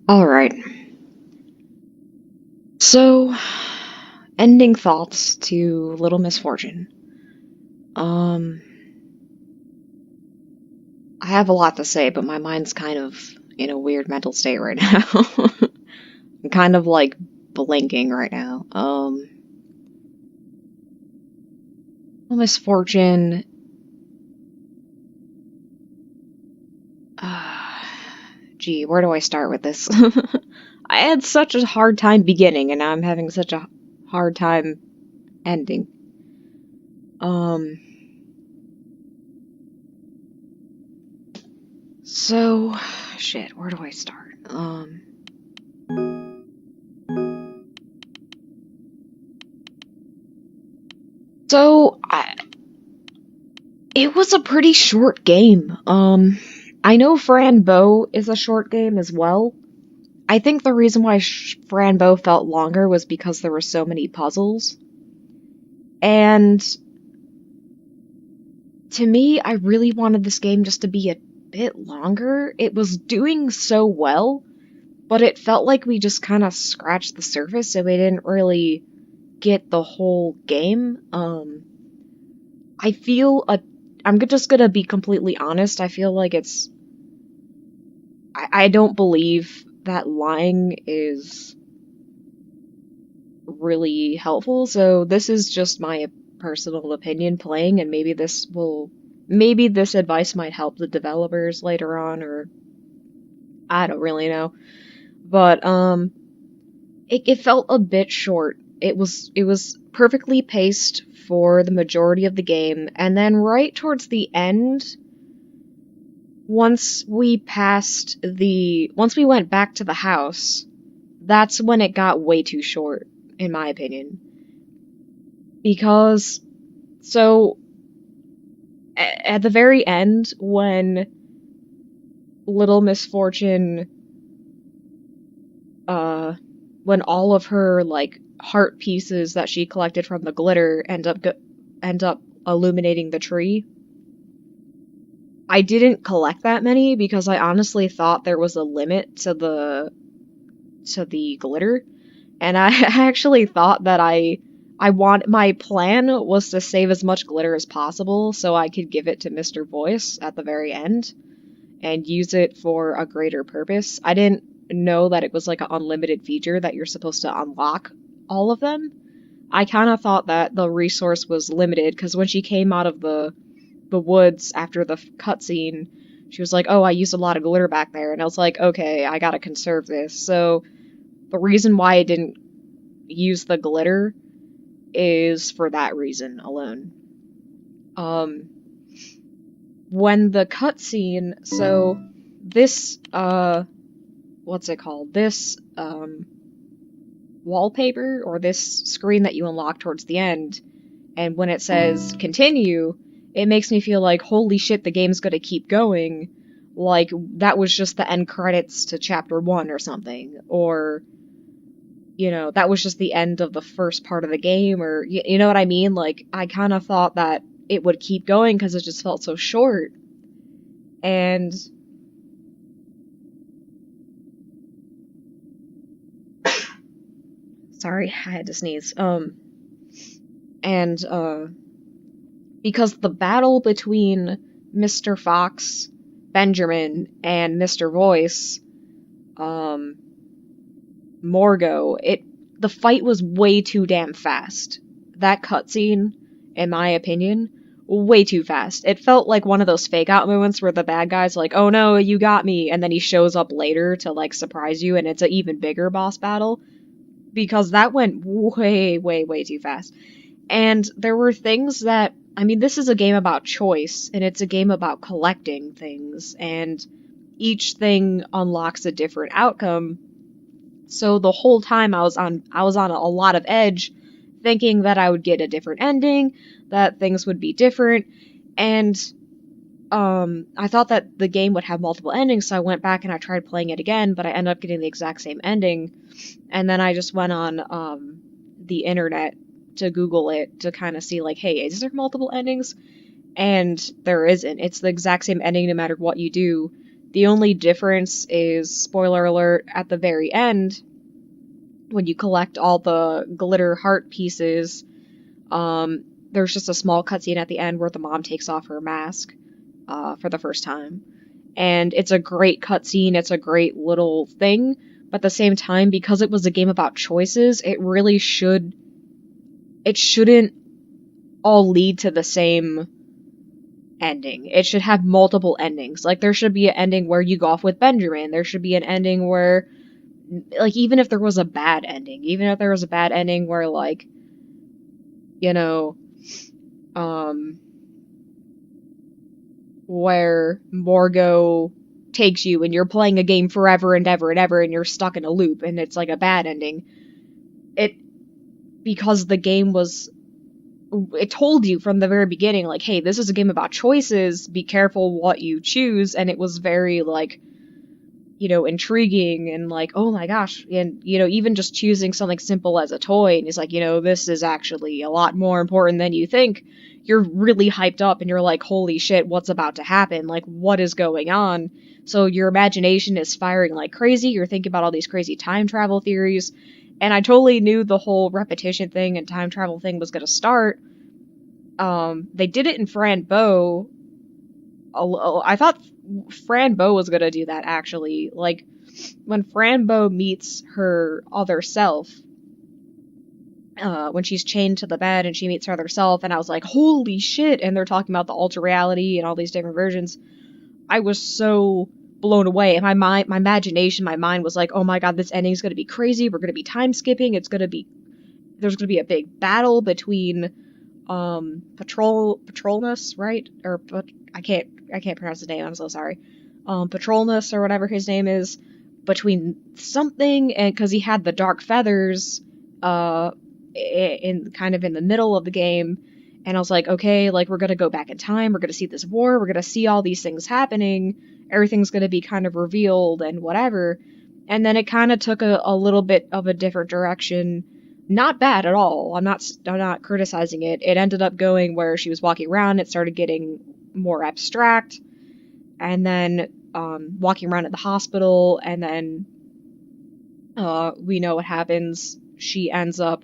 All right. So, ending thoughts to Little Misfortune. Um, I have a lot to say, but my mind's kind of in a weird mental state right now. I'm kind of like blinking right now. Little Misfortune. Uh, Gee, where do I start with this? I had such a hard time beginning, and now I'm having such a hard time ending. Um, so, shit, where do I start? So it was a pretty short game. I know Fran Bow is a short game as well. I think the reason why Fran Bow felt longer was because there were so many puzzles. And to me, I really wanted this game just to be a bit longer. It was doing so well, but it felt like we just kind of scratched the surface, so we didn't really get the whole game. I feel a just gonna be completely honest. I feel like I don't believe that lying is really helpful, so this is just my personal opinion playing, and maybe this advice might help the developers later on, or I don't really know. But, it felt a bit short. It was perfectly paced for the majority of the game, and then right towards the end, once we went back to the house, that's when it got way too short, in my opinion. Because, so, at the very end, Little Misfortune, uh, when all of her, like, heart pieces that she collected from the glitter end up illuminating the tree, I didn't collect that many because I honestly thought there was a limit to the glitter. And I actually thought that my plan was to save as much glitter as possible so I could give it to Mr. Voice at the very end and use it for a greater purpose. I didn't know that it was like an unlimited feature that you're supposed to unlock all of them. I kind of thought that the resource was limited because when she came out of the woods after the cutscene, she was like, "Oh, I used a lot of glitter back there," and I was like, "Okay, I gotta conserve this." So the reason why I didn't use the glitter is for that reason alone. Um, when the cutscene, so this, what's it called? This, wallpaper, or this screen that you unlock towards the end, and when it says continue, it makes me feel like, holy shit, the game's gonna keep going. Like, that was just the end credits to chapter 1 or something. Or, that was just the end of the first part of the game, or you know what I mean? Like, I kind of thought that it would keep going because it just felt so short. And sorry, I had to sneeze. And because the battle between Mr. Fox, Benjamin, and Mr. Voice, um, Morgo, the fight was way too damn fast. That cutscene, in my opinion, way too fast. It felt like one of those fake out moments where the bad guy's like, "Oh no, you got me," and then he shows up later to like surprise you, and it's an even bigger boss battle. Because that went way, way, way too fast. And there were things that, I mean, this is a game about choice, and it's a game about collecting things, and each thing unlocks a different outcome. So the whole time I was on a lot of edge, thinking that I would get a different ending, that things would be different, and I thought that the game would have multiple endings, so I went back and I tried playing it again, but I ended up getting the exact same ending. And then I just went on the internet to Google it to kind of see, like, hey, is there multiple endings? And there isn't. It's the exact same ending no matter what you do. The only difference is, spoiler alert, at the very end, when you collect all the glitter heart pieces, there's just a small cutscene at the end where the mom takes off her mask for the first time. And it's a great cutscene, it's a great little thing, but at the same time, because it was a game about choices, it shouldn't all lead to the same ending. It should have multiple endings. Like, there should be an ending where you go off with Benjamin. There should be an ending where, like, even if there was a bad ending where, like, you know, where Morgo takes you and you're playing a game forever and ever and ever and you're stuck in a loop and it's like a bad ending. Because the game it told you from the very beginning, like, hey, this is a game about choices, be careful what you choose, and it was very, like, intriguing and like, oh my gosh, and, even just choosing something simple as a toy, and it's like, this is actually a lot more important than you think. You're really hyped up and you're like, holy shit, what's about to happen? Like, what is going on? So your imagination is firing like crazy, you're thinking about all these crazy time travel theories, and I totally knew the whole repetition thing and time travel thing was gonna start. They did it in Fran Bow. I thought Fran Bow was gonna do that, actually. Like, when Fran Bow meets her other self, when she's chained to the bed and she meets her other self, and I was like, holy shit, and they're talking about the alter reality and all these different versions. I was so blown away. And my imagination, my mind was like, oh my god, this ending's gonna be crazy. We're gonna be time skipping. There's gonna be a big battle between Patrolnus, right? Or I can't pronounce his name. I'm so sorry. Patrolnus or whatever his name is, between something, and because he had the dark feathers, in kind of in the middle of the game, and I was like, okay, like, we're gonna go back in time. We're gonna see this war. We're gonna see all these things happening. Everything's gonna be kind of revealed and whatever. And then it kind of took a little bit of a different direction. Not bad at all. I'm not criticizing it. It ended up going where she was walking around. It started getting more abstract, and then walking around at the hospital, and then we know what happens. She ends up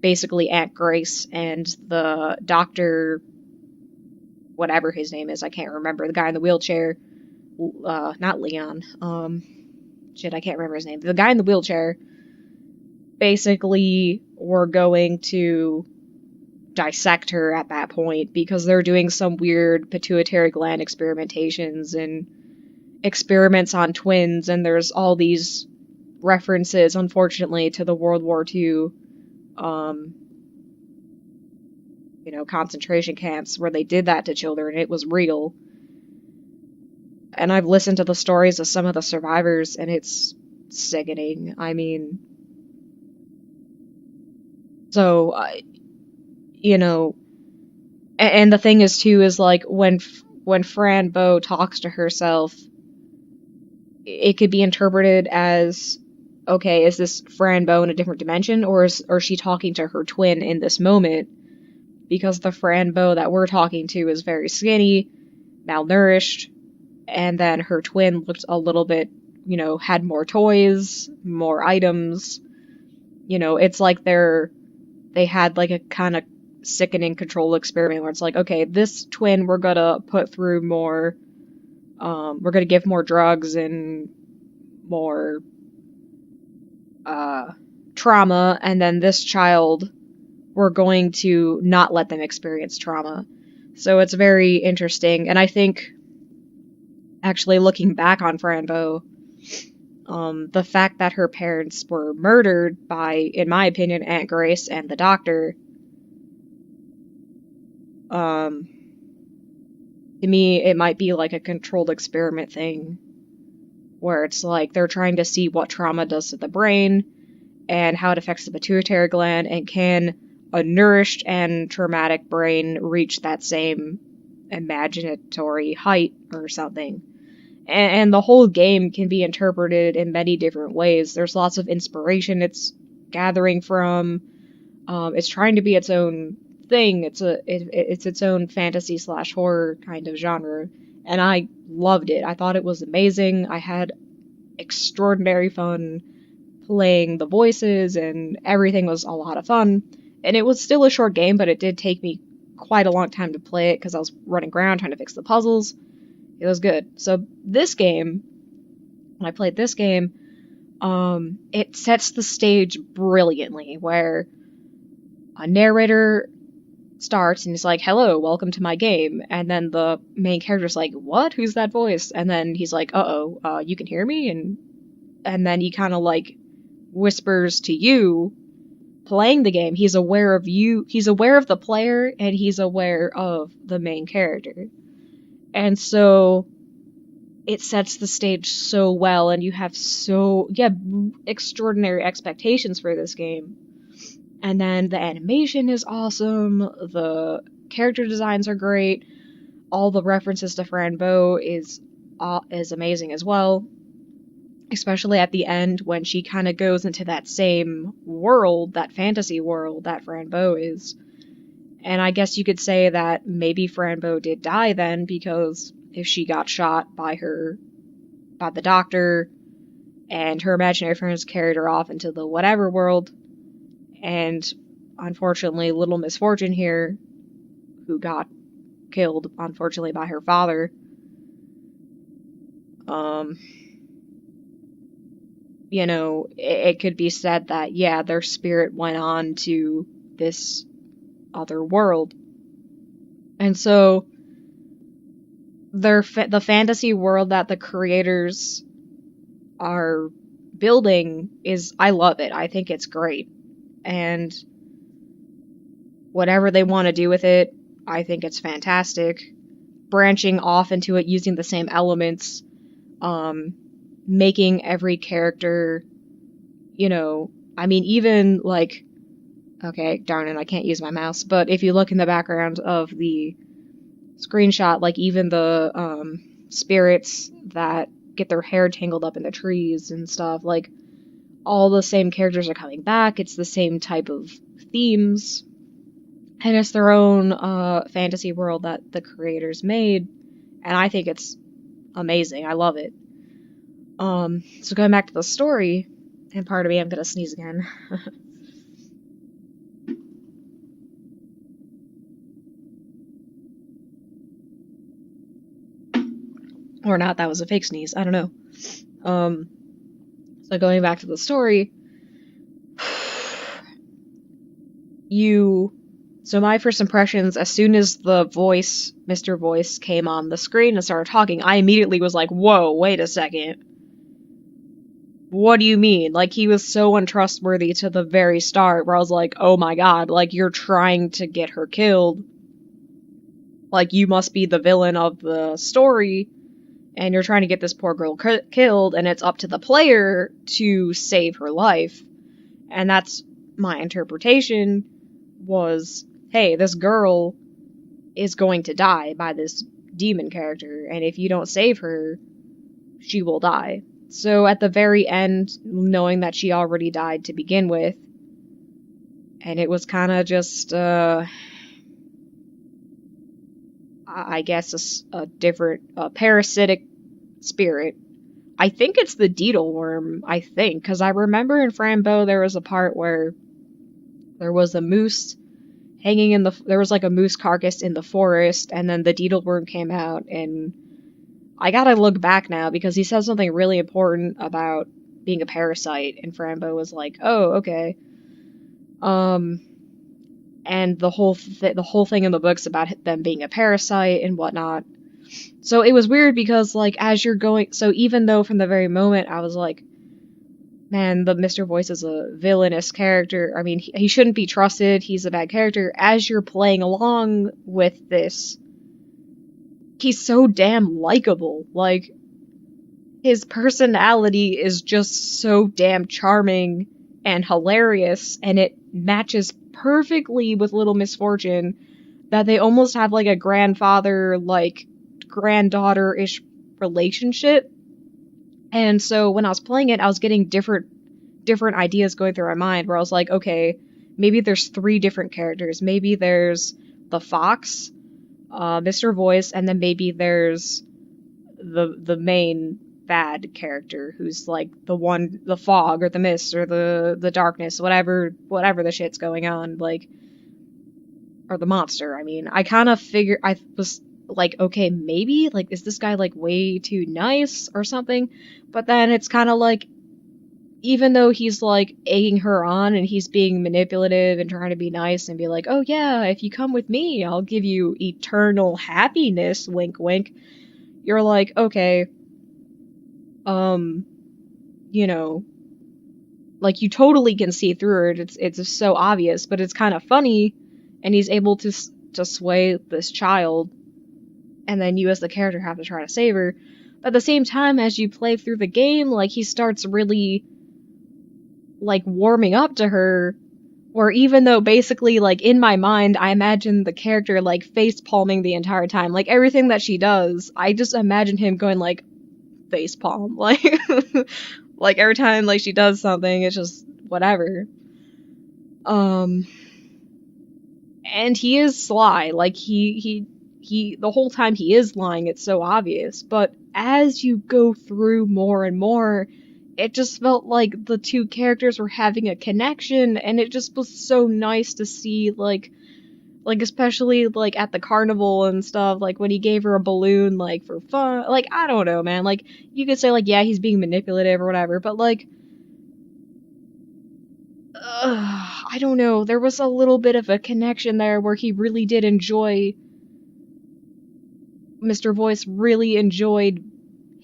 basically Aunt Grace and the doctor, whatever his name is, I can't remember. The guy in the wheelchair, not Leon. I can't remember his name. The guy in the wheelchair. Basically, were going to dissect her at that point because they're doing some weird pituitary gland experimentations and experiments on twins, and there's all these references, unfortunately, to the World War II, concentration camps where they did that to children. It was real. And I've listened to the stories of some of the survivors, and it's sickening. I mean, so, and the thing is, too, is like, when Fran Bow talks to herself, it could be interpreted as, okay, is this Fran Bow in a different dimension, or is she talking to her twin in this moment? Because the Fran Bow that we're talking to is very skinny, malnourished, and then her twin looked a little bit, had more toys, more items. It's like they had like a kind of sickening control experiment where it's like, okay, this twin we're gonna put through more, we're gonna give more drugs and more trauma, and then this child, we're going to not let them experience trauma. So it's very interesting, and I think, actually, looking back on Fran Bow, the fact that her parents were murdered by, in my opinion, Aunt Grace and the doctor, to me, it might be like a controlled experiment thing, where it's like they're trying to see what trauma does to the brain and how it affects the pituitary gland, and can a nourished and traumatic brain reach that same imaginatory height or something. And the whole game can be interpreted in many different ways. There's lots of inspiration it's gathering from. It's trying to be its own thing. It's its own fantasy / horror kind of genre. and I loved it. I thought it was amazing. I had extraordinary fun playing the voices, and everything was a lot of fun. And it was still a short game, but it did take me quite a long time to play it because I was running around trying to fix the puzzles. It was good. So this game, when I played this game, it sets the stage brilliantly, where a narrator starts and he's like, "Hello, welcome to my game," and then the main character's like, "What? Who's that voice?" And then he's like, "Uh-oh, you can hear me?" And then he kind of like whispers to you playing the game. He's aware of you, he's aware of the player, and he's aware of the main character. And so it sets the stage so well, and you have extraordinary expectations for this game. And then the animation is awesome, the character designs are great, all the references to Fran Bow is amazing as well, especially at the end when she kind of goes into that same world, that fantasy world that Fran Bow is. And I guess you could say that maybe Fran Bow did die then, because if she got shot by the doctor, and her imaginary friends carried her off into the whatever world, and unfortunately little Misfortune here, who got killed unfortunately by her father, it could be said that, yeah, their spirit went on to this other world. And so the fantasy world that the creators are building I love it. I think it's great. And whatever they want to do with it, I think it's fantastic. Branching off into it, using the same elements, making every character, even like, okay, darn it, I can't use my mouse, but if you look in the background of the screenshot, like even the spirits that get their hair tangled up in the trees and stuff, like all the same characters are coming back. It's the same type of themes, and it's their own fantasy world that the creators made, and I think it's amazing. I love it. So going back to the story, and part of me, I'm gonna sneeze again. Or not, that was a fake sneeze. I don't know. So going back to the story, so my first impressions, as soon as the voice, Mr. Voice, came on the screen and started talking, I immediately was like, whoa, wait a second. What do you mean? Like, he was so untrustworthy to the very start, where I was like, oh my god, like, you're trying to get her killed. Like, you must be the villain of the story, and you're trying to get this poor girl killed, and it's up to the player to save her life. And that's my interpretation, was, hey, this girl is going to die by this demon character, and if you don't save her, she will die. So at the very end, knowing that she already died to begin with, and it was kind of just, I guess, a different, parasitic spirit. I think it's the Deedle Worm, because I remember in Fran Bow there was a part where there was a moose hanging there was like a moose carcass in the forest, and then the Deedle Worm came out, and I gotta look back now because he says something really important about being a parasite, and Fran Bow was like, oh, okay. And the whole thing in the book's about them being a parasite and whatnot. So it was weird because, like, as you're going, so even though from the very moment I was like, man, the Mr. Voice is a villainous character, I mean, he shouldn't be trusted, he's a bad character, as you're playing along with this, he's so damn likable. Like, his personality is just so damn charming and hilarious, and it matches perfectly with Little Misfortune, that they almost have like a grandfather, like, granddaughter-ish relationship. And so when I was playing it, I was getting different ideas going through my mind, where I was like, okay, maybe there's 3 different characters. Maybe there's the fox, Mr. Voice, and then maybe there's the main bad character, who's like the fog or the mist or the darkness, whatever the shit's going on, like, or the monster. I mean, I kind of figured, I was like, okay, maybe, like, is this guy like way too nice or something? But then it's kind of like, even though he's like egging her on and he's being manipulative and trying to be nice and be like, oh yeah, if you come with me, I'll give you eternal happiness, wink wink. You're like, okay, um, you know, like, you totally can see through it. It's just so obvious, but it's kind of funny, and he's able to sway this child, and then you as the character have to try to save her. But at the same time, as you play through the game, like, he starts really like warming up to her, where even though basically, like, in my mind, I imagine the character like face palming the entire time, like everything that she does, I just imagine him going like face palm, like like every time like she does something, it's just whatever. Um, and he is sly, like he the whole time he is lying, it's so obvious. But as you go through more and more, it just felt like the two characters were having a connection, and it just was so nice to see, like especially like at the carnival and stuff, like when he gave her a balloon like for fun. Like, I don't know, man, like, you could say like, yeah, he's being manipulative or whatever, but like, I don't know, there was a little bit of a connection there where he really did enjoy, Mr. Voice really enjoyed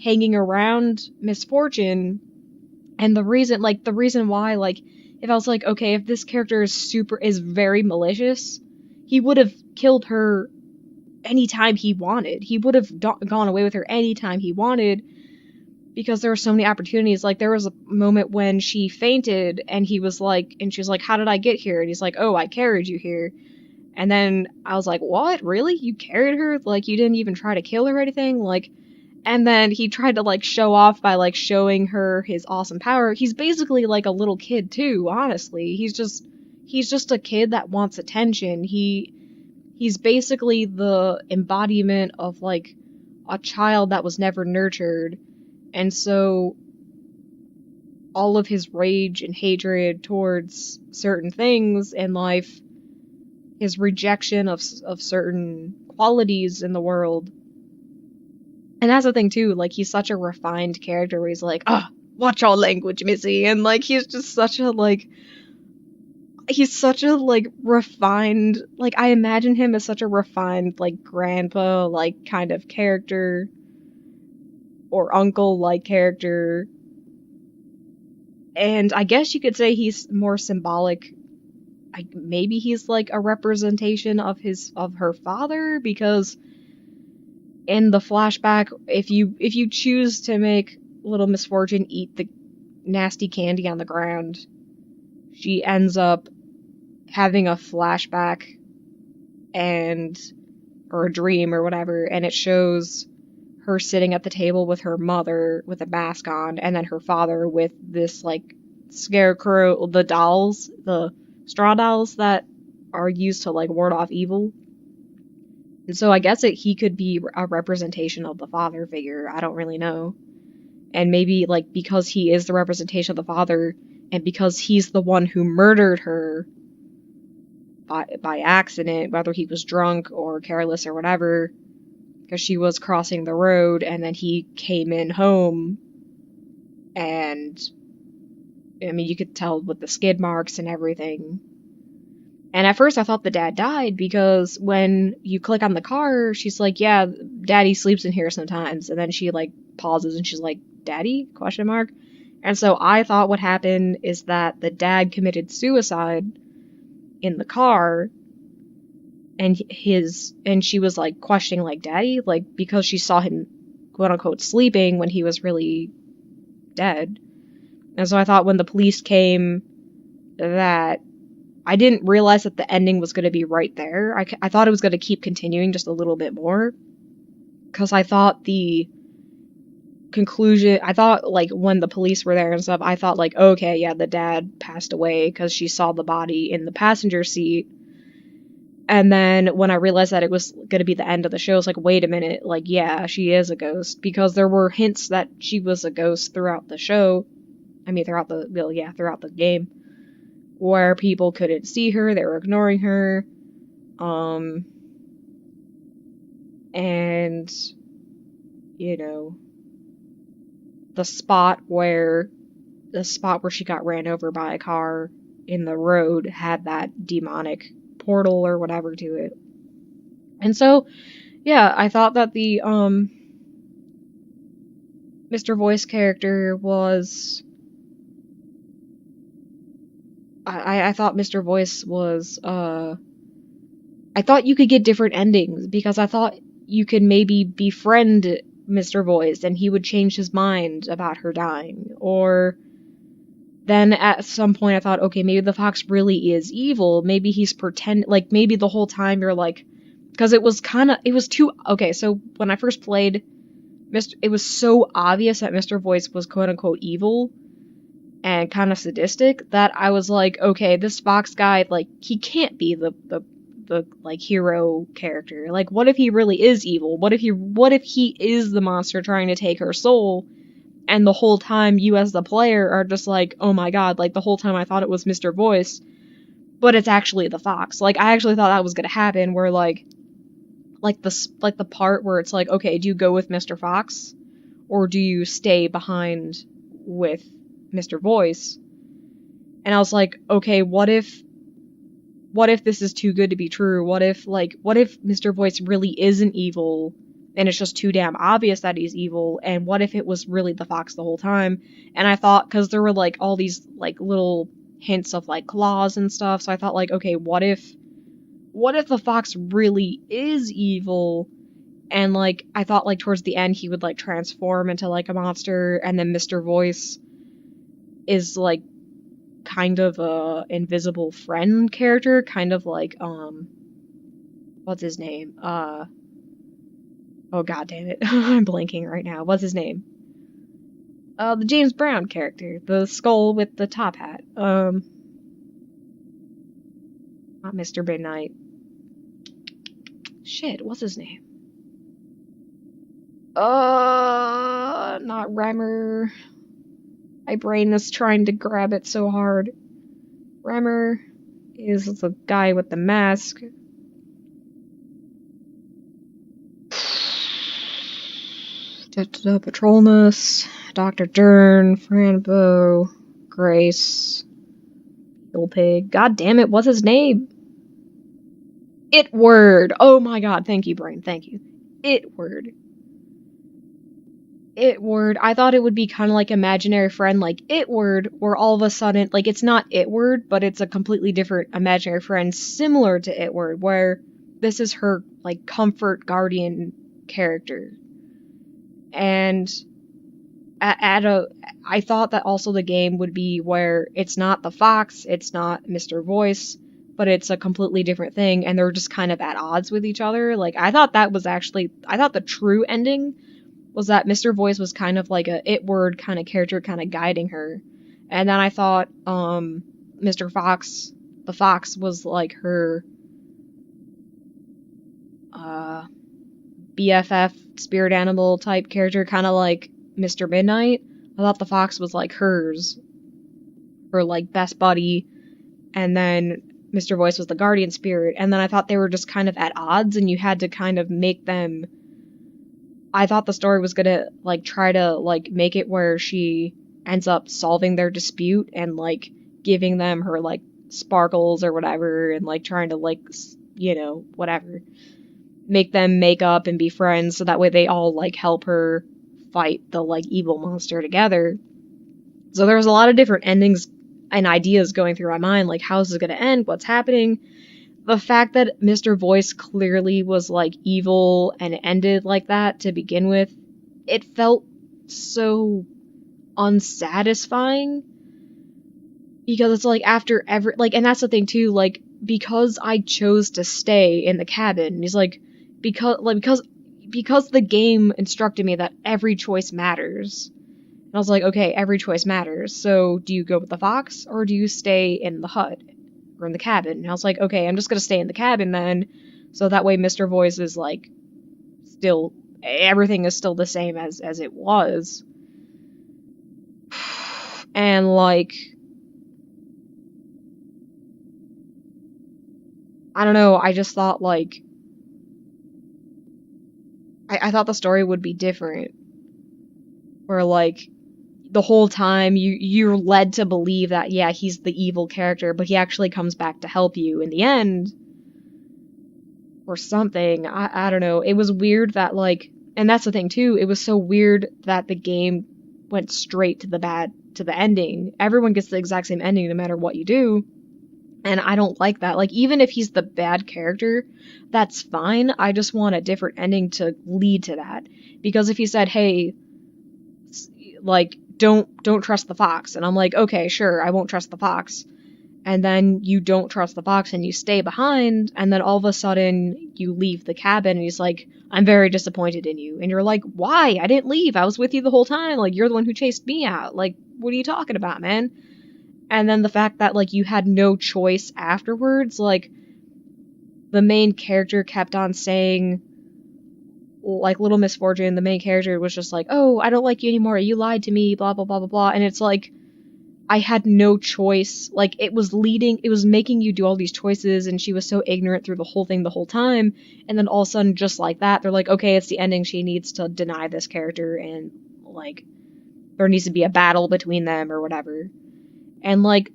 hanging around Misfortune. And the reason why, like, if I was like, okay, if this character is very malicious, he would have killed her anytime he wanted. He would have gone away with her anytime he wanted, because there were so many opportunities. Like, there was a moment when she fainted, and he was like, and she was like, how did I get here? And he's like, oh, I carried you here. And then I was like, what? Really? You carried her? Like, you didn't even try to kill her or anything? Like, and then he tried to like show off by like showing her his awesome power. He's basically like a little kid too, honestly. He's just a kid that wants attention. He's basically the embodiment of like a child that was never nurtured. And so all of his rage and hatred towards certain things in life, his rejection of certain qualities in the world. And that's the thing too, like, he's such a refined character where he's like, watch our language, Missy, and like, he's just such a like, he's such a like refined, like, I imagine him as such a refined like grandpa like kind of character, or uncle like character. And I guess you could say he's more symbolic. Maybe he's like a representation of her father, because in the flashback, if you choose to make little Misfortune eat the nasty candy on the ground, she ends up having a flashback, and or a dream or whatever, and it shows her sitting at the table with her mother with a mask on, and then her father with this like scarecrow, the dolls, the straw dolls that are used to like ward off evil. And so I guess he could be a representation of the father figure. I don't really know. And maybe, like, because he is the representation of the father, and because he's the one who murdered her by accident, whether he was drunk or careless or whatever, because she was crossing the road, and then he came in home, and, I mean, you could tell with the skid marks and everything. And at first I thought the dad died, because when you click on the car, she's like, yeah, daddy sleeps in here sometimes. And then she like pauses and she's like, daddy? Question mark. And so I thought what happened is that the dad committed suicide in the car, and she was like questioning like, daddy? Like, because she saw him quote unquote sleeping when he was really dead. And so I thought when the police came, that I didn't realize that the ending was going to be right there. I thought it was going to keep continuing just a little bit more, because I thought the conclusion, I thought like when the police were there and stuff, I thought like, okay, yeah, the dad passed away because she saw the body in the passenger seat. And then when I realized that it was going to be the end of the show, I was like, wait a minute, like, yeah, she is a ghost. Because there were hints that she was a ghost throughout the show. I mean, throughout the game. Where people couldn't see her, they were ignoring her. And, you know, the spot where she got ran over by a car in the road had that demonic portal or whatever to it. And so, yeah, I thought that the Mr. Voice character was I thought Mr. Voice was I thought you could get different endings because I thought you could maybe befriend Mr. Voice and he would change his mind about her dying. Or then at some point I thought, okay, maybe the fox really is evil. Maybe he's like maybe the whole time you're like, because it was too, okay, so when I first played, it was so obvious that Mr. Voice was quote unquote evil and kind of sadistic that I was like, okay, this fox guy, like, he can't be the like hero character. Like, what if he really is evil? What if he is the monster trying to take her soul? And the whole time you as the player are just like, oh my god, like the whole time I thought it was Mr. Voice, but it's actually the fox. Like, I actually thought that was gonna happen where like the part where it's like, okay, do you go with Mr. Fox or do you stay behind with Mr. Voice? And I was like, okay, what if this is too good to be true? What if Mr. Voice really isn't evil and it's just too damn obvious that he's evil? And what if it was really the fox the whole time? And I thought, because there were like all these like little hints of like claws and stuff, so I thought like, okay, what if the fox really is evil? And like I thought like towards the end he would like transform into like a monster, and then Mr. Voice is like kind of a invisible friend character, kind of like what's his name? Oh god damn it. I'm blanking right now. What's his name? The James Brown character, the skull with the top hat. Not Mr. Midnight. Shit, what's his name? Not Remmer. My brain is trying to grab it so hard. Remmer is the guy with the mask. Patronus, Dr. Dern, Franbo, Grace, Little Pig. God damn it, what's his name? Itward. Oh my god, thank you, brain, thank you. Itward. I thought it would be kind of like imaginary friend, like Itward, where all of a sudden, like, it's not Itward, but it's a completely different imaginary friend similar to Itward, where this is her, like, comfort guardian character. And I thought that also the game would be where it's not the fox, it's not Mr. Voice, but it's a completely different thing, and they're just kind of at odds with each other. Like, I thought the true ending was that Mr. Voice was kind of like a Itward kind of character, kind of guiding her. And then I thought, Mr. Fox, the fox, was like her, BFF, spirit animal type character, kind of like Mr. Midnight. I thought the fox was like her like best buddy, and then Mr. Voice was the guardian spirit, and then I thought they were just kind of at odds, and you had to kind of make them. I thought the story was gonna like try to like make it where she ends up solving their dispute and like giving them her like sparkles or whatever, and like trying to like whatever, make them make up and be friends so that way they all like help her fight the like evil monster together. So there was a lot of different endings and ideas going through my mind, like how's this gonna end, what's happening. The fact that Mr. Voice clearly was like evil and ended like that to begin with, it felt so unsatisfying, because it's like after every, like, and that's the thing too, like, because I chose to stay in the cabin, he's like, because the game instructed me that every choice matters. And I was like, okay, every choice matters. So do you go with the fox or do you stay in the hut? or in the cabin. And I was like, okay, I'm just gonna stay in the cabin then, so that way Mr. Voice is like still, everything is still the same as it was. And like, I don't know, I just thought like I thought the story would be different. Where like the whole time you're led to believe that yeah, he's the evil character, but he actually comes back to help you in the end or something. I don't know. It was weird that like, and that's the thing too, it was so weird that the game went straight to the ending. Everyone gets the exact same ending no matter what you do. And I don't like that. Like, even if he's the bad character, that's fine. I just want a different ending to lead to that. Because if he said, hey, like, don't trust the fox, and I'm like, okay, sure, I won't trust the fox. And then you don't trust the fox and you stay behind, and then all of a sudden you leave the cabin and he's like, I'm very disappointed in you. And you're like, why? I didn't leave. I was with you the whole time. Like, you're the one who chased me out. Like, what are you talking about, man? And then the fact that like you had no choice afterwards, like the main character kept on saying, like Little Misfortune, the main character was just like, oh, I don't like you anymore, you lied to me, blah blah blah blah blah. And it's like, I had no choice. Like, it was making you do all these choices, and she was so ignorant through the whole thing the whole time. And then all of a sudden, just like that, they're like, okay, it's the ending, she needs to deny this character, and like there needs to be a battle between them or whatever. And like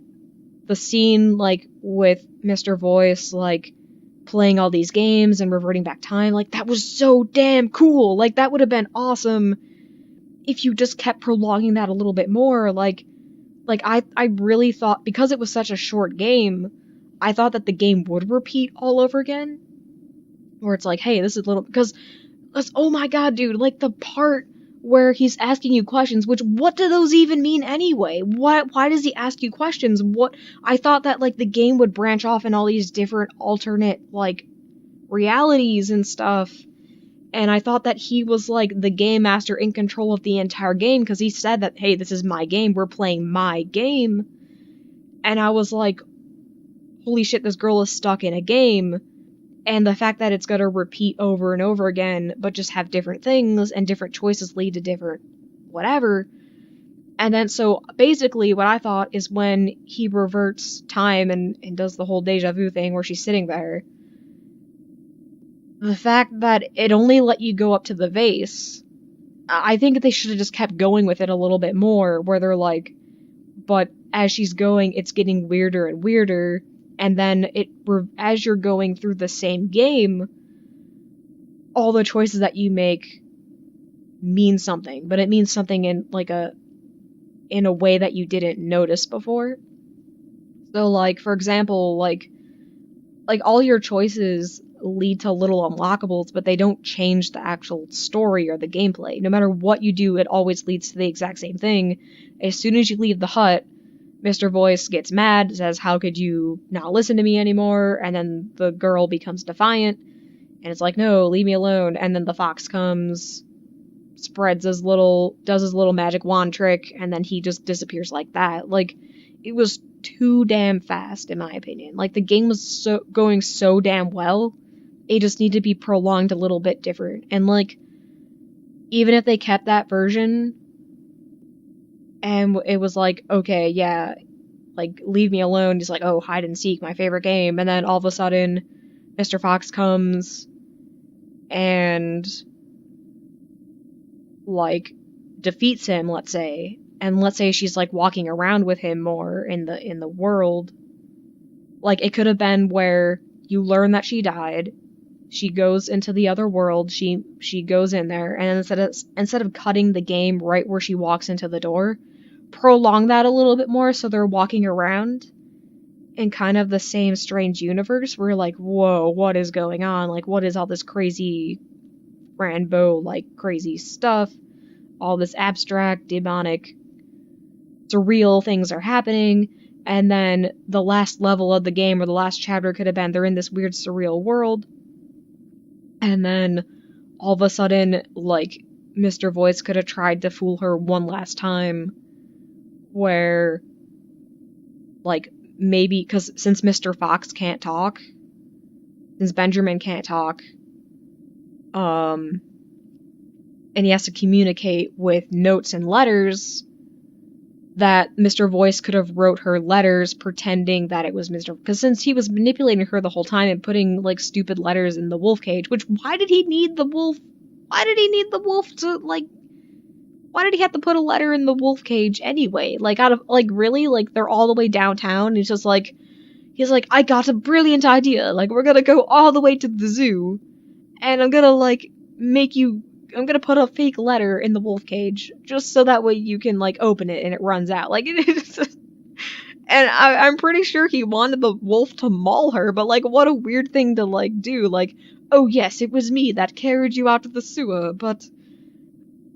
the scene like with Mr. Voice like playing all these games and reverting back time, like that was so damn cool. Like that would have been awesome if you just kept prolonging that a little bit more. Like I really thought, because it was such a short game, I thought that the game would repeat all over again. Where it's like, hey, this is little, because oh my god, dude, like the part where he's asking you questions, which what do those even mean anyway? Why does he ask you questions? What, I thought that like the game would branch off in all these different alternate like realities and stuff. And I thought that he was like the game master in control of the entire game, because he said that, hey, this is my game, we're playing my game. And I was like, holy shit, this girl is stuck in a game. And the fact that it's going to repeat over and over again, but just have different things, and different choices lead to different whatever. And then, so basically, what I thought is when he reverts time and does the whole deja vu thing where she's sitting there, the fact that it only let you go up to the vase, I think they should have just kept going with it a little bit more, where they're like, but as she's going, it's getting weirder and weirder. And then as you're going through the same game, all the choices that you make mean something, but it means something in like in a way that you didn't notice before. So like, for example, like all your choices lead to little unlockables, but they don't change the actual story or the gameplay. No matter what you do, it always leads to the exact same thing. As soon as you leave the hut, Mr. Voice gets mad, says, how could you not listen to me anymore? And then the girl becomes defiant, and it's like, no, leave me alone. And then the fox comes, does his little magic wand trick, and then he just disappears like that. Like, it was too damn fast, in my opinion. Like, the game was going so damn well, it just needed to be prolonged a little bit different. And like, even if they kept that version, and it was like, okay, yeah, like, leave me alone. He's like, oh, hide and seek, my favorite game. And then all of a sudden, Mr. Fox comes and, like, defeats him, let's say. And let's say she's, like, walking around with him more in the world. Like, it could have been where you learn that she died, she goes into the other world, she goes in there, and instead of cutting the game right where she walks into the door, prolong that a little bit more so they're walking around in kind of the same strange universe where you're like, whoa, what is going on? Like, what is all this crazy Rambo, like, crazy stuff? All this abstract, demonic, surreal things are happening. And then the last level of the game, or the last chapter, could have been they're in this weird surreal world. And then all of a sudden, like, Mr. Voice could have tried to fool her one last time, where, like, maybe, because since Mr. Fox can't talk, since Benjamin can't talk, and he has to communicate with notes and letters, that Mr. Voice could have wrote her letters pretending that it was Mr. Because since he was manipulating her the whole time and putting, like, stupid letters in the wolf cage, which, why did he need the wolf? Why did he need the wolf to, like, why did he have to put a letter in the wolf cage anyway? Like, out of, like, really? Like, they're all the way downtown, and he's like, I got a brilliant idea, like, we're gonna go all the way to the zoo, and I'm gonna, like, I'm gonna put a fake letter in the wolf cage, just so that way you can, like, open it and it runs out. Like, it's just, and I'm pretty sure he wanted the wolf to maul her, but, like, what a weird thing to, like, do. Like, oh yes, it was me that carried you out of the sewer,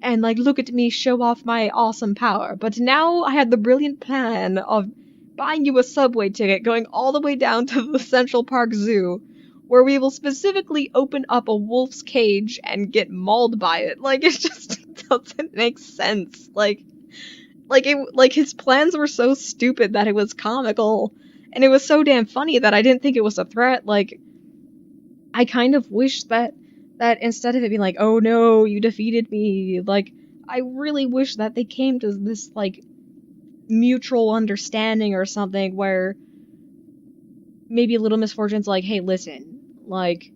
and, like, look at me show off my awesome power. But now I had the brilliant plan of buying you a subway ticket going all the way down to the Central Park Zoo, where we will specifically open up a wolf's cage and get mauled by it. Like, it just doesn't make sense. Like his plans were so stupid that it was comical, and it was so damn funny that I didn't think it was a threat. Like, I kind of wish that instead of it being like, oh no, you defeated me, like, I really wish that they came to this, like, mutual understanding or something where maybe Little Misfortune's like, hey, listen, like,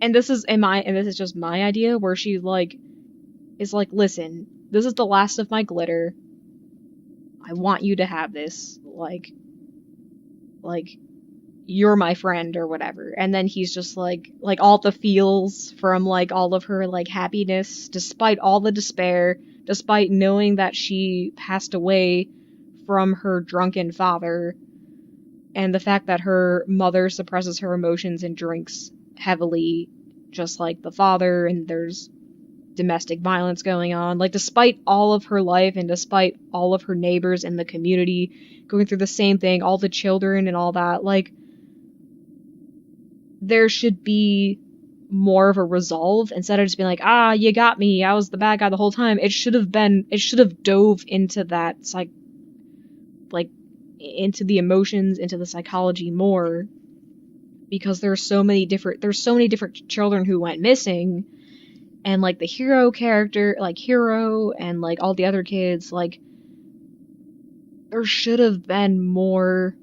and this is just my idea, where she, like, is like, listen, this is the last of my glitter. I want you to have this, like, you're my friend or whatever. And then he's just like all the feels from, like, all of her, like, happiness, despite all the despair, despite knowing that she passed away from her drunken father, and the fact that her mother suppresses her emotions and drinks heavily, just like the father, and there's domestic violence going on. Like, despite all of her life and despite all of her neighbors in the community going through the same thing, all the children and all that, like, there should be more of a resolve instead of just being like, ah, you got me, I was the bad guy the whole time. It should have dove into that, like, into the emotions, into the psychology more, because there's so many different children who went missing, and, like, the hero character, like Hero, and, like, all the other kids, like, there should have been more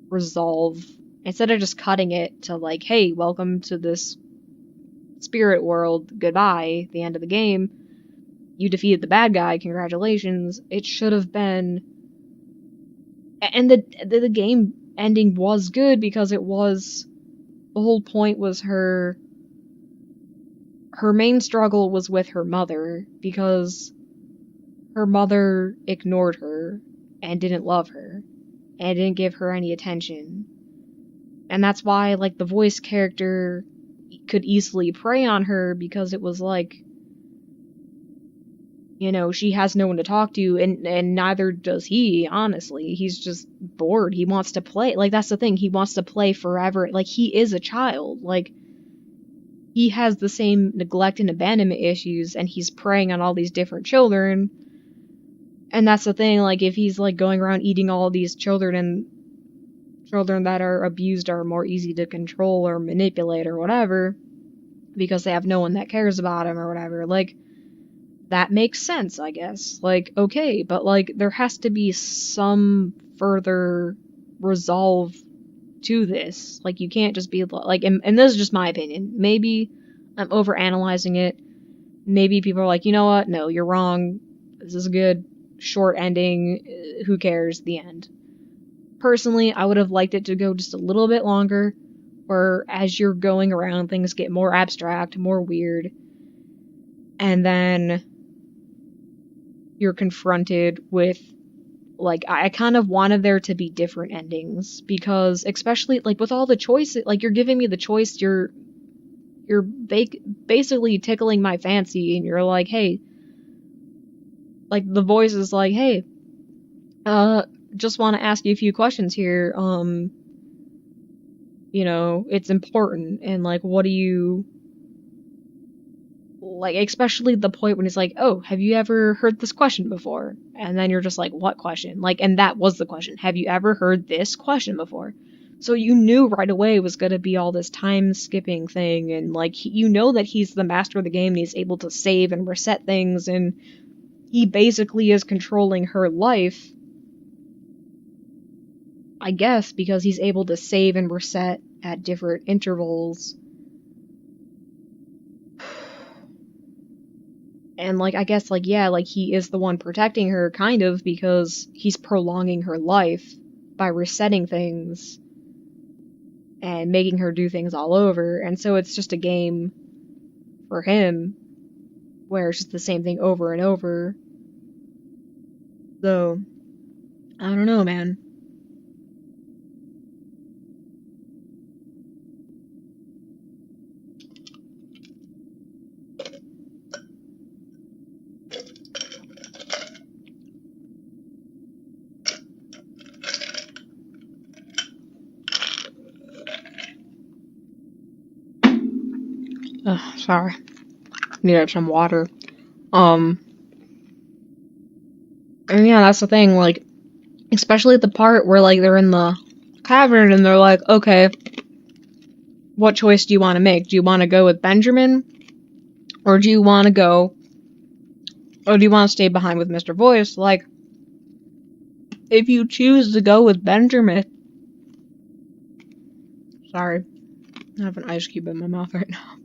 resolve instead of just cutting it to, like, hey, welcome to this spirit world, goodbye, the end of the game, you defeated the bad guy, congratulations. It should have been, and the game ending was good because it was, the whole point was her main struggle was with her mother, because her mother ignored her and didn't love her and didn't give her any attention. And that's why, like, the voice character could easily prey on her, because it was like, you know, she has no one to talk to, and neither does he, honestly. He's just bored. He wants to play. Like, that's the thing. He wants to play forever. Like, he is a child. Like, he has the same neglect and abandonment issues, and he's preying on all these different children. And that's the thing. Like, if he's, like, going around eating all these children, and children that are abused are more easy to control or manipulate or whatever, because they have no one that cares about him or whatever, like, that makes sense, I guess. Like, okay, but, like, there has to be some further resolve to this. Like, you can't just be like, and this is just my opinion. Maybe I'm overanalyzing it. Maybe people are like, you know what? No, you're wrong. This is a good short ending. Who cares? The end. Personally, I would have liked it to go just a little bit longer, where as you're going around, things get more abstract, more weird, and then you're confronted with, like, I kind of wanted there to be different endings, because especially, like, with all the choices, like, you're giving me the choice, you're basically tickling my fancy, and you're like, hey, like, the voice is like, hey, just want to ask you a few questions here, you know, it's important, and, like, what do you like, especially the point when he's like, oh, have you ever heard this question before? And then you're just like, what question? Like, and that was the question. Have you ever heard this question before? So you knew right away it was going to be all this time skipping thing, and like, you know that he's the master of the game and he's able to save and reset things, and he basically is controlling her life, I guess, because he's able to save and reset at different intervals. And, like, I guess, like, yeah, like, he is the one protecting her, kind of, because he's prolonging her life by resetting things and making her do things all over. And so it's just a game for him where it's just the same thing over and over. So, I don't know, man. Ugh, sorry. Needed some water. And yeah, that's the thing, like, especially at the part where, like, they're in the cavern and they're like, okay, what choice do you want to make? Do you want to go with Benjamin? Or do you want to go, or do you want to stay behind with Mr. Voice? Like, if you choose to go with Benjamin, sorry, I have an ice cube in my mouth right now.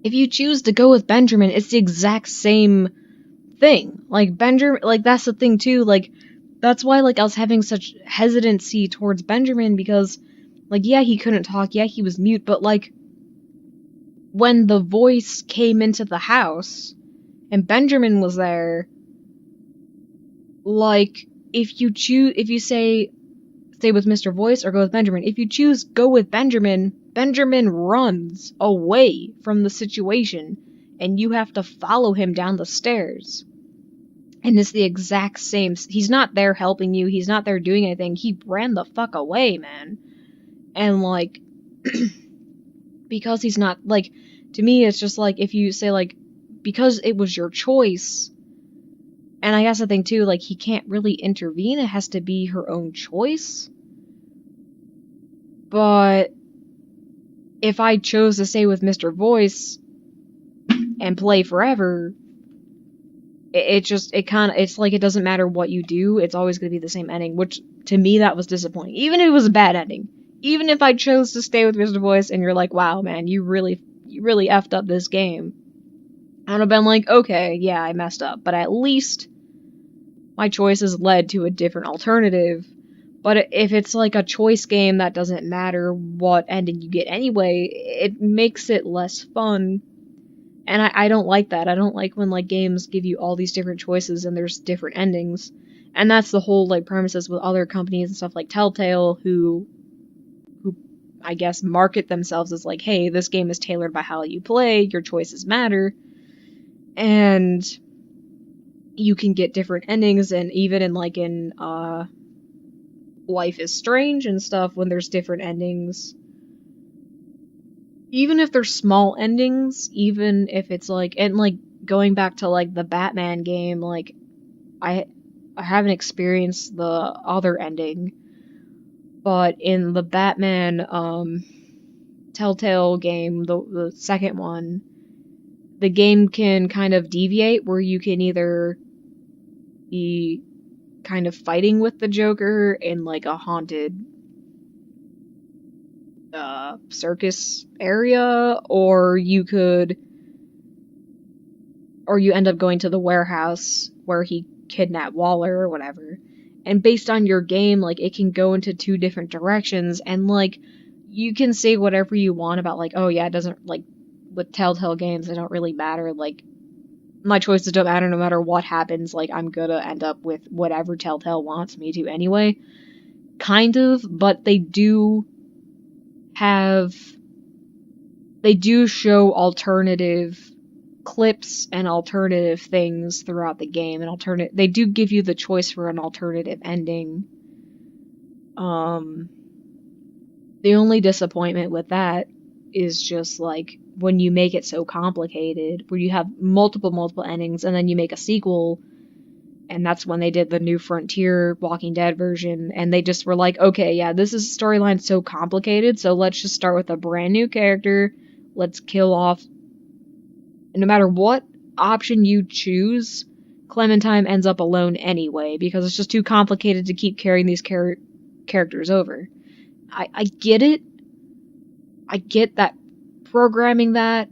If you choose to go with Benjamin, it's the exact same thing. Like, Benjamin, like, that's the thing too, like, that's why, like, I was having such hesitancy towards Benjamin, because, like, yeah, he couldn't talk, yeah, he was mute, but, like, when the voice came into the house, and Benjamin was there, like, if you say, stay with Mr. Voice or go with Benjamin, if you choose go with Benjamin, Benjamin runs away from the situation, and you have to follow him down the stairs. And it's the exact same. He's not there helping you. He's not there doing anything. He ran the fuck away, man. And, like, because he's not, like, to me, it's just like, if you say, like, because it was your choice, and I guess the thing, too, like, he can't really intervene. It has to be her own choice. But if I chose to stay with Mr. Voice and play forever, it's like, it doesn't matter what you do, it's always going to be the same ending, which, to me, that was disappointing. Even if it was a bad ending. Even if I chose to stay with Mr. Voice and you're like, wow, man, you really effed up this game, I would have been like, okay, yeah, I messed up, but at least my choices led to a different alternative. But if it's like a choice game that doesn't matter what ending you get anyway, it makes it less fun. And I don't like that. I don't like when, like, games give you all these different choices and there's different endings. And that's the whole, like, premises with other companies and stuff like Telltale, who I guess market themselves as like, hey, this game is tailored by how you play, your choices matter. And you can get different endings, and even in, like, in Life is Strange and stuff, when there's different endings, even if they're small endings, even if it's like, and, like, going back to, like, the Batman game, like, I haven't experienced the other ending, but in the Batman Telltale game, the second one, the game can kind of deviate where you can either be kind of fighting with the Joker in, like, a haunted circus area, or you end up going to the warehouse where he kidnapped Waller or whatever. And based on your game, like, it can go into two different directions, and, like, you can say whatever you want about, like, oh yeah, it doesn't, like, with Telltale games, it don't really matter, like, my choices don't matter no matter what happens, like, I'm gonna end up with whatever Telltale wants me to anyway. Kind of, but they do show alternative clips and alternative things throughout the game, and they do give you the choice for an alternative ending. The only disappointment with that is just like when you make it so complicated, where you have multiple endings and then you make a sequel, and that's when they did the New Frontier Walking Dead version, and they just were like, okay, yeah, this is storyline so complicated, so let's just start with a brand new character. Let's kill off. And no matter what option you choose, Clementine ends up alone anyway, because it's just too complicated to keep carrying these characters over. I get it. I get that programming that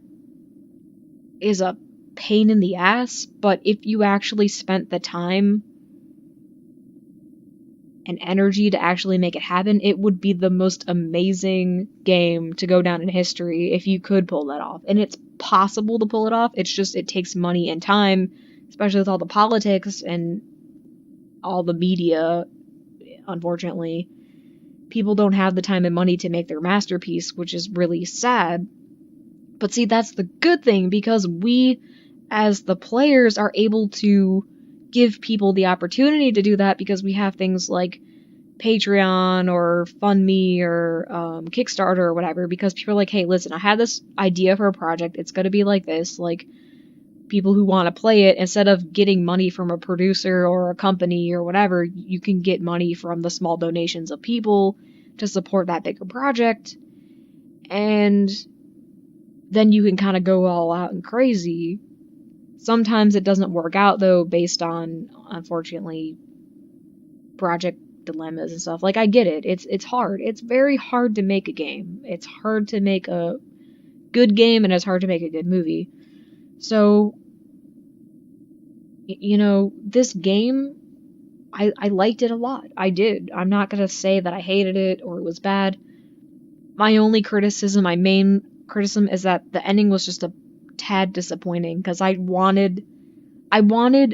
is a pain in the ass, but if you actually spent the time and energy to actually make it happen, it would be the most amazing game to go down in history if you could pull that off. And it's possible to pull it off, it's just it takes money and time, especially with all the politics and all the media, unfortunately. People don't have the time and money to make their masterpiece, which is really sad. But see, that's the good thing, because we, as the players, are able to give people the opportunity to do that, because we have things like Patreon or FundMe or Kickstarter or whatever, because people are like, hey, listen, I had this idea for a project, it's gonna be like this, like, people who want to play it, instead of getting money from a producer or a company or whatever, you can get money from the small donations of people to support that bigger project, and then you can kind of go all out and crazy. Sometimes it doesn't work out, though, based on, unfortunately, project dilemmas and stuff. Like, I get it. It's hard. It's very hard to make a game. It's hard to make a good game, and it's hard to make a good movie. So, this game, I liked it a lot. I did. I'm not gonna say that I hated it or it was bad. My only criticism, my main criticism, is that the ending was just a tad disappointing, because I wanted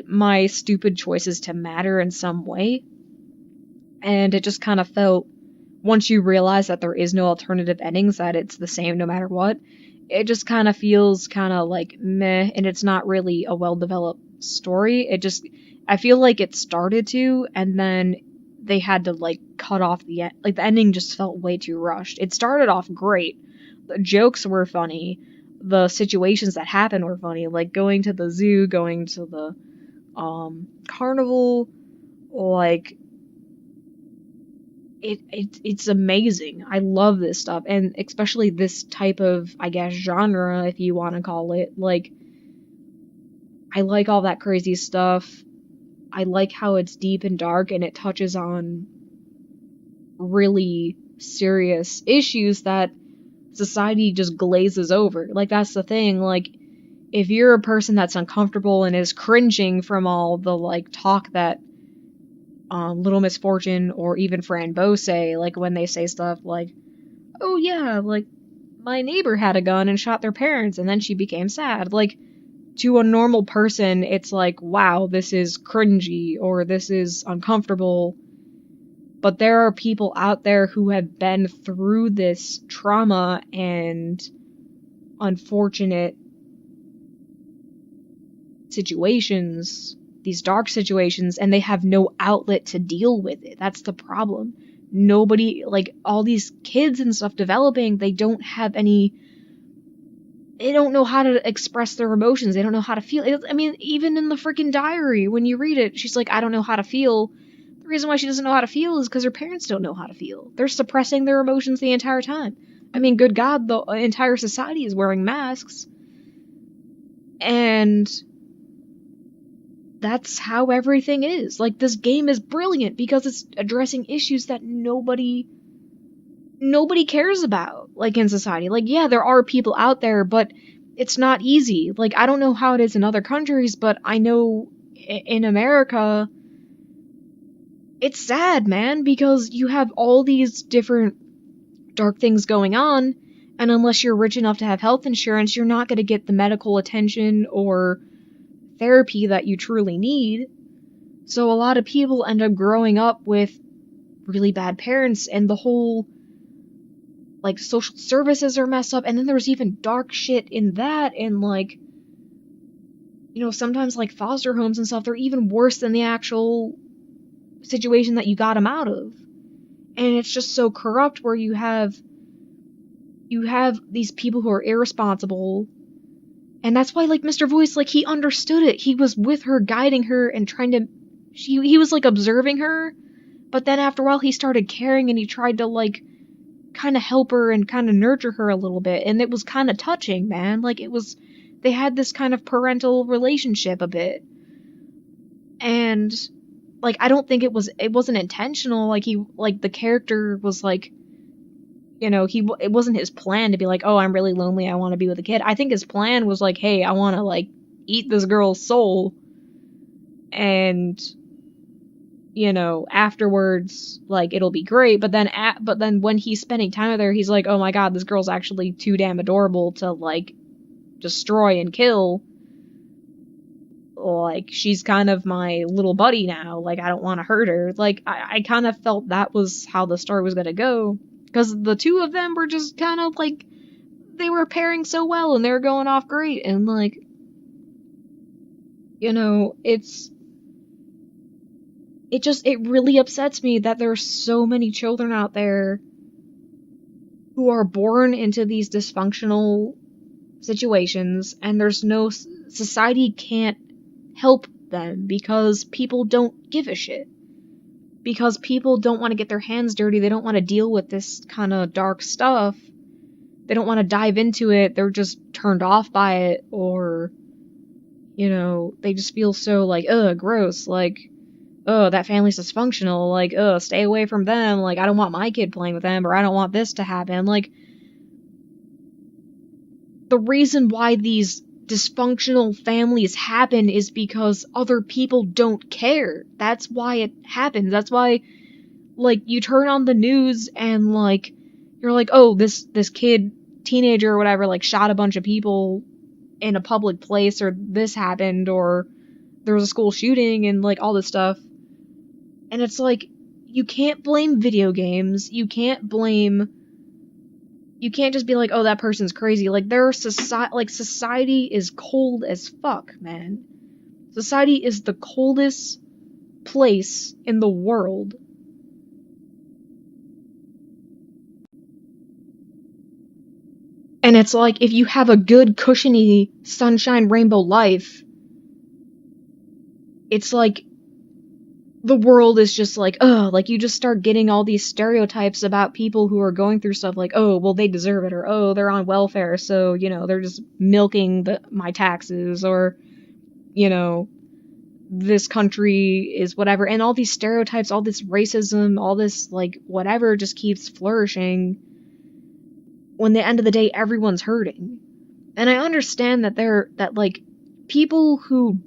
my stupid choices to matter in some way, and it just kind of felt, once you realize that there is no alternative endings, that it's the same no matter what, it just kind of feels kind of like meh, and it's not really a well-developed story. I feel like it started to, and then they had to, like, cut off the end. Like, the ending just felt way too rushed. It started off great. The jokes were funny. The situations that happened were funny, like going to the zoo, going to the carnival, like, it's amazing. I love this stuff, and especially this type of, I guess, genre, if you want to call it. Like, I like all that crazy stuff. I like how it's deep and dark, and it touches on really serious issues that society just glazes over. Like, that's the thing. Like, if you're a person that's uncomfortable and is cringing from all the, like, talk that Little Misfortune or even Fran Bow say, like, when they say stuff like, oh yeah, like, my neighbor had a gun and shot their parents and then she became sad. Like, to a normal person, it's like, wow, this is cringy or this is uncomfortable. But there are people out there who have been through this trauma and unfortunate situations, these dark situations, and they have no outlet to deal with it. That's the problem. Nobody, like, all these kids and stuff developing, they don't know how to express their emotions. They don't know how to feel. I mean, even in the freaking diary, when you read it, she's like, I don't know how to feel. The reason why she doesn't know how to feel is because her parents don't know how to feel. They're suppressing their emotions the entire time. I mean, good God, the entire society is wearing masks. And that's how everything is. Like, this game is brilliant because it's addressing issues that nobody cares about, like, in society. Like, yeah, there are people out there, but it's not easy. Like, I don't know how it is in other countries, but I know in America, it's sad, man, because you have all these different dark things going on, and unless you're rich enough to have health insurance, you're not going to get the medical attention or therapy that you truly need. So a lot of people end up growing up with really bad parents, and the whole, like, social services are messed up, and then there's even dark shit in that, and, like, sometimes, like, foster homes and stuff, they're even worse than the actual situation that you got them out of. And it's just so corrupt where you have these people who are irresponsible. And that's why, like, Mr. Voice, like, he understood it. He was with her, guiding her, and trying to... He was, like, observing her. But then after a while, he started caring, and he tried to, like, kind of help her and kind of nurture her a little bit. And it was kind of touching, man. Like, it was... They had this kind of parental relationship a bit. And, like, I don't think it wasn't intentional. Like, the character was, like... it wasn't his plan to be like, oh, I'm really lonely, I want to be with a kid. I think his plan was like, hey, I want to, like, eat this girl's soul, and, afterwards, like, it'll be great. But then when he's spending time with her, he's like, oh my god, this girl's actually too damn adorable to, like, destroy and kill. Like, she's kind of my little buddy now. Like, I don't want to hurt her. Like, I kind of felt that was how the story was gonna go. Because the two of them were just kind of, like, they were pairing so well, and they were going off great, and, like, it really upsets me that there's so many children out there who are born into these dysfunctional situations, and society can't help them because people don't give a shit. Because people don't want to get their hands dirty, they don't want to deal with this kind of dark stuff. They don't want to dive into it, they're just turned off by it, or, they just feel so, like, ugh, gross, like, ugh, that family's dysfunctional, like, ugh, stay away from them, like, I don't want my kid playing with them, or I don't want this to happen. Like, the reason why these dysfunctional families happen is because other people don't care. That's why it happens. That's why, like, you turn on the news and, like, you're like, oh, this kid, teenager or whatever, like, shot a bunch of people in a public place, or this happened, or there was a school shooting, and, like, all this stuff. And it's like, you can't blame video games. You can't just be like, oh, that person's crazy. Like, society is cold as fuck, man. Society is the coldest place in the world. And it's like, if you have a good, cushiony, sunshine, rainbow life, it's like, the world is just like, ugh, like, you just start getting all these stereotypes about people who are going through stuff, like, oh, well, they deserve it, or, oh, they're on welfare, so, they're just milking my taxes, or, this country is whatever, and all these stereotypes, all this racism, all this, like, whatever just keeps flourishing, when at the end of the day, everyone's hurting. And I understand that, like, people who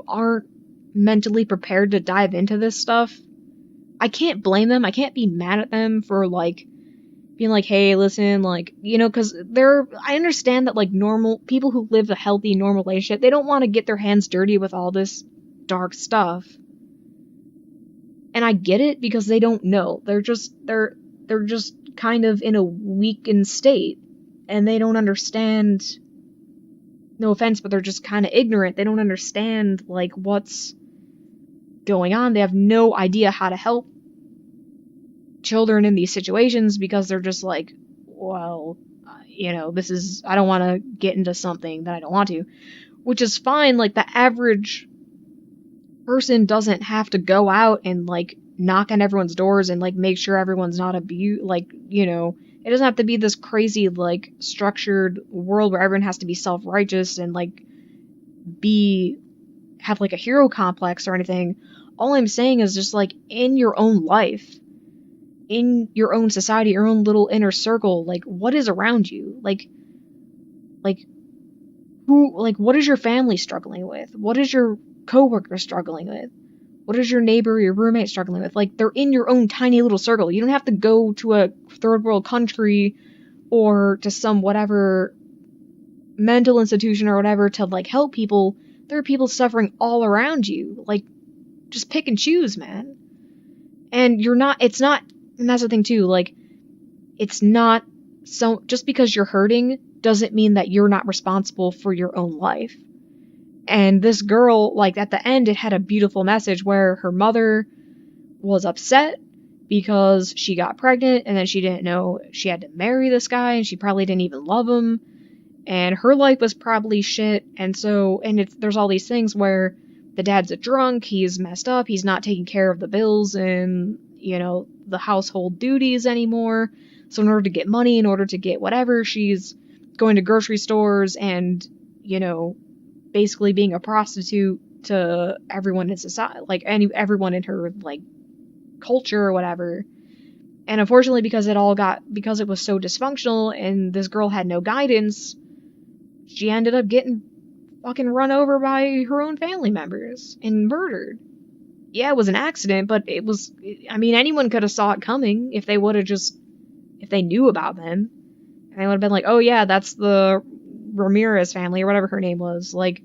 aren't mentally prepared to dive into this stuff, I can't blame them. I can't be mad at them for, like, being like, hey, listen, like, because I understand that, like, normal people who live a healthy, normal relationship, they don't want to get their hands dirty with all this dark stuff. And I get it, because they don't know. They're just kind of in a weakened state, and they don't understand, no offense, but they're just kind of ignorant. They don't understand, like, what's going on. They have no idea how to help children in these situations, because they're just like, well, I don't want to get into something that I don't want to, which is fine. Like, the average person doesn't have to go out and, like, knock on everyone's doors and, like, make sure everyone's not abused, like, it doesn't have to be this crazy, like, structured world where everyone has to be self-righteous and, like, have, like, a hero complex or anything. All I'm saying is just, like, in your own life, in your own society, your own little inner circle, like, what is around you? Like, what is your family struggling with? What is your coworker struggling with? What is your neighbor, your roommate struggling with? Like, they're in your own tiny little circle. You don't have to go to a third world country or to some whatever mental institution or whatever to, like, help people. There are people suffering all around you. Like, just pick and choose, man. And and that's the thing too, like, it's not, so just because you're hurting doesn't mean that you're not responsible for your own life. And this girl, like, at the end, it had a beautiful message where her mother was upset because she got pregnant and then she didn't know she had to marry this guy and she probably didn't even love him and her life was probably shit. And so, and there's all these things where the dad's a drunk, he's messed up, he's not taking care of the bills and, you know, the household duties anymore. So in order to get money, in order to get whatever, she's going to grocery stores and, you know, basically being a prostitute to everyone in society, like everyone in her like culture or whatever. And unfortunately, because it was so dysfunctional and this girl had no guidance, she ended up getting fucking run over by her own family members and murdered. Yeah, it was an accident, but I mean, anyone could have saw it coming if they would have if they knew about them. And they would have been like, oh yeah, that's the Ramirez family or whatever her name was. Like,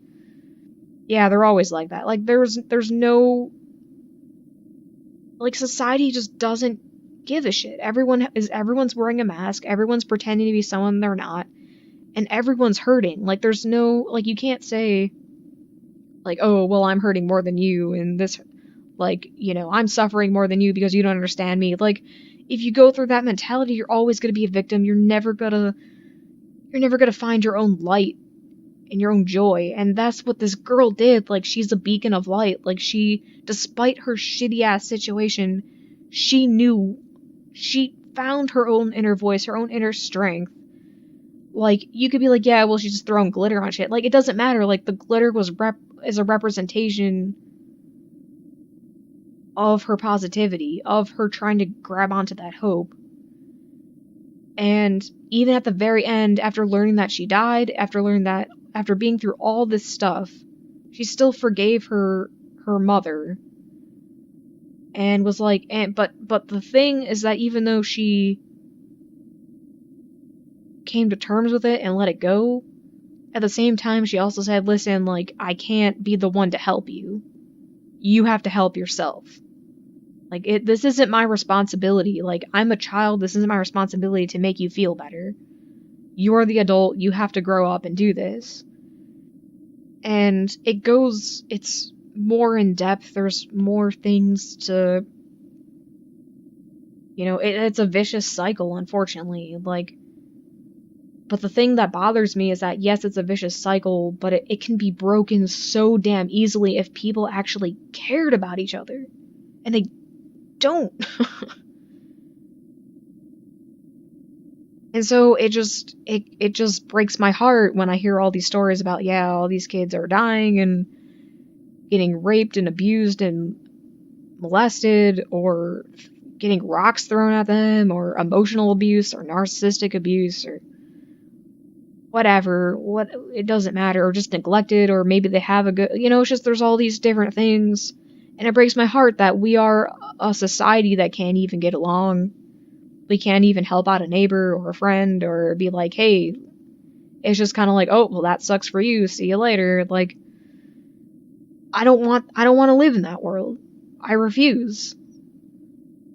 yeah, they're always like that. Like, there's no, like, society just doesn't give a shit. Everyone's wearing a mask, everyone's pretending to be someone they're not, and everyone's hurting. Like, there's no, like, you can't say, like, oh, well, I'm hurting more than you, and this, like, you know, I'm suffering more than you because you don't understand me. Like, if you go through that mentality, you're always gonna be a victim. You're never gonna find your own light and your own joy. And that's what this girl did. Like, she's a beacon of light. Like, despite her shitty ass situation, she found her own inner voice, her own inner strength. Like, you could be like, yeah, well, she's just throwing glitter on shit. Like, it doesn't matter. Like, the glitter is a representation of her positivity, of her trying to grab onto that hope. And even at the very end, after learning that she died, after being through all this stuff, she still forgave her mother and was like, but the thing is that even though she came to terms with it and let it go, at the same time she also said, listen, like, I can't be the one to help you. You have to help yourself. Like, this isn't my responsibility. Like, I'm a child, this isn't my responsibility to make you feel better. You're the adult, you have to grow up and do this. And it's more in depth, there's more things to, you know, it's a vicious cycle, unfortunately. Like, but the thing that bothers me is that, yes, it's a vicious cycle, but it can be broken so damn easily if people actually cared about each other. And they don't. And so it just breaks my heart when I hear all these stories about, yeah, all these kids are dying and getting raped and abused and molested, or getting rocks thrown at them, or emotional abuse, or narcissistic abuse, or whatever. It doesn't matter, or just neglected, or maybe they have a good, you know, it's just there's all these different things. And it breaks my heart that we are a society that can't even get along. We can't even help out a neighbor or a friend or be like, hey, it's just kind of like, oh, well, that sucks for you. See you later. Like, I don't want to live in that world. I refuse.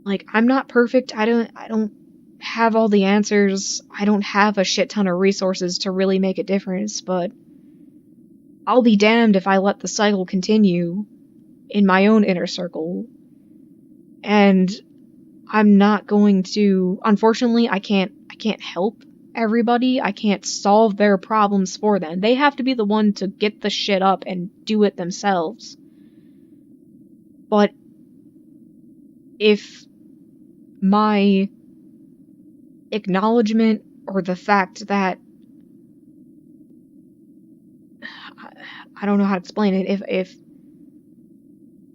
Like, I'm not perfect. I don't have all the answers. I don't have a shit ton of resources to really make a difference, but I'll be damned if I let the cycle continue in my own inner circle. And I'm not going to, unfortunately, I can't help everybody. I can't solve their problems for them. They have to be the one to get the shit up and do it themselves. But if my acknowledgement, or the fact that, I don't know how to explain it,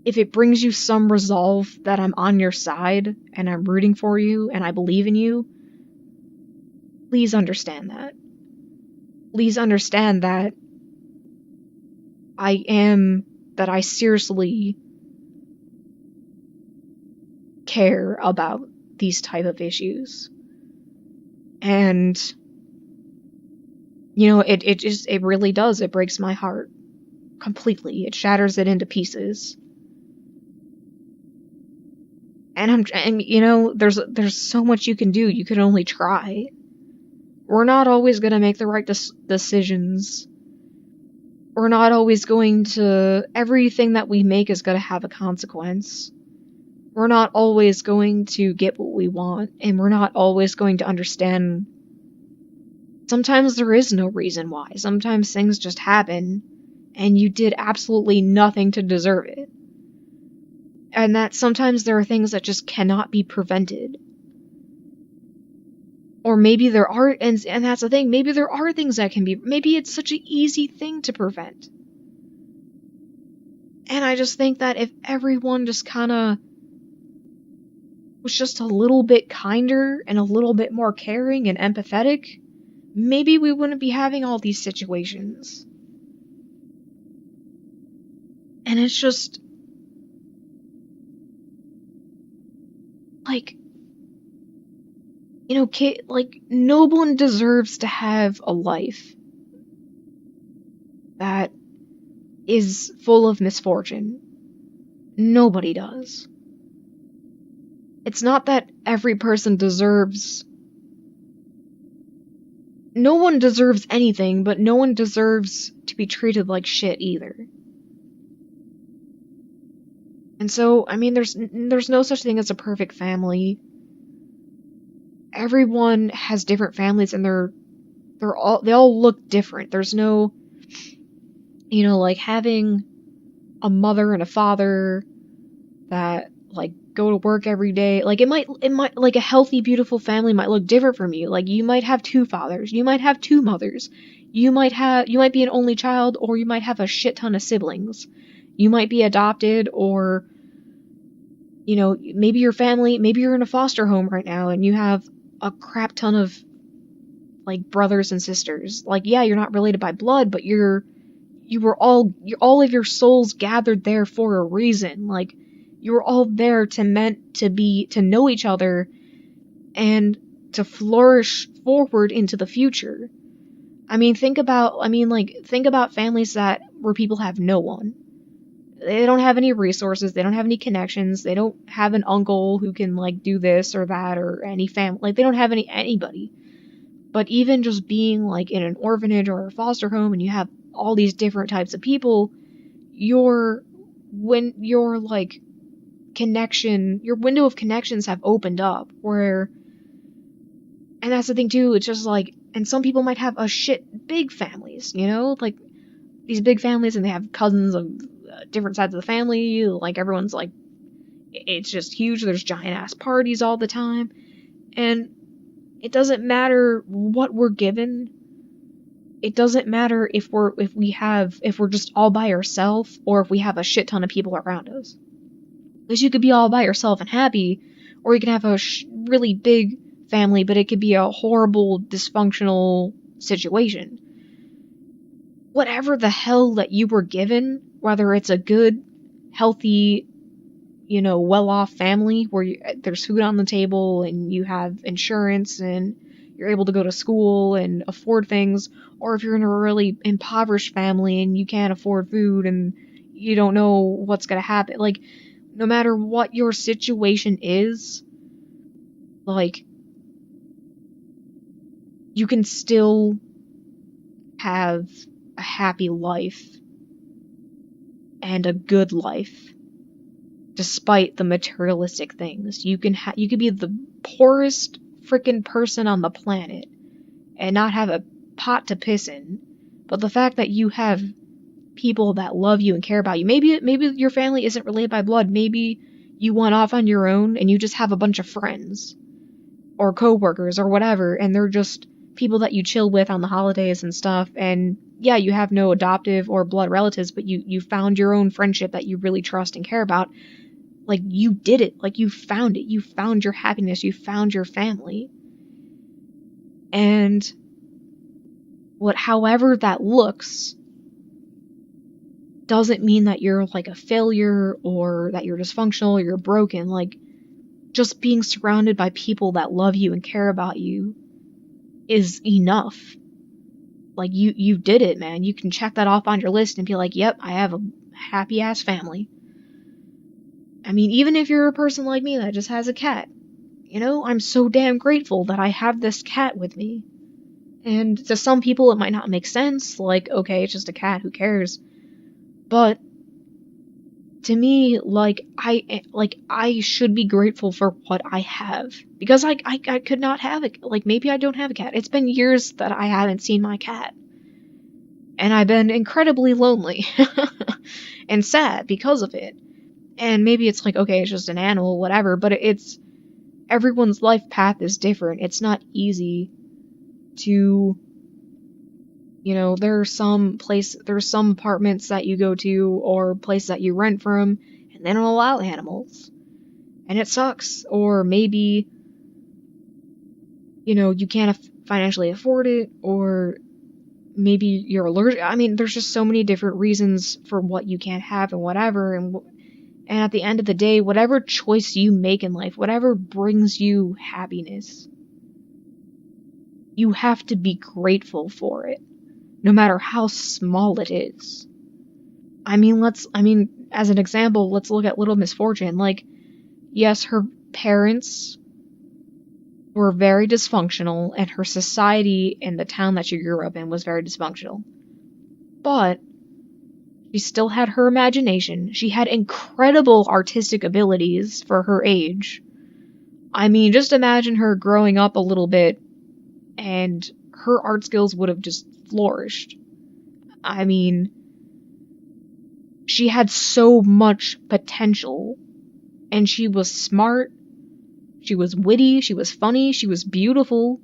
if it brings you some resolve that I'm on your side and I'm rooting for you and I believe in you, please understand that. Please understand that I seriously care about these type of issues. And, you know, it really does. It breaks my heart completely. It shatters it into pieces. And you know, there's so much you can do. You can only try. We're not always going to make the right decisions. We're not always going to, everything that we make is going to have a consequence. we're not always going to get what we want, and we're not always going to understand. Sometimes there is no reason why. Sometimes things just happen, and you did absolutely nothing to deserve it. And that sometimes there are things that just cannot be prevented. Or maybe there are, and that's the thing, maybe there are things that can be, maybe it's such an easy thing to prevent. And I just think that if everyone just kinda was just a little bit kinder and a little bit more caring and empathetic, maybe we wouldn't be having all these situations. And it's just, like, you know, no one deserves to have a life that is full of misfortune. Nobody does. It's not that every person deserves. No one deserves anything, but no one deserves to be treated like shit either. And so, I mean, there's no such thing as a perfect family. Everyone has different families, and they all look different. There's no, you know, like having a mother and a father that like go to work every day. Like it might like a healthy, beautiful family might look different from you. Like you might have two fathers, you might have two mothers, you might be an only child, or you might have a shit ton of siblings. You might be adopted, or you know, maybe you're in a foster home right now and you have a crap ton of like brothers and sisters. Like yeah, you're not related by blood, but all of your souls gathered there for a reason. Like you were all there to know each other and to flourish forward into the future. I mean, think about families where people have no one. They don't have any resources, they don't have any connections, they don't have an uncle who can like do this or that, or any family, like they don't have anybody. But even just being like in an orphanage or a foster home and you have all these different types of people, your like your window of connections have opened up, and that's the thing too, it's just like, and some people might have big families, you know, like these big families, and they have cousins of different sides of the family, like everyone's like, it's just huge, there's giant ass parties all the time, and it doesn't matter what we're given. It doesn't matter if we're just all by ourselves or if we have a shit ton of people around us. Because you could be all by yourself and happy, or you can have a really big family, but it could be a horrible, dysfunctional situation. Whatever the hell that you were given, whether it's a good, healthy, you know, well-off family where there's food on the table and you have insurance and you're able to go to school and afford things, or if you're in a really impoverished family and you can't afford food and you don't know what's going to happen, like, no matter what your situation is, like, you can still have a happy life and a good life despite the materialistic things. You could be the poorest freaking person on the planet and not have a pot to piss in, but the fact that you have people that love you and care about you, maybe your family isn't related by blood, maybe you went off on your own and you just have a bunch of friends or coworkers or whatever, and they're just people that you chill with on the holidays and stuff, and yeah, you have no adoptive or blood relatives, but you found your own friendship that you really trust and care about. Like, you did it. Like, you found it. You found your happiness. You found your family. And however that looks doesn't mean that you're like a failure or that you're dysfunctional or you're broken. Like, just being surrounded by people that love you and care about you is enough. Like, you did it, man. You can check that off on your list and be like, yep, I have a happy ass family. I mean, even if you're a person like me that just has a cat, you know, I'm so damn grateful that I have this cat with me. And to some people it might not make sense, like, okay, it's just a cat, who cares? But to me, I should be grateful for what I have. Because I could not have it. Like, maybe I don't have a cat. It's been years that I haven't seen my cat. And I've been incredibly lonely. And sad because of it. And maybe it's like, okay, it's just an animal, whatever, but it's everyone's life path is different. It's not easy to, there's some apartments that you go to or place that you rent from, and they don't allow animals. And it sucks. Or maybe, you can't financially afford it, or maybe you're allergic. I mean, there's just so many different reasons for what you can't have and whatever, and at the end of the day, whatever choice you make in life, whatever brings you happiness, you have to be grateful for it, no matter how small it is. I mean, as an example, let's look at little Misfortune. Like, yes, her parents were very dysfunctional, and her society in the town that she grew up in was very dysfunctional. But she still had her imagination. She had incredible artistic abilities for her age. I mean, just imagine her growing up a little bit, and her art skills would have just flourished. I mean, she had so much potential, and she was smart, she was witty, she was funny, she was beautiful,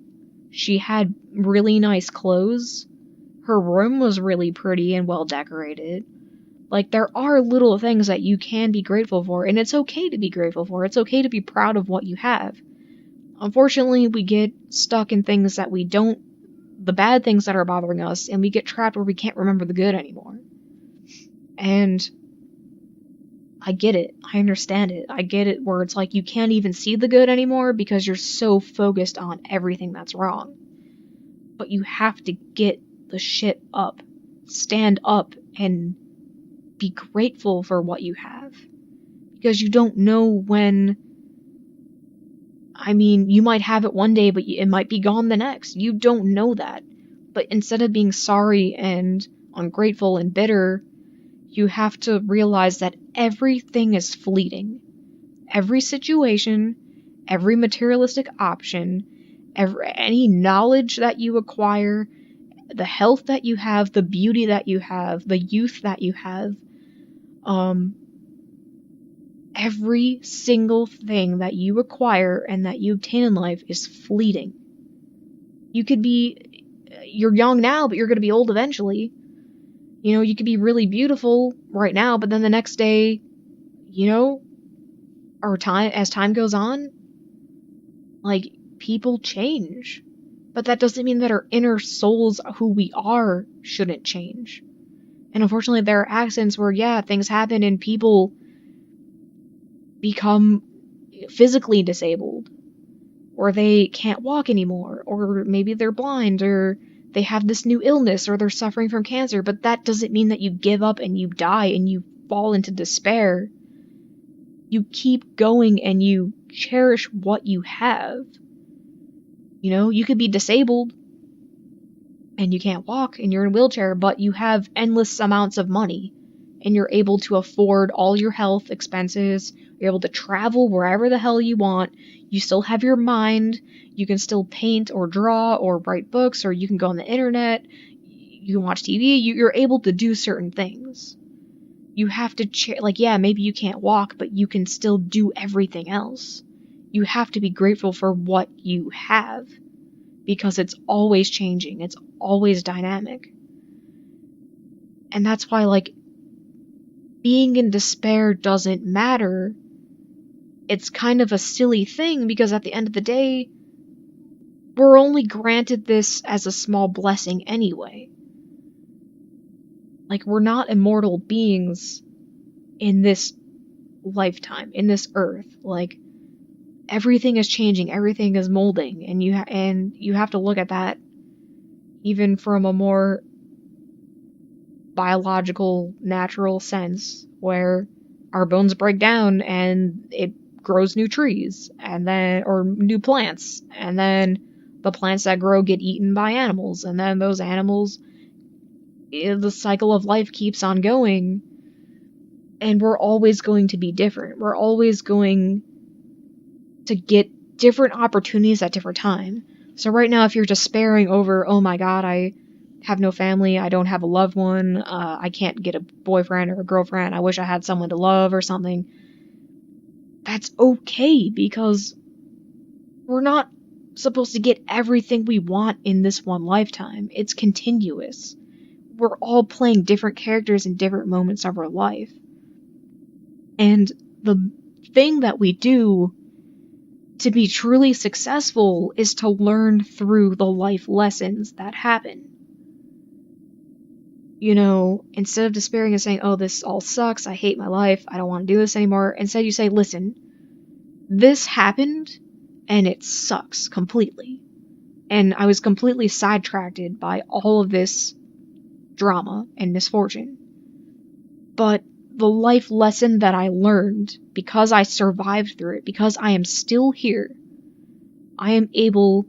she had really nice clothes, her room was really pretty and well decorated. Like, there are little things that you can be grateful for, and it's okay to be grateful for. It's okay to be proud of what you have. Unfortunately, we get stuck in things that we don't, the bad things that are bothering us, and we get trapped where we can't remember the good anymore. And I get it. I understand it. I get it where it's like you can't even see the good anymore because you're so focused on everything that's wrong. But you have to get the shit up. Stand up and be grateful for what you have. Because you don't know when. I mean, you might have it one day, but it might be gone the next. You don't know that. But instead of being sorry and ungrateful and bitter, you have to realize that everything is fleeting. Every situation, every materialistic option, any knowledge that you acquire, the health that you have, the beauty that you have, the youth that you have, every single thing that you acquire and that you obtain in life is fleeting. You're young now, but you're going to be old eventually. You could be really beautiful right now, but then the next day, as time goes on, like, people change. But that doesn't mean that our inner souls, who we are, shouldn't change. And unfortunately, there are accidents where, things happen and people become physically disabled, or they can't walk anymore, or maybe they're blind, or they have this new illness, or they're suffering from cancer, but that doesn't mean that you give up and you die and you fall into despair. You keep going and you cherish what you have. You could be disabled and you can't walk and you're in a wheelchair, but you have endless amounts of money and you're able to afford all your health expenses. You're able to travel wherever the hell you want. You still have your mind. You can still paint or draw or write books, or you can go on the internet. You can watch TV. You're able to do certain things. You have to, maybe you can't walk, but you can still do everything else. You have to be grateful for what you have, because it's always changing. It's always dynamic. And that's why, being in despair doesn't matter. It's kind of a silly thing, because at the end of the day, we're only granted this as a small blessing anyway. We're not immortal beings in this lifetime, in this earth. Everything is changing, everything is molding, and you have to look at that even from a more biological, natural sense, where our bones break down and it grows new trees, or new plants, and then the plants that grow get eaten by animals, and then those animals, the cycle of life keeps on going. And we're always going to be different. We're always going to get different opportunities at different time. So right now, if you're despairing over, oh my god, I have no family, I don't have a loved one, I can't get a boyfriend or a girlfriend, I wish I had someone to love or something, that's okay, because we're not supposed to get everything we want in this one lifetime. It's continuous. We're all playing different characters in different moments of our life. And the thing that we do to be truly successful is to learn through the life lessons that happen. You know, instead of despairing and saying, oh, this all sucks, I hate my life, I don't want to do this anymore, instead you say, listen, this happened and it sucks completely. And I was completely sidetracked by all of this drama and misfortune. But the life lesson that I learned, because I survived through it, because I am still here, I am able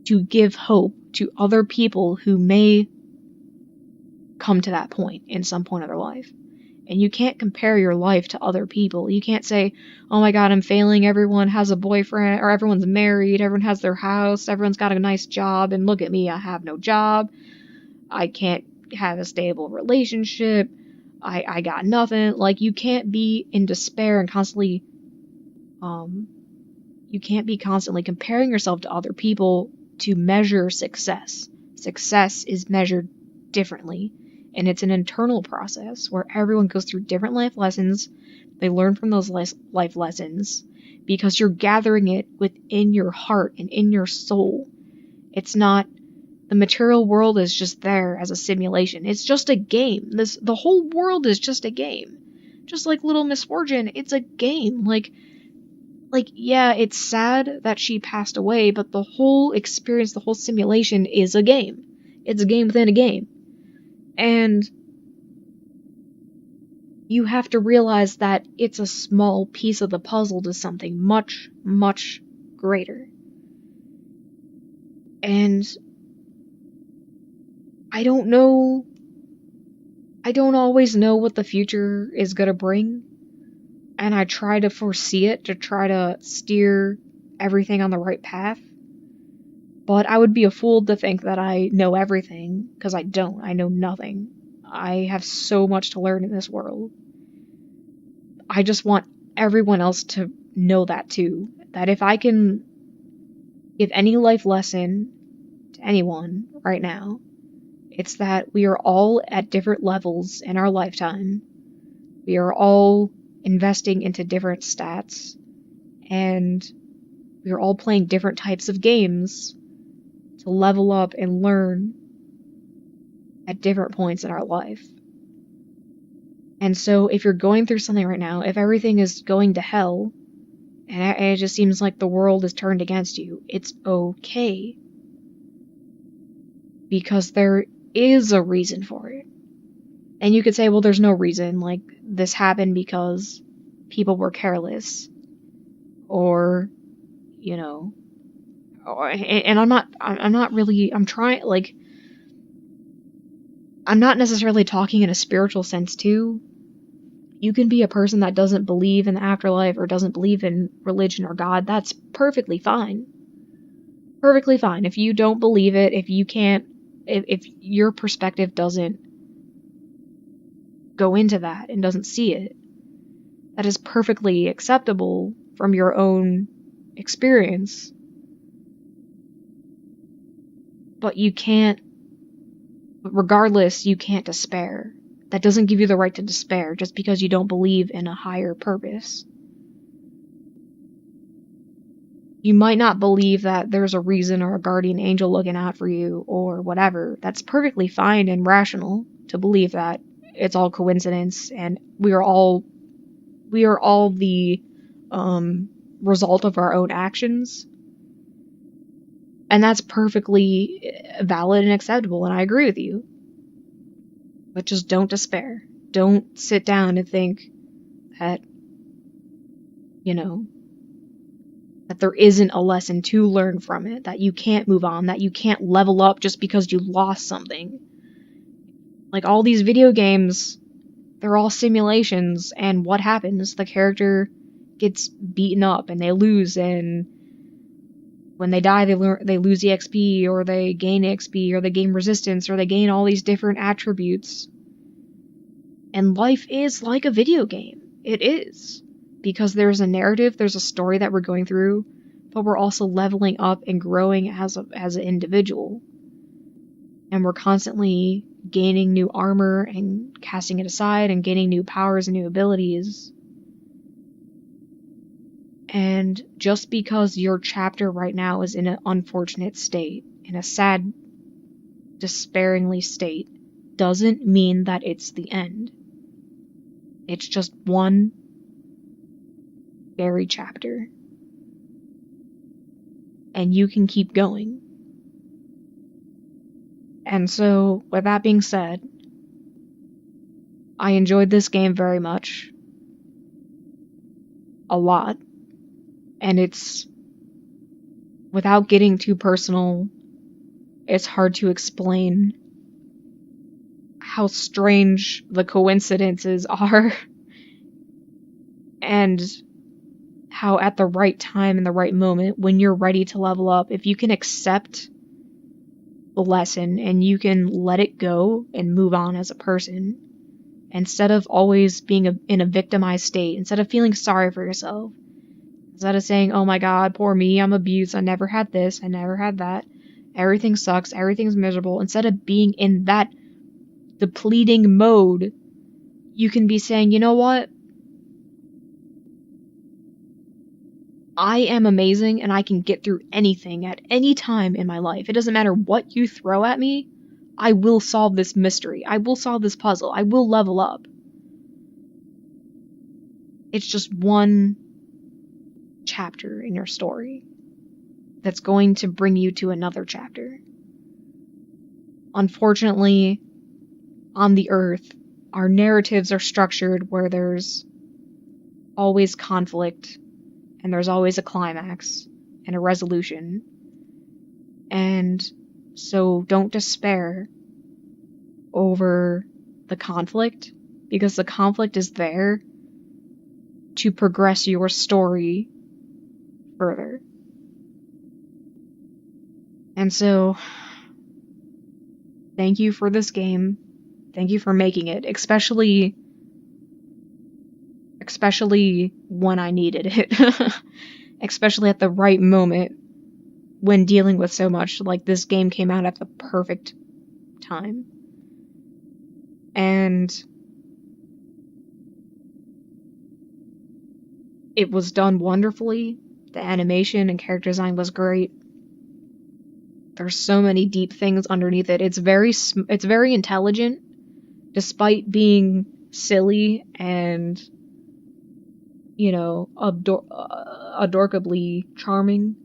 to give hope to other people who may come to that point in some point of their life. And you can't compare your life to other people. You can't say, oh my god, I'm failing, everyone has a boyfriend, or everyone's married, everyone has their house, everyone's got a nice job, and look at me, I have no job, I can't have a stable relationship, I got nothing. Like, you can't be in despair and constantly, you can't be constantly comparing yourself to other people to measure success. Success is measured differently, and it's an internal process where everyone goes through different life lessons. They learn from those life lessons because you're gathering it within your heart and in your soul. It's not, the material world is just there as a simulation. It's just a game. The whole world is just a game. Just like Little Misfortune, it's a game. Like, yeah, it's sad that she passed away, but the whole experience, the whole simulation is a game. It's a game within a game. And you have to realize that it's a small piece of the puzzle to something much, much greater. And I don't always know what the future is gonna bring, and I try to foresee it to try to steer everything on the right path. But I would be a fool to think that I know everything, because I don't. I know nothing. I have so much to learn in this world. I just want everyone else to know that too. That if I can give any life lesson to anyone right now, it's that we are all at different levels in our lifetime. We are all investing into different stats, and we are all playing different types of games to level up and learn at different points in our life. And so if you're going through something right now, if everything is going to hell, and it just seems like the world is turned against you, it's okay. Because there is a reason for it. And you could say, well, there's no reason, like, this happened because people were careless, or, you know, and I'm not necessarily talking in a spiritual sense too. You can be a person that doesn't believe in the afterlife or doesn't believe in religion or God. That's perfectly fine. Perfectly fine. If you don't believe it, if your perspective doesn't go into that and doesn't see it, that is perfectly acceptable from your own experience. But regardless, you can't despair. That doesn't give you the right to despair just because you don't believe in a higher purpose. You might not believe that there's a reason or a guardian angel looking out for you or whatever. That's perfectly fine and rational to believe that it's all coincidence and we are all the result of our own actions. And that's perfectly valid and acceptable, and I agree with you. But just don't despair. Don't sit down and think that, that there isn't a lesson to learn from it, that you can't move on, that you can't level up just because you lost something. Like, all these video games, they're all simulations, and what happens? The character gets beaten up and they lose, and when they die they lose EXP, or they gain EXP, or they gain resistance, or they gain all these different attributes. And life is like a video game. It is. Because there's a narrative, there's a story that we're going through, but we're also leveling up and growing as an individual. And we're constantly gaining new armor and casting it aside and gaining new powers and new abilities. And just because your chapter right now is in an unfortunate state, in a sad, despairingly state, doesn't mean that it's the end. It's just one scary chapter. And you can keep going. And so, with that being said, I enjoyed this game very much. A lot. And it's, without getting too personal, it's hard to explain how strange the coincidences are. And how at the right time, in the right moment, when you're ready to level up, if you can accept the lesson and you can let it go and move on as a person, instead of always being in a victimized state, instead of feeling sorry for yourself, instead of saying, oh my god, poor me, I'm abused, I never had this, I never had that, everything sucks, everything's miserable, instead of being in that depleting mode, you can be saying, you know what? I am amazing and I can get through anything at any time in my life. It doesn't matter what you throw at me, I will solve this mystery. I will solve this puzzle. I will level up. It's just one chapter in your story that's going to bring you to another chapter. Unfortunately, on the Earth, our narratives are structured where there's always conflict, and there's always a climax and a resolution. And so don't despair over the conflict, because the conflict is there to progress your story further. And so, thank you for this game. Thank you for making it, especially when I needed it. Especially at the right moment when dealing with so much. Like, this game came out at the perfect time. And it was done wonderfully. The animation and character design was great. There's so many deep things underneath it. It's very intelligent, despite being silly and, you know, adorably charming.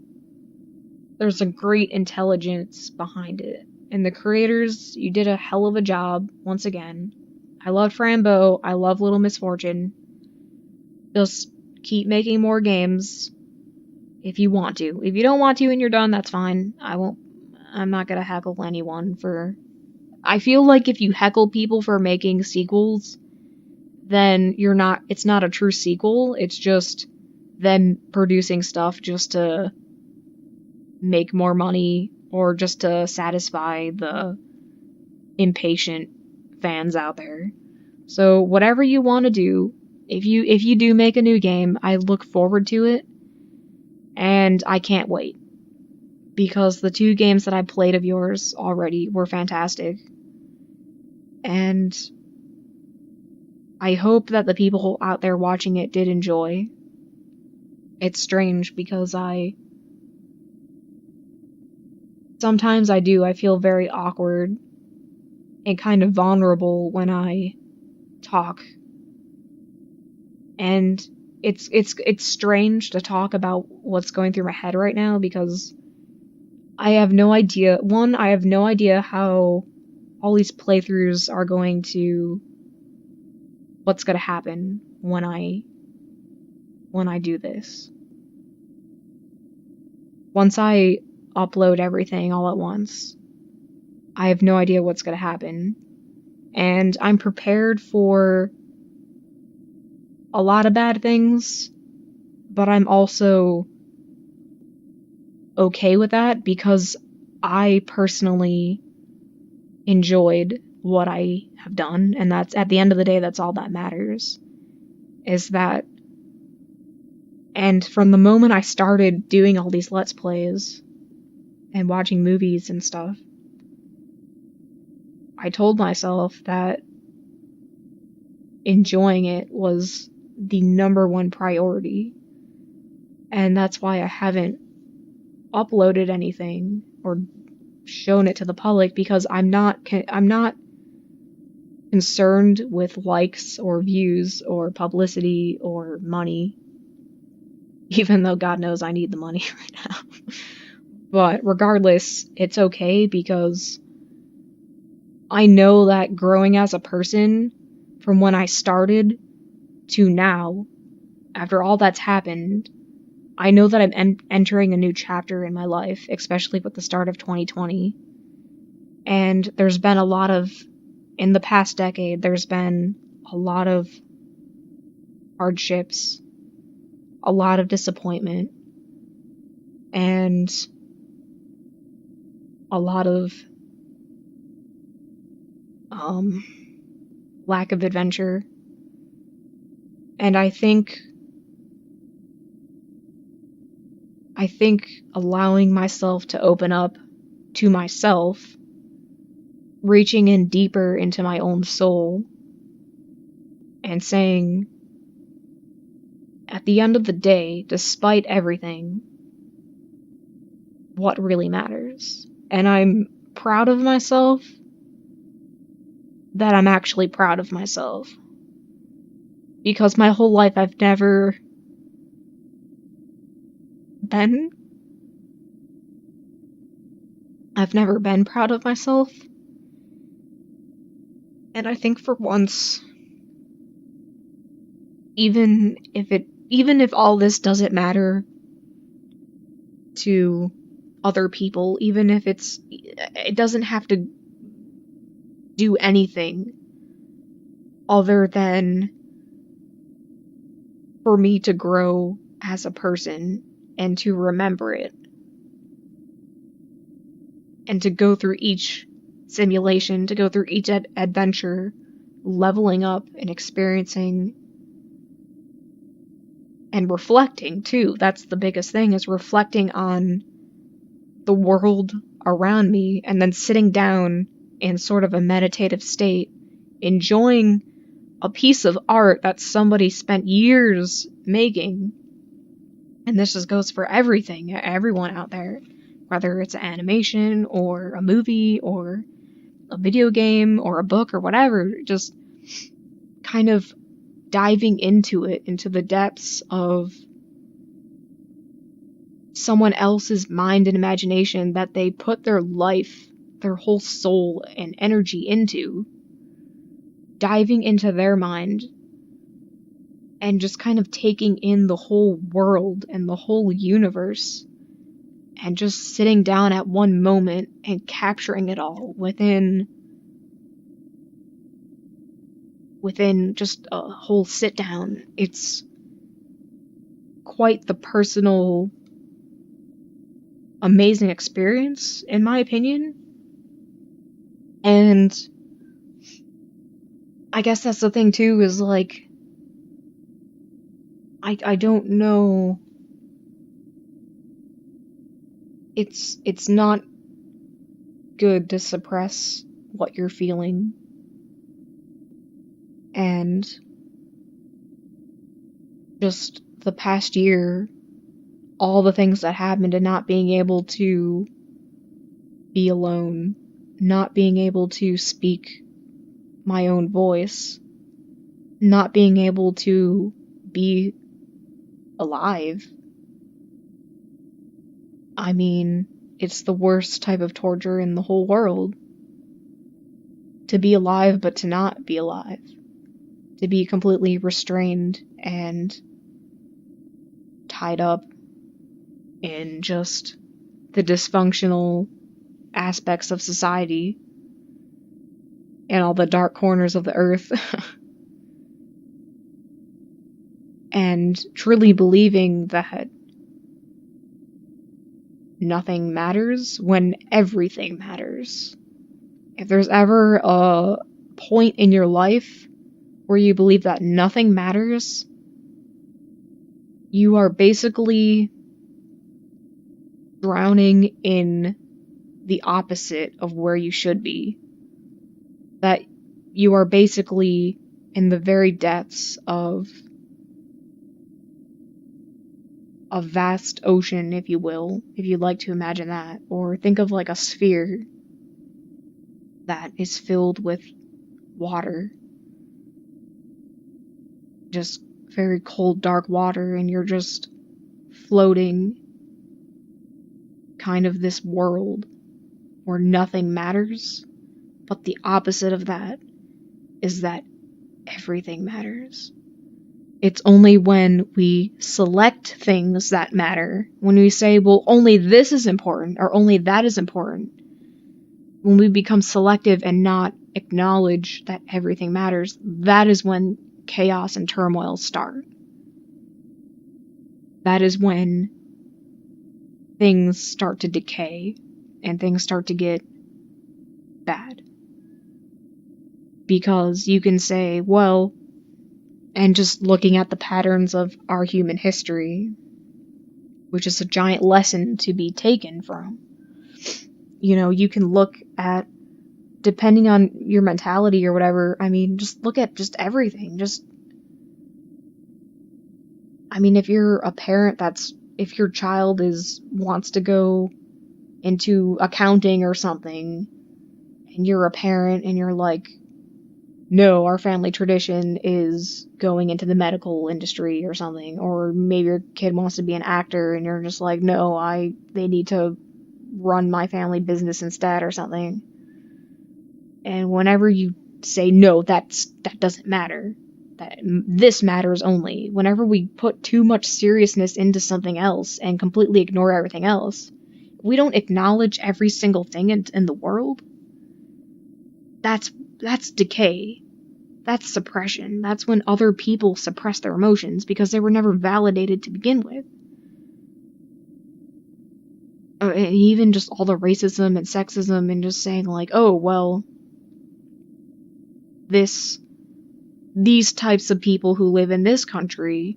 There's a great intelligence behind it. And the creators, you did a hell of a job, once again. I love Frambo, I love Little Misfortune. Just keep making more games if you want to. If you don't want to and you're done, that's fine. I'm not gonna heckle anyone for... I feel like if you heckle people for making sequels, then it's not a true sequel, it's just them producing stuff just to make more money, or just to satisfy the impatient fans out there. So whatever you want to do, if you do make a new game, I look forward to it, and I can't wait. Because the 2 games that I played of yours already were fantastic. And I hope that the people out there watching it did enjoy. It's strange because sometimes I feel very awkward and kind of vulnerable when I talk. And it's strange to talk about what's going through my head right now, because I have no idea. One, I have no idea how all these playthroughs are going to... what's going to happen when I do this. Once I upload everything all at once, I have no idea what's going to happen. And I'm prepared for a lot of bad things, but I'm also okay with that because I personally enjoyed what I have done, and that's at the end of the day, that's all that matters. Is that, and from the moment I started doing all these Let's Plays and watching movies and stuff, I told myself that enjoying it was the number one priority. And that's why I haven't uploaded anything or shown it to the public, because I'm not concerned with likes or views or publicity or money, even though God knows I need the money right now. But regardless, it's okay because I know that growing as a person from when I started to now, after all that's happened, I know that I'm entering a new chapter in my life, especially with the start of 2020. And there's been a lot of, in the past decade, there's been a lot of hardships, a lot of disappointment, and a lot of lack of adventure. And I think allowing myself to open up to myself, reaching in deeper into my own soul, and saying, at the end of the day, despite everything, what really matters. And I'm proud of myself that I'm actually proud of myself. Because my whole life I've never been proud of myself. And I think for once, even if all this doesn't matter to other people, even if it doesn't have to do anything other than for me to grow as a person and to remember it and to go through each simulation, to go through each adventure, leveling up and experiencing and reflecting too. That's the biggest thing, is reflecting on the world around me and then sitting down in sort of a meditative state, enjoying a piece of art that somebody spent years making. And this just goes for everything, everyone out there, whether it's an animation or a movie or a video game or a book or whatever, just kind of diving into it, into the depths of someone else's mind and imagination that they put their life, their whole soul and energy into, diving into their mind and just kind of taking in the whole world and the whole universe and just sitting down at one moment and capturing it all within just a whole sit down. It's quite the personal, amazing experience, in my opinion. And I guess that's the thing too, is like, I don't know. It's not good to suppress what you're feeling. And just the past year, all the things that happened, and not being able to be alone, not being able to speak my own voice, not being able to be alive. I mean, it's the worst type of torture in the whole world. To be alive, but to not be alive. To be completely restrained and tied up in just the dysfunctional aspects of society and all the dark corners of the earth. and truly believing that nothing matters when everything matters. If there's ever a point in your life where you believe that nothing matters, you are basically drowning in the opposite of where you should be. That you are basically in the very depths of a vast ocean, if you will, if you'd like to imagine that. Or think of like a sphere that is filled with water. Just very cold, dark water, and you're just floating kind of this world where nothing matters. But the opposite of that is that everything matters. It's only when we select things that matter, when we say, well, only this is important, or only that is important, when we become selective and not acknowledge that everything matters, that is when chaos and turmoil start. That is when things start to decay and things start to get bad. Because you can say, well, and just looking at the patterns of our human history, which is a giant lesson to be taken from. You know, you can look at, depending on your mentality or whatever, I mean, just look at just everything. If you're a parent if your child wants to go into accounting or something, and you're a parent and you're like, no, our family tradition is going into the medical industry or something, or maybe your kid wants to be an actor and you're just like, no, they need to run my family business instead or something. And whenever you say, no, that doesn't matter, that this matters only, whenever we put too much seriousness into something else and completely ignore everything else, we don't acknowledge every single thing in the world, that's decay. That's suppression. That's when other people suppress their emotions because they were never validated to begin with. And even just all the racism and sexism and just saying like, oh, well, these types of people who live in this country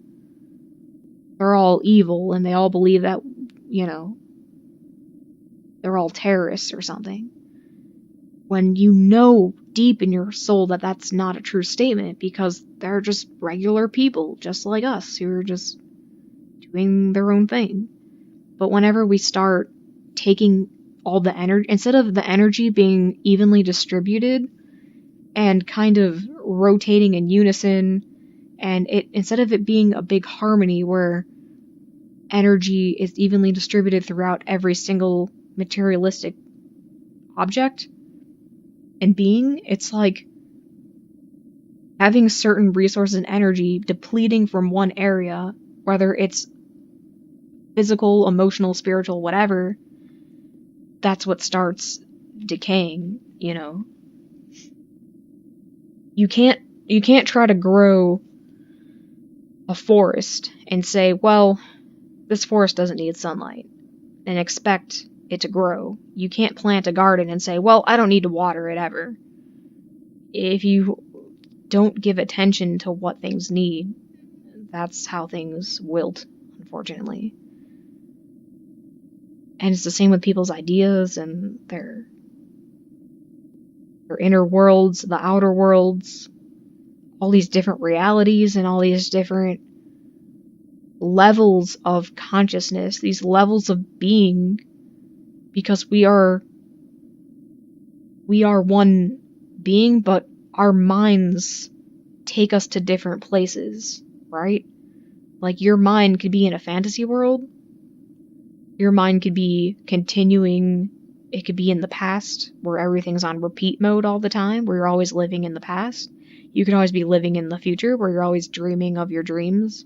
are all evil and they all believe that, they're all terrorists or something. When you know deep in your soul that that's not a true statement because they're just regular people just like us who are just doing their own thing. But whenever we start taking all the energy, instead of the energy being evenly distributed and kind of rotating in unison, and instead of it being a big harmony where energy is evenly distributed throughout every single materialistic object and being, it's like having certain resources and energy depleting from one area, whether it's physical, emotional, spiritual, whatever, that's what starts decaying, You can't try to grow a forest and say, well, this forest doesn't need sunlight, and expect it to grow. You can't plant a garden and say, well, I don't need to water it ever. If you don't give attention to what things need, that's how things wilt, unfortunately. And it's the same with people's ideas and their inner worlds, the outer worlds, all these different realities and all these different levels of consciousness, these levels of being, because we are one being, but our minds take us to different places, right? Like your mind could be in a fantasy world. Your mind could be continuing, it could be in the past, where everything's on repeat mode all the time, where you're always living in the past. You can always be living in the future, where you're always dreaming of your dreams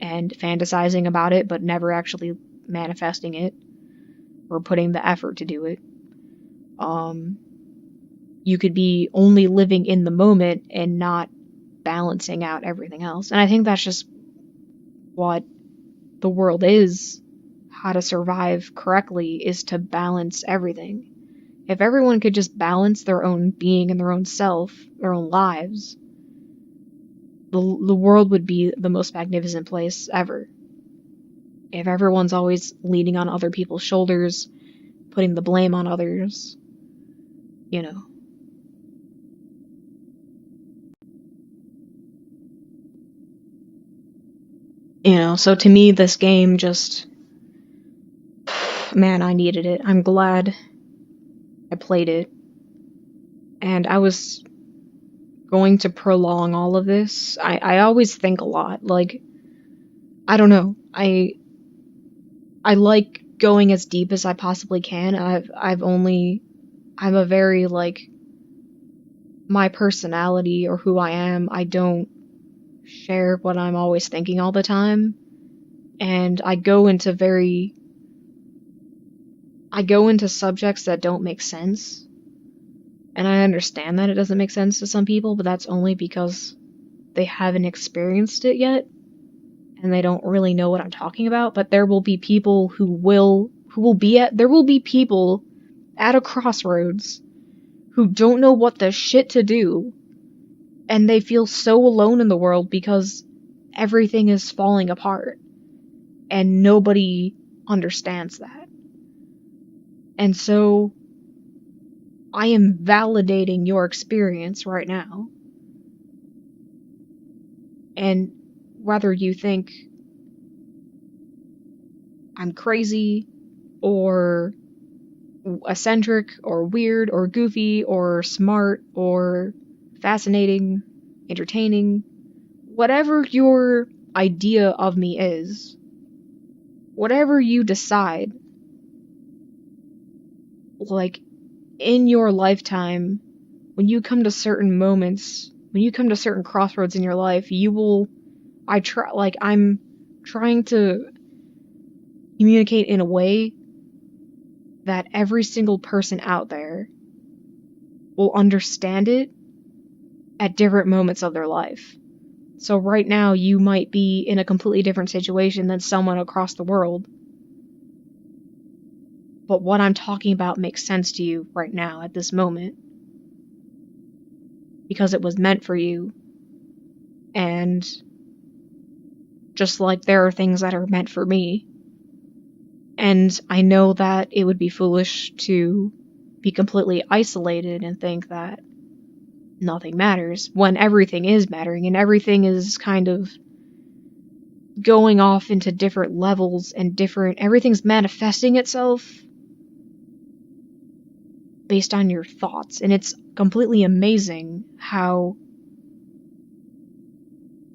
and fantasizing about it, but never actually manifesting it or putting the effort to do it. You could be only living in the moment and not balancing out everything else. And I think that's just what the world is, how to survive correctly, is to balance everything. If everyone could just balance their own being and their own self, their own lives, the world would be the most magnificent place ever. If everyone's always leaning on other people's shoulders, putting the blame on others, you know. So to me, this game just, man, I needed it. I'm glad I played it. And I was going to prolong all of this. I always think a lot. Like, I don't know. I like going as deep as I possibly can. I'm a very, like, my personality or who I am, I don't share what I'm always thinking all the time. And I go into subjects that don't make sense. And I understand that it doesn't make sense to some people, but that's only because they haven't experienced it yet and they don't really know what I'm talking about. But there will be people there will be people at a crossroads who don't know what the shit to do, and they feel so alone in the world because everything is falling apart and nobody understands that. And so I am validating your experience right now. And whether you think I'm crazy or eccentric or weird or goofy or smart or fascinating, entertaining, whatever your idea of me is, whatever you decide, like, in your lifetime, when you come to certain moments, when you come to certain crossroads in your life, I'm trying to communicate in a way that every single person out there will understand it at different moments of their life. So right now, you might be in a completely different situation than someone across the world. But what I'm talking about makes sense to you right now at this moment. Because it was meant for you. And just like there are things that are meant for me. And I know that it would be foolish to be completely isolated and think that nothing matters when everything is mattering and everything is kind of going off into different levels and everything's manifesting itself based on your thoughts. And it's completely amazing how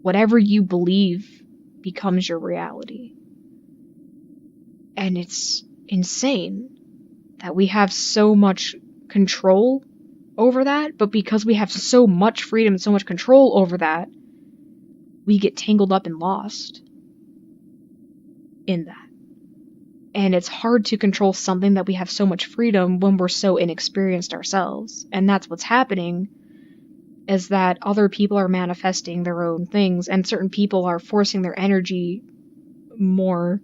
whatever you believe becomes your reality. And it's insane that we have so much control over that, but because we have so much freedom and so much control over that, we get tangled up and lost in that. And it's hard to control something that we have so much freedom when we're so inexperienced ourselves. And that's what's happening, is that other people are manifesting their own things, and certain people are forcing their energy more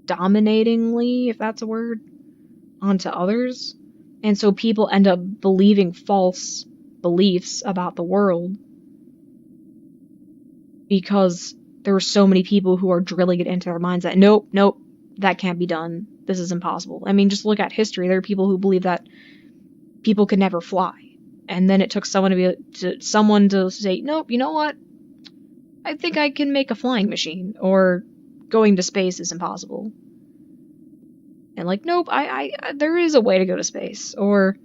dominatingly, if that's a word, onto others. And so people end up believing false beliefs about the world because there are so many people who are drilling it into their minds that nope, that can't be done. This is impossible. I mean, just look at history. There are people who believe that people could never fly. And then it took someone to say, nope, you know what? I think I can make a flying machine, or going to space is impossible. And like, nope, there is a way to go to space, or,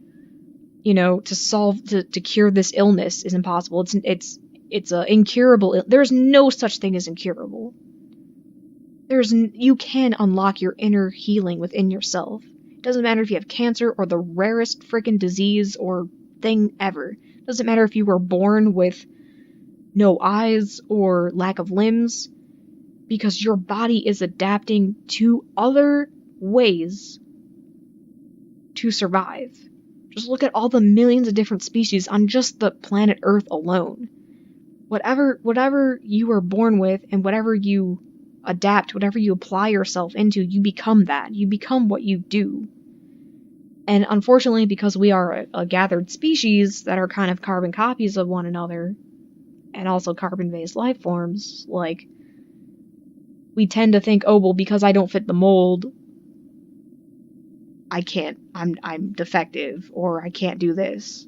to cure this illness is impossible. It's a incurable. There's no such thing as incurable. You can unlock your inner healing within yourself. It doesn't matter if you have cancer or the rarest freaking disease or thing ever. It doesn't matter if you were born with no eyes or lack of limbs, because your body is adapting to other ways to survive. Just look at all the millions of different species on just the planet Earth alone. whatever you are born with and whatever you adapt, whatever you apply yourself into, you become that. You become what you do. And unfortunately, because we are a gathered species that are kind of carbon copies of one another, and also carbon-based life forms, like, we tend to think, oh, well, because I don't fit the mold, I'm defective, or I can't do this.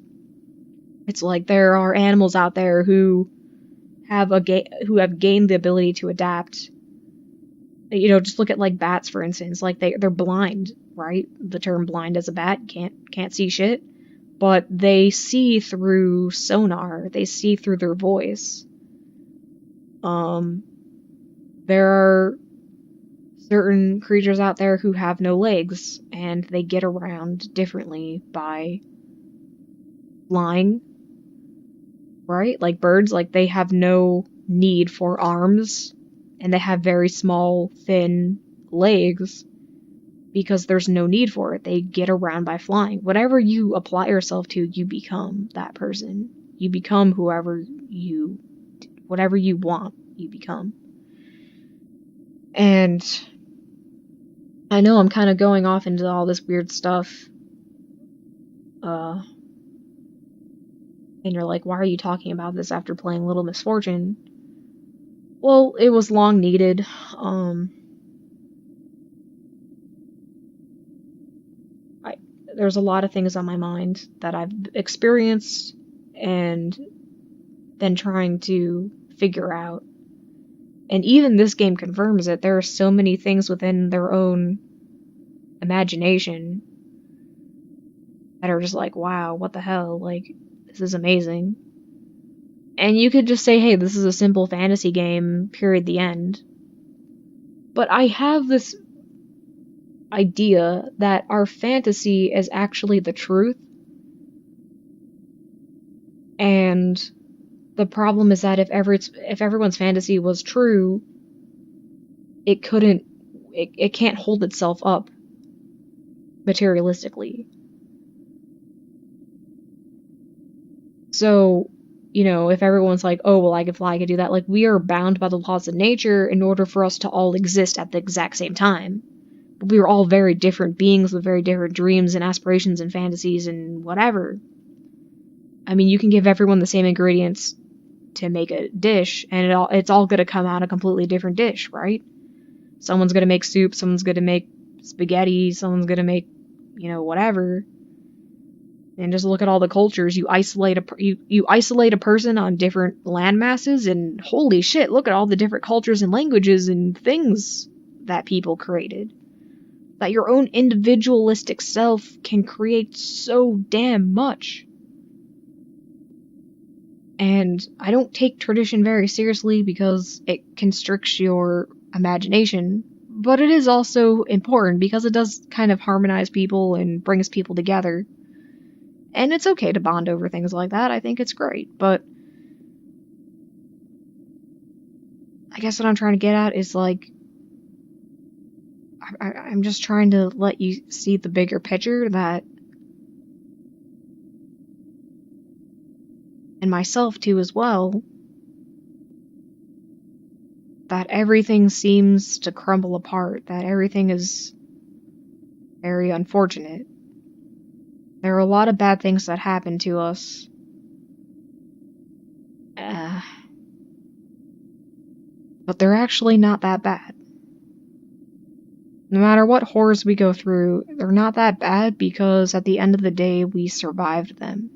It's like there are animals out there who have gained the ability to adapt. You know, just look at like bats, for instance. Like they're blind, right? The term blind as a bat, can't see shit, but they see through sonar. They see through their voice. There are certain creatures out there who have no legs, and they get around differently by flying, right? Like birds, like they have no need for arms, and they have very small, thin legs because there's no need for it. They get around by flying. Whatever you apply yourself to, you become that person. You become whatever you want, you become. And I know I'm kind of going off into all this weird stuff. And you're like, why are you talking about this after playing Little Misfortune? Well, it was long needed. There's a lot of things on my mind that I've experienced and been trying to figure out. And even this game confirms it. There are so many things within their own imagination that are just like, wow, what the hell? Like, this is amazing. And you could just say, hey, this is a simple fantasy game, period, the end. But I have this idea that our fantasy is actually the truth. And the problem is that if everyone's fantasy was true, it can't hold itself up materialistically. So, you know, if everyone's like, oh, well, I can fly, I can do that, like, we are bound by the laws of nature in order for us to all exist at the exact same time. But we are all very different beings with very different dreams and aspirations and fantasies and whatever. I mean, you can give everyone the same ingredients to make a dish, and it's all gonna come out a completely different dish, right? Someone's gonna make soup, someone's gonna make spaghetti, someone's gonna make, you know, whatever. And just look at all the cultures. You isolate a person on different land masses, and holy shit, look at all the different cultures and languages and things that people created. That your own individualistic self can create so damn much. And I don't take tradition very seriously because it constricts your imagination, but it is also important because it does kind of harmonize people and brings people together. And it's okay to bond over things like that. I think it's great. But I guess what I'm trying to get at is, like, I'm just trying to let you see the bigger picture that, and myself too as well, that everything seems to crumble apart, that everything is very unfortunate. There are a lot of bad things that happen to us. But they're actually not that bad. No matter what horrors we go through, they're not that bad because at the end of the day, we survived them.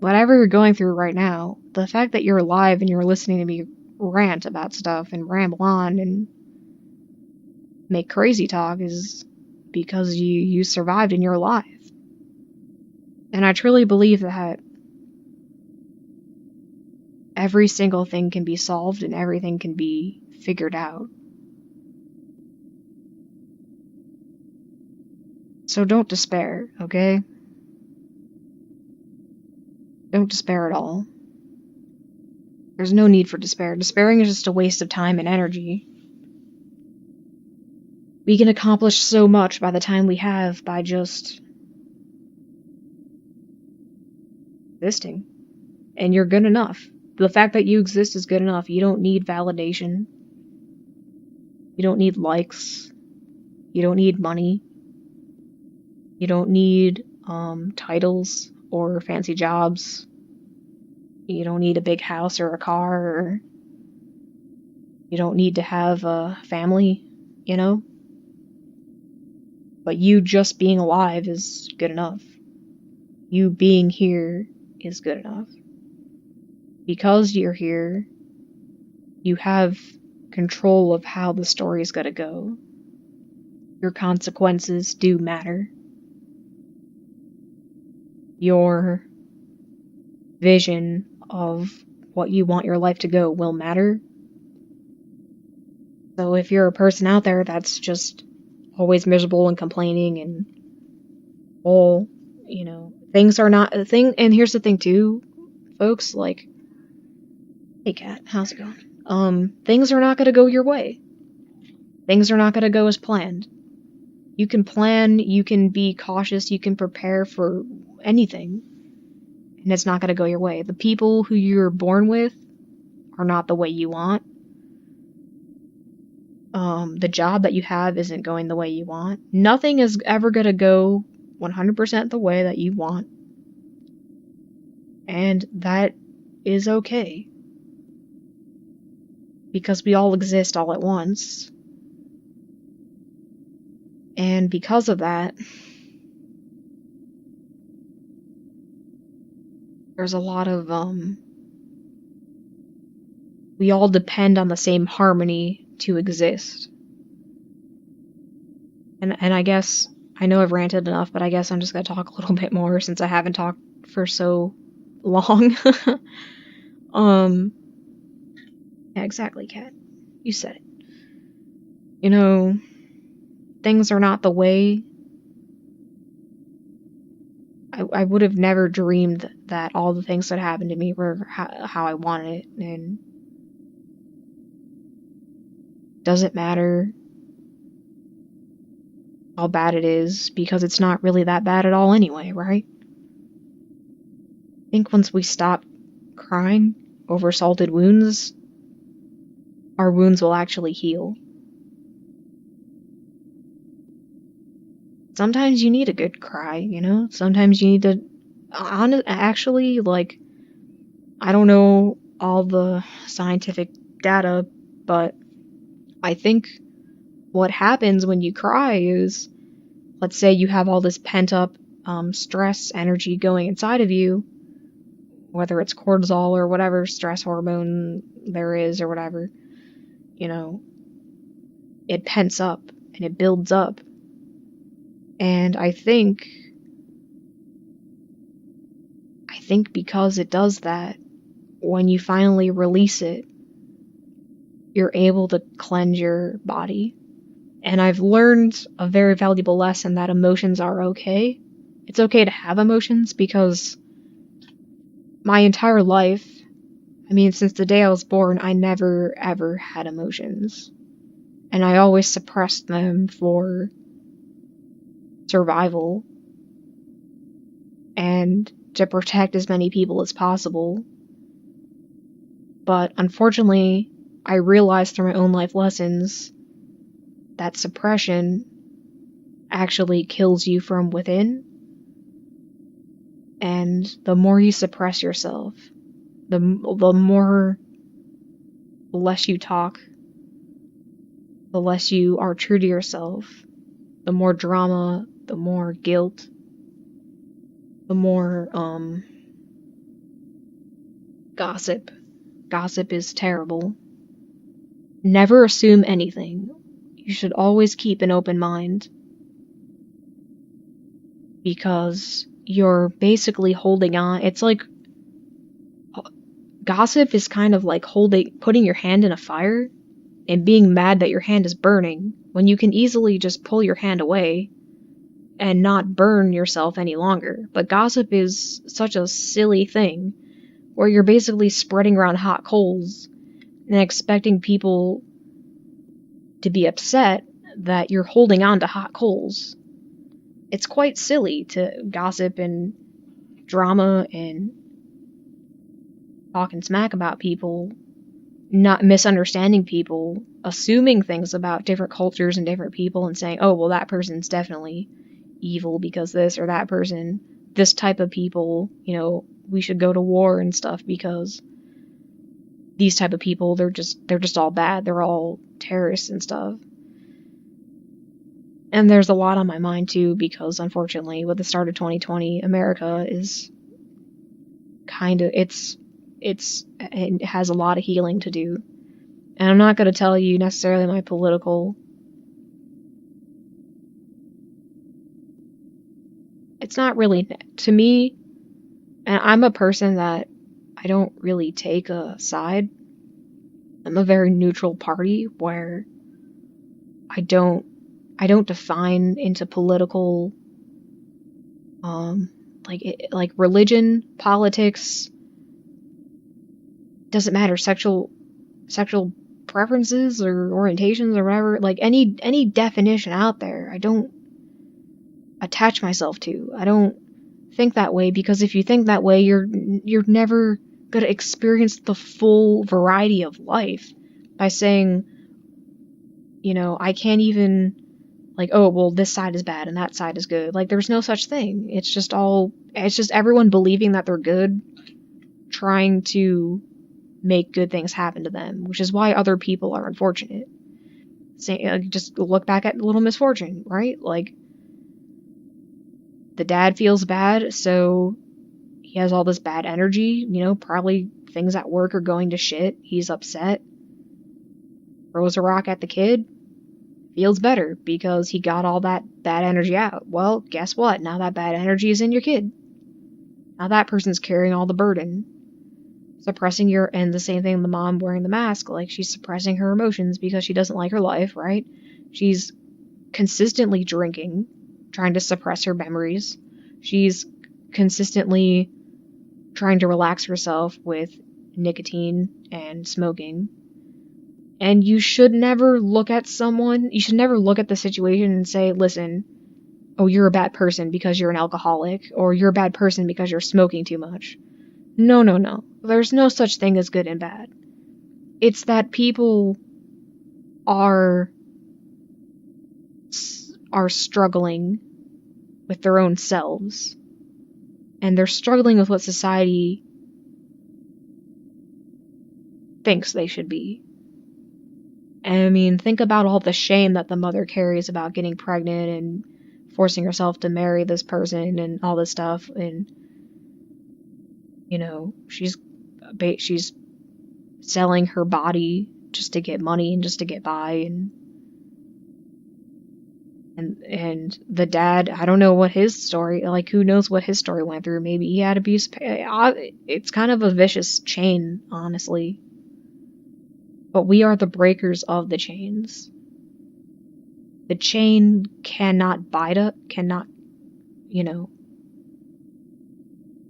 Whatever you're going through right now, the fact that you're alive and you're listening to me rant about stuff and ramble on and make crazy talk is because you survived and you're alive. And I truly believe that every single thing can be solved and everything can be figured out. So don't despair, okay? Don't despair at all. There's no need for despair. Despairing is just a waste of time and energy. We can accomplish so much by the time we have by just existing. And you're good enough. The fact that you exist is good enough. You don't need validation. You don't need likes. You don't need money. You don't need titles or fancy jobs. You don't need a big house or a car, or you don't need to have a family, you know? But you just being alive is good enough. You being here is good enough. Because you're here, you have control of how the story's gonna go. Your consequences do matter. Your vision of what you want your life to go will matter. So if you're a person out there that's just always miserable and complaining and all, you know, things are not a thing. And here's the thing too, folks, like, hey Kat, how's it going? Things are not gonna go your way. Things are not gonna go as planned. You can plan, you can be cautious, you can prepare for anything, and it's not gonna go your way. The people who you're born with are not the way you want. The job that you have isn't going the way you want. Nothing is ever gonna go 100% the way that you want. And that is okay. Because we all exist all at once. And because of that, there's a lot of, we all depend on the same harmony to exist. And I guess, I know I've ranted enough, but I guess I'm just gonna talk a little bit more since I haven't talked for so long. Yeah, exactly, Kat. You said it. You know, things are not the way. I would have never dreamed that all the things that happened to me were how I wanted it, and doesn't matter how bad it is, because it's not really that bad at all anyway, right? I think once we stop crying over salted wounds, our wounds will actually heal. Sometimes you need a good cry, you know? Sometimes you need to... Actually, like, I don't know all the scientific data, but I think what happens when you cry is, let's say you have all this pent-up stress energy going inside of you, whether it's cortisol or whatever stress hormone there is or whatever, you know, it pents up and it builds up. And I think because it does that, when you finally release it, you're able to cleanse your body. And I've learned a very valuable lesson that emotions are okay. It's okay to have emotions, because my entire life, I mean, since the day I was born, I never ever had emotions. And I always suppressed them for survival and to protect as many people as possible. But unfortunately, I realized through my own life lessons that suppression actually kills you from within. And the more you suppress yourself, the less you talk, the less you are true to yourself, the more drama, the more guilt, the more gossip. Gossip is terrible. Never assume anything. You should always keep an open mind, because you're basically holding on. It's like, gossip is kind of like putting your hand in a fire and being mad that your hand is burning, when you can easily just pull your hand away and not burn yourself any longer. But gossip is such a silly thing, where you're basically spreading around hot coals and expecting people to be upset that you're holding on to hot coals. It's quite silly to gossip and drama and talking smack about people, not misunderstanding people, assuming things about different cultures and different people and saying, oh, well, that person's definitely evil because this, or that person, this type of people, we should go to war and stuff because these type of people, they're just all bad. They're all terrorists and stuff. And there's a lot on my mind too, because unfortunately, with the start of 2020, America is kind of, it has a lot of healing to do. And I'm not going to tell you necessarily my political, it's not really, to me, and I'm a person that I don't really take a side. I'm a very neutral party where I don't define into political, like religion, politics, doesn't matter, sexual preferences or orientations or whatever, like any definition out there, I don't attach myself to. I don't think that way, because if you think that way, you're never gonna experience the full variety of life by saying, I can't even, like, oh, well, this side is bad and that side is good. Like, there's no such thing. It's just everyone believing that they're good, trying to make good things happen to them, which is why other people are unfortunate. Just look back at Little Misfortune, right? Like, the dad feels bad, so he has all this bad energy, probably things at work are going to shit. He's upset. Throws a rock at the kid. Feels better because he got all that bad energy out. Well, guess what? Now that bad energy is in your kid. Now that person's carrying all the burden. Suppressing and the same thing with the mom wearing the mask, like, she's suppressing her emotions because she doesn't like her life, right? She's consistently drinking, trying to suppress her memories. She's consistently trying to relax herself with nicotine and smoking. And you should never look at the situation and say, listen, oh, you're a bad person because you're an alcoholic, or you're a bad person because you're smoking too much. No. There's no such thing as good and bad. It's that people are struggling with their own selves. And they're struggling with what society thinks they should be. And I mean, think about all the shame that the mother carries about getting pregnant and forcing herself to marry this person and all this stuff. And, she's selling her body just to get money and just to get by. And the dad, I don't know what his story, like, who knows what his story went through. Maybe he had abuse. It's kind of a vicious chain, honestly. But we are the breakers of the chains. The chain cannot bite up,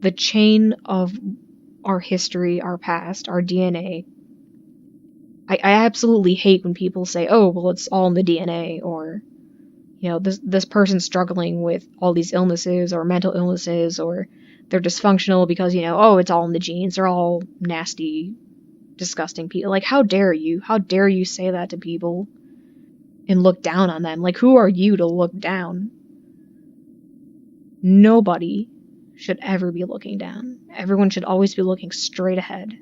the chain of our history, our past, our DNA. I absolutely hate when people say, oh, well, it's all in the DNA, or, this person's struggling with all these illnesses or mental illnesses, or they're dysfunctional because, oh, it's all in the genes. They're all nasty, disgusting people. Like, how dare you? How dare you say that to people and look down on them? Like, who are you to look down? Nobody should ever be looking down. Everyone should always be looking straight ahead.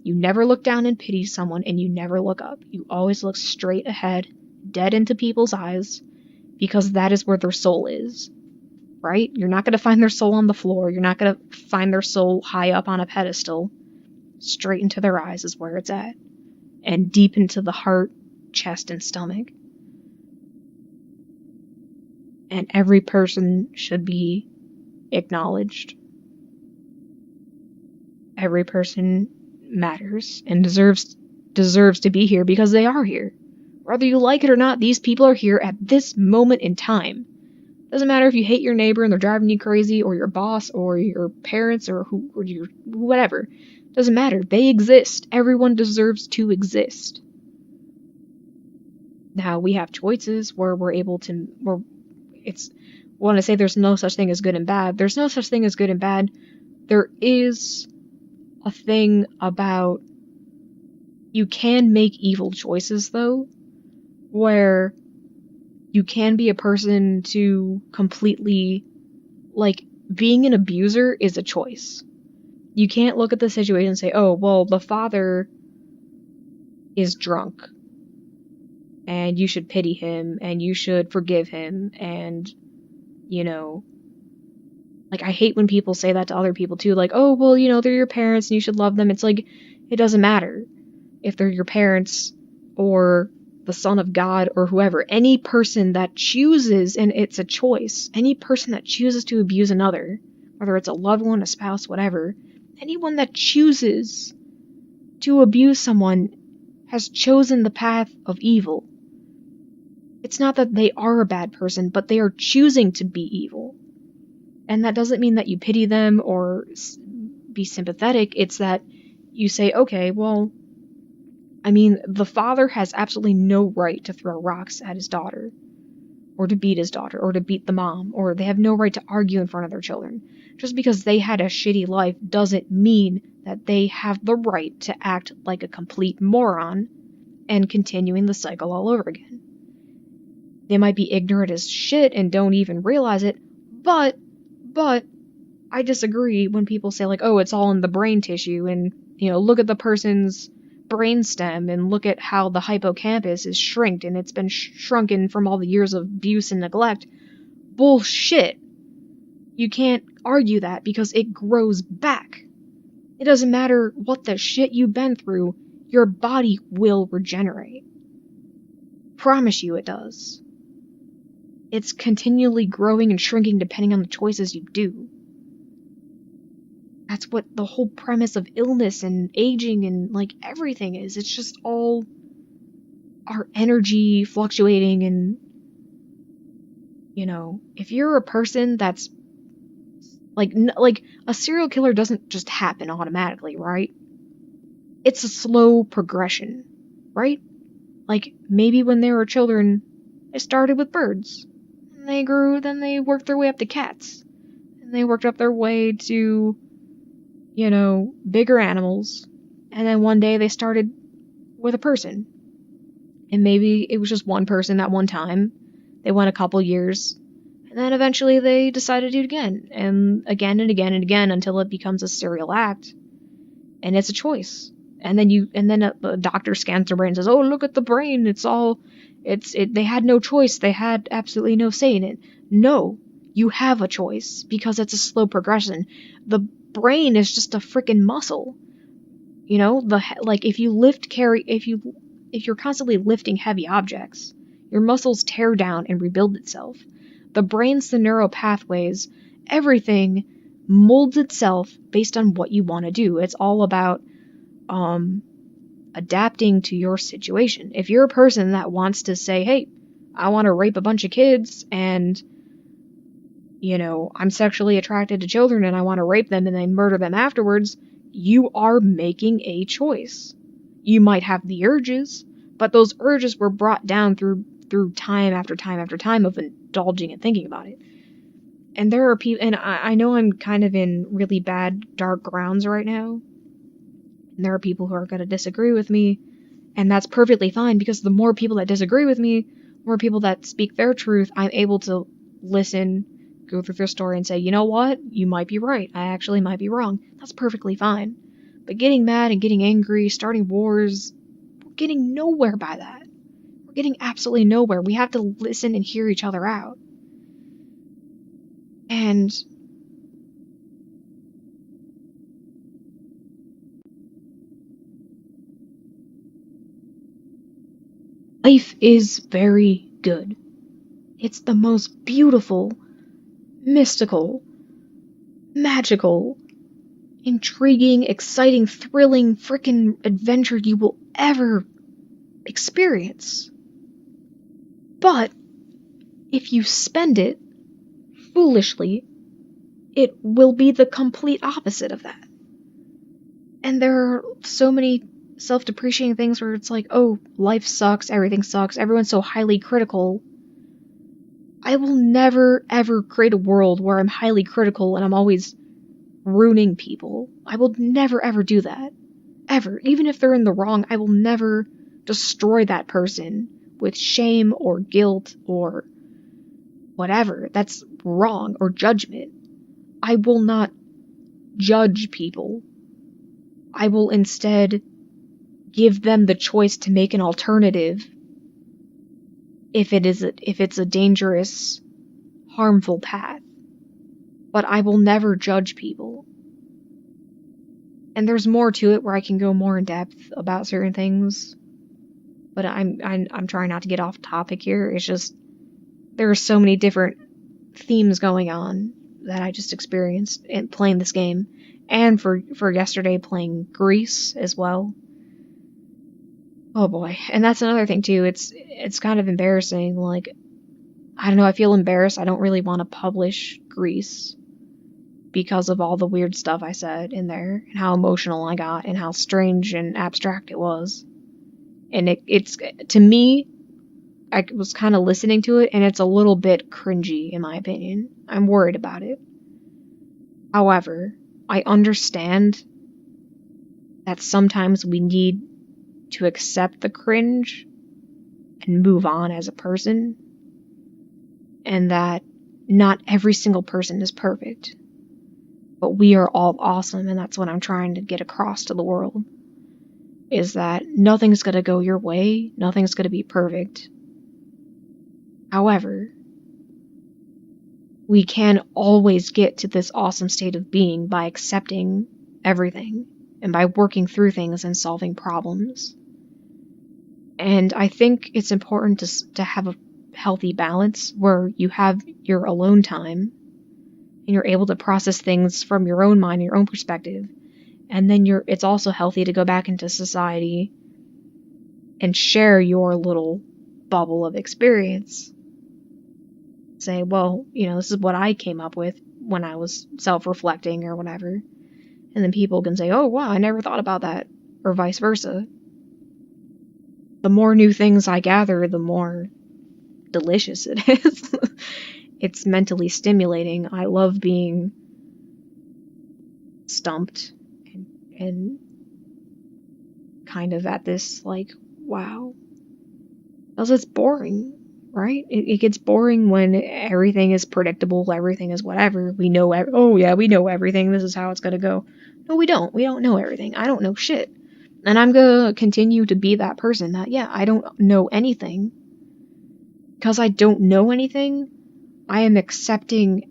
You never look down and pity someone, and you never look up. You always look straight ahead, dead into people's eyes, because that is where their soul is, right? You're not going to find their soul on the floor. You're not going to find their soul high up on a pedestal. Straight into their eyes is where it's at. And deep into the heart, chest, and stomach. And every person should be acknowledged. Every person matters and deserves to be here because they are here. Whether you like it or not, these people are here at this moment in time. Doesn't matter if you hate your neighbor and they're driving you crazy, or your boss, or your parents, or whatever. Doesn't matter. They exist. Everyone deserves to exist. Now, we have choices where we're able to, when I say there's no such thing as good and bad, there's no such thing as good and bad. There is a thing about you can make evil choices, though, where you can be a person to completely, like, being an abuser is a choice. You can't look at the situation and say, oh, well, the father is drunk, and you should pity him, and you should forgive him, and, you know, like, I hate when people say that to other people, too, like, oh, well, you know, they're your parents, and you should love them. It's like, it doesn't matter if they're your parents, or the son of God, or whoever. Any person that chooses, and it's a choice, any person that chooses to abuse another, whether it's a loved one, a spouse, whatever, anyone that chooses to abuse someone has chosen the path of evil. It's not that they are a bad person, but they are choosing to be evil. And that doesn't mean that you pity them or be sympathetic. It's that you say, okay, well, I mean, the father has absolutely no right to throw rocks at his daughter, or to beat his daughter, or to beat the mom, or they have no right to argue in front of their children. Just because they had a shitty life doesn't mean that they have the right to act like a complete moron and continuing the cycle all over again. They might be ignorant as shit and don't even realize it, but I disagree when people say, like, oh, it's all in the brain tissue, and, you know, look at the person's brainstem and look at how the hippocampus is shrinked and it's been shrunken from all the years of abuse and neglect. Bullshit. You can't argue that because it grows back. It doesn't matter what the shit you've been through, your body will regenerate. Promise you it does. It's continually growing and shrinking depending on the choices you do. That's what the whole premise of illness and aging and, like, everything is. It's just all our energy fluctuating, and, you know, if you're a person that's, like, a serial killer doesn't just happen automatically, right? It's a slow progression, right? Like, maybe when they were children, it started with birds. And they grew, then they worked their way up to cats. And they worked up their way to, you know, bigger animals. And then one day they started with a person. And maybe it was just one person at one time. They went a couple years. And then eventually they decided to do it again. And again and again and again until it becomes a serial act. And it's a choice. And then a doctor scans their brain and says, oh, look at the brain. They had no choice. They had absolutely no say in it. No, you have a choice because it's a slow progression. The brain is just a freaking muscle. You know, if you're constantly lifting heavy objects, your muscles tear down and rebuild itself. The brain's the neural pathways. Everything molds itself based on what you want to do. It's all about adapting to your situation. If you're a person that wants to say, hey, I want to rape a bunch of kids and, you know, I'm sexually attracted to children and I want to rape them and then murder them afterwards, you are making a choice. You might have the urges, but those urges were brought down through time after time after time of indulging and thinking about it. And there are people, and I know I'm kind of in really bad, dark grounds right now, and there are people who are going to disagree with me, and that's perfectly fine, because the more people that disagree with me, more people that speak their truth, I'm able to listen, go through their story, and say, you know what? You might be right. I actually might be wrong. That's perfectly fine. But getting mad and getting angry, starting wars, we're getting nowhere by that. We're getting absolutely nowhere. We have to listen and hear each other out. And life is very good. It's the most beautiful, mystical, magical, intriguing, exciting, thrilling, frickin' adventure you will ever experience. But if you spend it foolishly, it will be the complete opposite of that. And there are so many self-depreciating things where it's like, oh, life sucks, everything sucks, everyone's so highly critical. I will never, ever create a world where I'm highly critical and I'm always ruining people. I will never ever do that. Ever. Even if they're in the wrong, I will never destroy that person with shame or guilt or whatever. That's wrong. Or judgment. I will not judge people. I will instead give them the choice to make an alternative if it's a dangerous, harmful path. But I will never judge people. And there's more to it where I can go more in depth about certain things. But I'm trying not to get off topic here. It's just there are so many different themes going on that I just experienced in playing this game, and for yesterday playing Greece as well. Oh boy. And that's another thing too. It's kind of embarrassing. Like, I don't know, I feel embarrassed. I don't really want to publish Greece because of all the weird stuff I said in there and how emotional I got and how strange and abstract it was. And it's to me, I was kind of listening to it and it's a little bit cringy in my opinion. I'm worried about it. However, I understand that sometimes we need to accept the cringe and move on as a person, and that not every single person is perfect, but we are all awesome, and that's what I'm trying to get across to the world, is that nothing's gonna go your way, nothing's gonna be perfect. However, we can always get to this awesome state of being by accepting everything and by working through things and solving problems. And I think it's important to have a healthy balance where you have your alone time and you're able to process things from your own mind, your own perspective. And then it's also healthy to go back into society and share your little bubble of experience. Say, well, this is what I came up with when I was self-reflecting or whatever. And then people can say, oh, wow, I never thought about that, or vice versa. The more new things I gather, the more delicious it is. It's mentally stimulating. I love being stumped and kind of at this, like, wow. Because it's boring, right? It gets boring when everything is predictable, everything is whatever. We know, we know everything, this is how it's gonna go. No, we don't. We don't know everything. I don't know shit. And I'm gonna continue to be that person that, I don't know anything. Because I don't know anything, I am accepting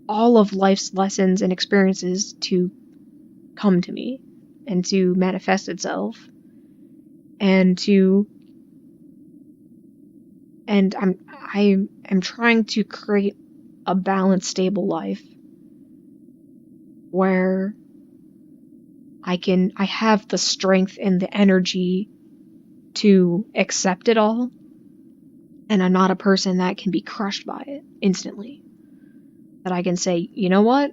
all of life's lessons and experiences to come to me and to manifest itself and I am trying to create a balanced, stable life where I have the strength and the energy to accept it all, and I'm not a person that can be crushed by it instantly. That I can say, you know what?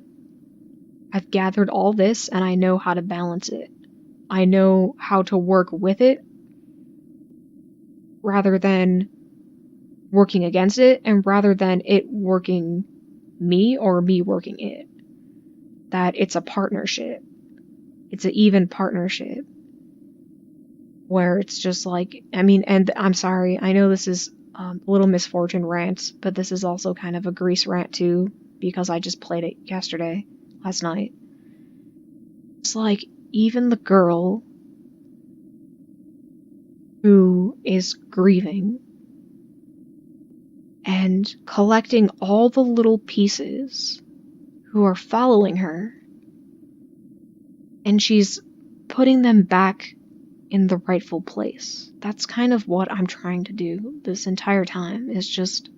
I've gathered all this and I know how to balance it. I know how to work with it rather than working against it, and rather than it working me or me working it. That it's a partnership. It's an even partnership. Where it's just like, and I'm sorry, I know this is a little Misfortune rant, but this is also kind of a Grease rant too, because I just played it last night. It's like, even the girl who is grieving and collecting all the little pieces who are following her, and she's putting them back in the rightful place. That's kind of what I'm trying to do this entire time, is just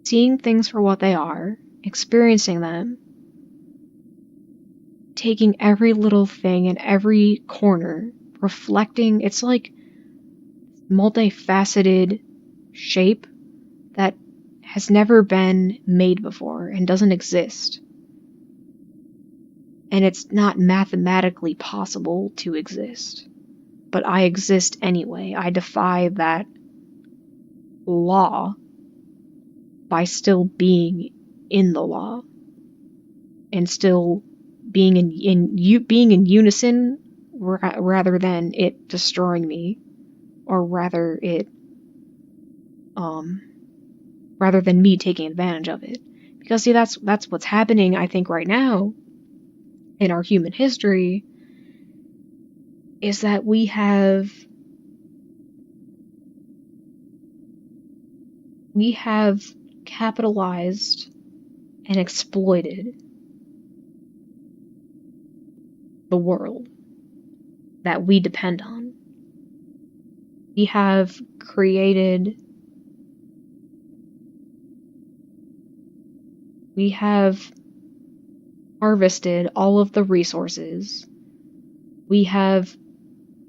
seeing things for what they are, experiencing them, taking every little thing in every corner, reflecting. It's like multifaceted shape that has never been made before and doesn't exist. And it's not mathematically possible to exist. But I exist anyway. I defy that law by still being in the law and still being being in unison rather than it destroying me, or rather than me taking advantage of it. Because see, that's what's happening, I think, right now in our human history, is that we have capitalized and exploited the world that we depend on. We have harvested all of the resources. We have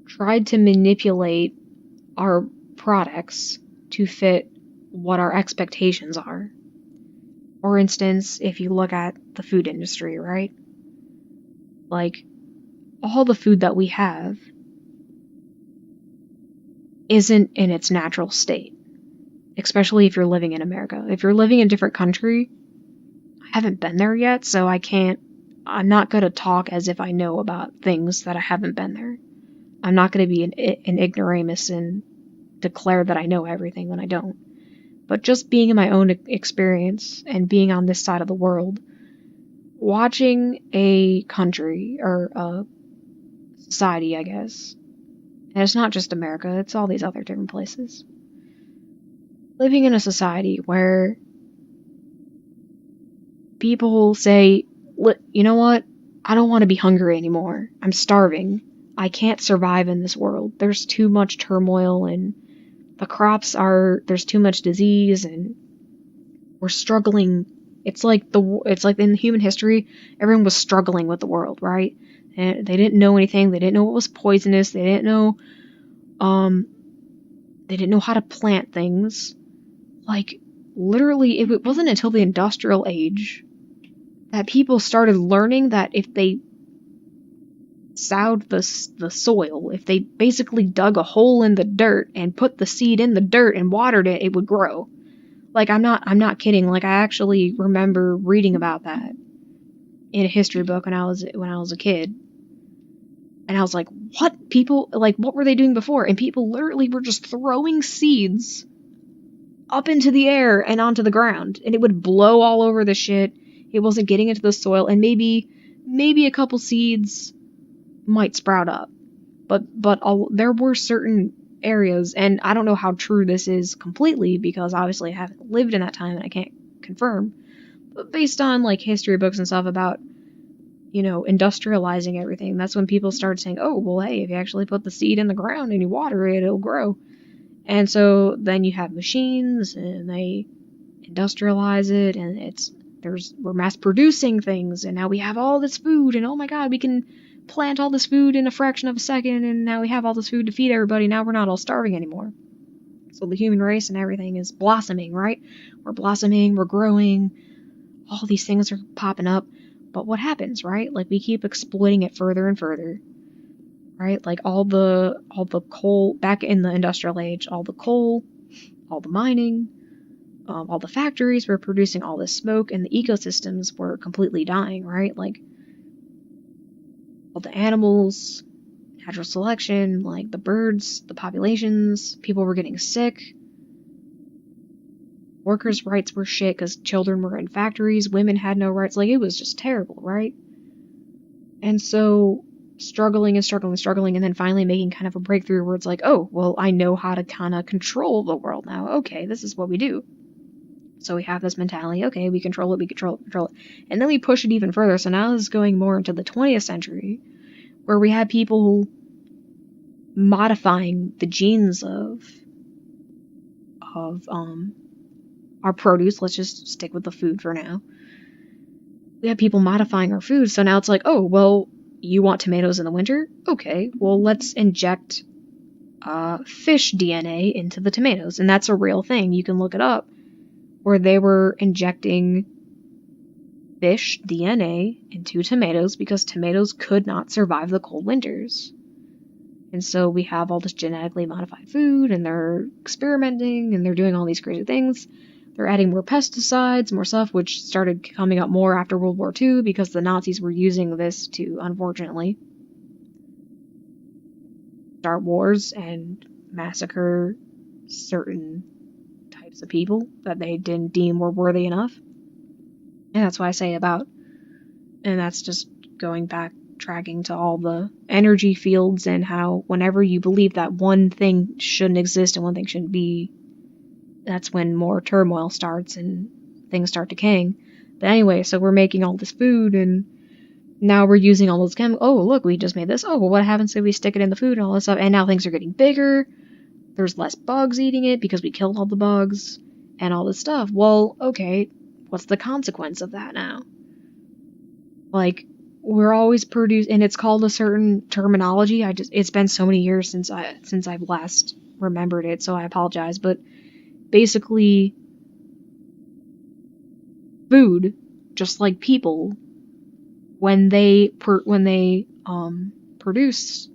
tried to manipulate our products to fit what our expectations are. For instance, if you look at the food industry, right? Like, all the food that we have isn't in its natural state, especially if you're living in America. If you're living in a different country, I haven't been there yet, so I'm not going to talk as if I know about things that I haven't been there. I'm not going to be an ignoramus and declare that I know everything when I don't. But just being in my own experience and being on this side of the world, watching a country or a society, I guess, and it's not just America, it's all these other different places, living in a society where people say, you know what, I don't want to be hungry anymore. I'm starving. I can't survive in this world. There's too much turmoil and there's too much disease and we're struggling. It's like in human history, everyone was struggling with the world, right? And they didn't know anything. They didn't know what was poisonous. They didn't know how to plant things. Like, literally, it wasn't until the industrial age that people started learning that if they sowed the soil, if they basically dug a hole in the dirt and put the seed in the dirt and watered it, it would grow. Like, I'm not kidding. Like, I actually remember reading about that in a history book when I was a kid. And I was like, what? People, like, what were they doing before? And people literally were just throwing seeds up into the air and onto the ground. And it would blow all over the shit. It wasn't getting into the soil. And maybe a couple seeds might sprout up. But there were certain areas, and I don't know how true this is completely, because obviously I haven't lived in that time and I can't confirm. But based on, like, history books and stuff about, industrializing everything, that's when people started saying, oh, well, hey, if you actually put the seed in the ground and you water it, it'll grow. And so then you have machines and they industrialize it, and we're mass producing things, and now we have all this food, and oh my god, we can plant all this food in a fraction of a second, and now we have all this food to feed everybody. Now we're not all starving anymore. So the human race and everything is blossoming, right? We're blossoming, we're growing, all these things are popping up. But what happens, right? Like, we keep exploiting it further and further, right? Like, all the coal back in the industrial age, all the coal, all the mining, all the factories were producing all this smoke, and the ecosystems were completely dying, right? Like, all the animals, natural selection, like the birds, the populations, people were getting sick. Workers' rights were shit because children were in factories, women had no rights. Like, it was just terrible, right? And so, struggling, and then finally making kind of a breakthrough where it's like, oh, well, I know how to kind of control the world now. Okay, this is what we do. So we have this mentality, okay, we control it. And then we push it even further. So now this is going more into the 20th century, where we have people modifying the genes of our produce. Let's just stick with the food for now. We have people modifying our food, so now it's like, oh, well, you want tomatoes in the winter? Okay, well, let's inject fish DNA into the tomatoes. And that's a real thing. You can look it up, where they were injecting fish DNA into tomatoes because tomatoes could not survive the cold winters. And so we have all this genetically modified food, and they're experimenting, and they're doing all these crazy things. they're adding more pesticides, more stuff, which started coming up more after World War II because the Nazis were using this to, unfortunately, start wars and massacre certain types of people that they didn't deem were worthy enough. And that's why I say about, and that's just going back, tracking to all the energy fields and how whenever you believe that one thing shouldn't exist and one thing shouldn't be, that's when more turmoil starts and things start decaying. But anyway, so we're making all this food and now we're using all those chemicals. Oh, look, we just made this. Oh, well, what happens if we stick it in the food and all this stuff? And now things are getting bigger. There's less bugs eating it because we killed all the bugs and all this stuff. Well, okay, what's the consequence of that now? Like, we're always producing, and it's called a certain terminology. It's been so many years since I've last remembered it, so I apologize. But basically, food, just like people, when they produce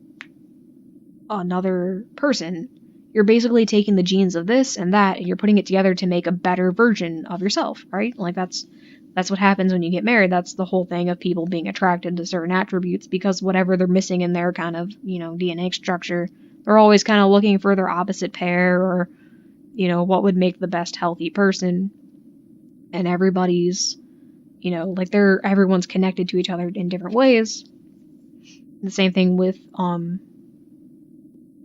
another person, you're basically taking the genes of this and that, and you're putting it together to make a better version of yourself, right? Like that's what happens when you get married. That's the whole thing of people being attracted to certain attributes, because whatever they're missing in their kind of, DNA structure, they're always kind of looking for their opposite pair, or, what would make the best healthy person. And everybody's, like everyone's connected to each other in different ways. The same thing with,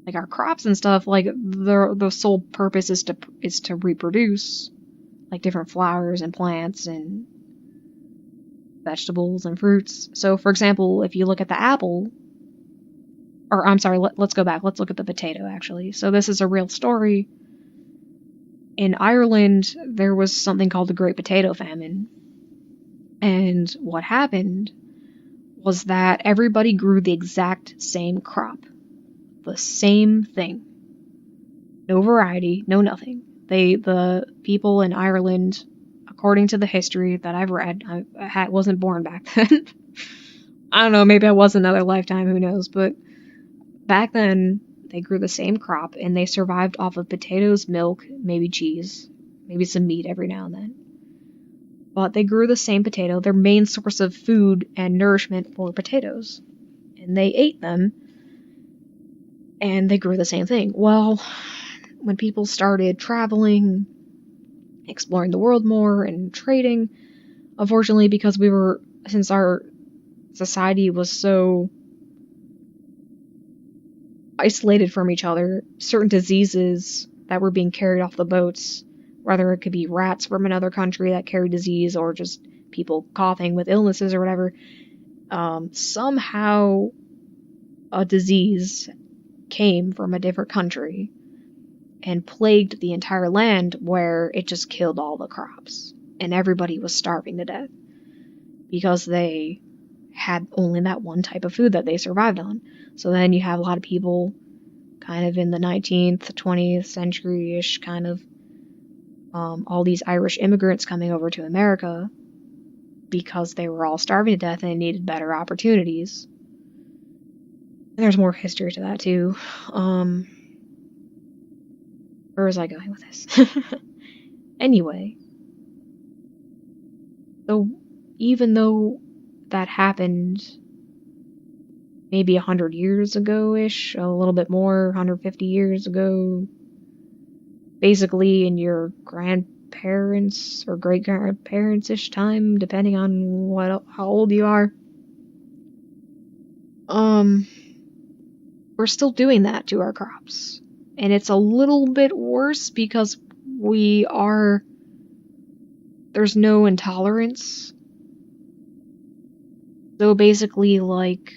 like our crops and stuff, like the sole purpose is to reproduce, like different flowers and plants and vegetables and fruits. So for example, if you look at the apple, or I'm sorry, let's go back. Let's look at the potato actually. So this is a real story. In Ireland, there was something called the Great Potato Famine. And what happened was that everybody grew the exact same crop. The same thing. No variety, no nothing. The people in Ireland, according to the history that I've read, I wasn't born back then. I don't know, maybe I was another lifetime, who knows, but back then, they grew the same crop, and they survived off of potatoes, milk, maybe cheese, maybe some meat every now and then. But they grew the same potato. Their main source of food and nourishment were potatoes. And they ate them, and they grew the same thing. Well, when people started traveling, exploring the world more, and trading, unfortunately, because since our society was so isolated from each other, certain diseases that were being carried off the boats, whether it could be rats from another country that carried disease or just people coughing with illnesses or whatever, somehow a disease came from a different country and plagued the entire land, where it just killed all the crops and everybody was starving to death because they had only that one type of food that they survived on. So then you have a lot of people kind of in the 19th, 20th century-ish, kind of all these Irish immigrants coming over to America because they were all starving to death and needed better opportunities. And there's more history to that too. Where was I going with this? Anyway, so even though that happened maybe 100 years ago-ish, a little bit more, 150 years ago, basically in your grandparents' or great-grandparents-ish time, depending on how old you are, we're still doing that to our crops. And it's a little bit worse because there's no intolerance. So basically, like,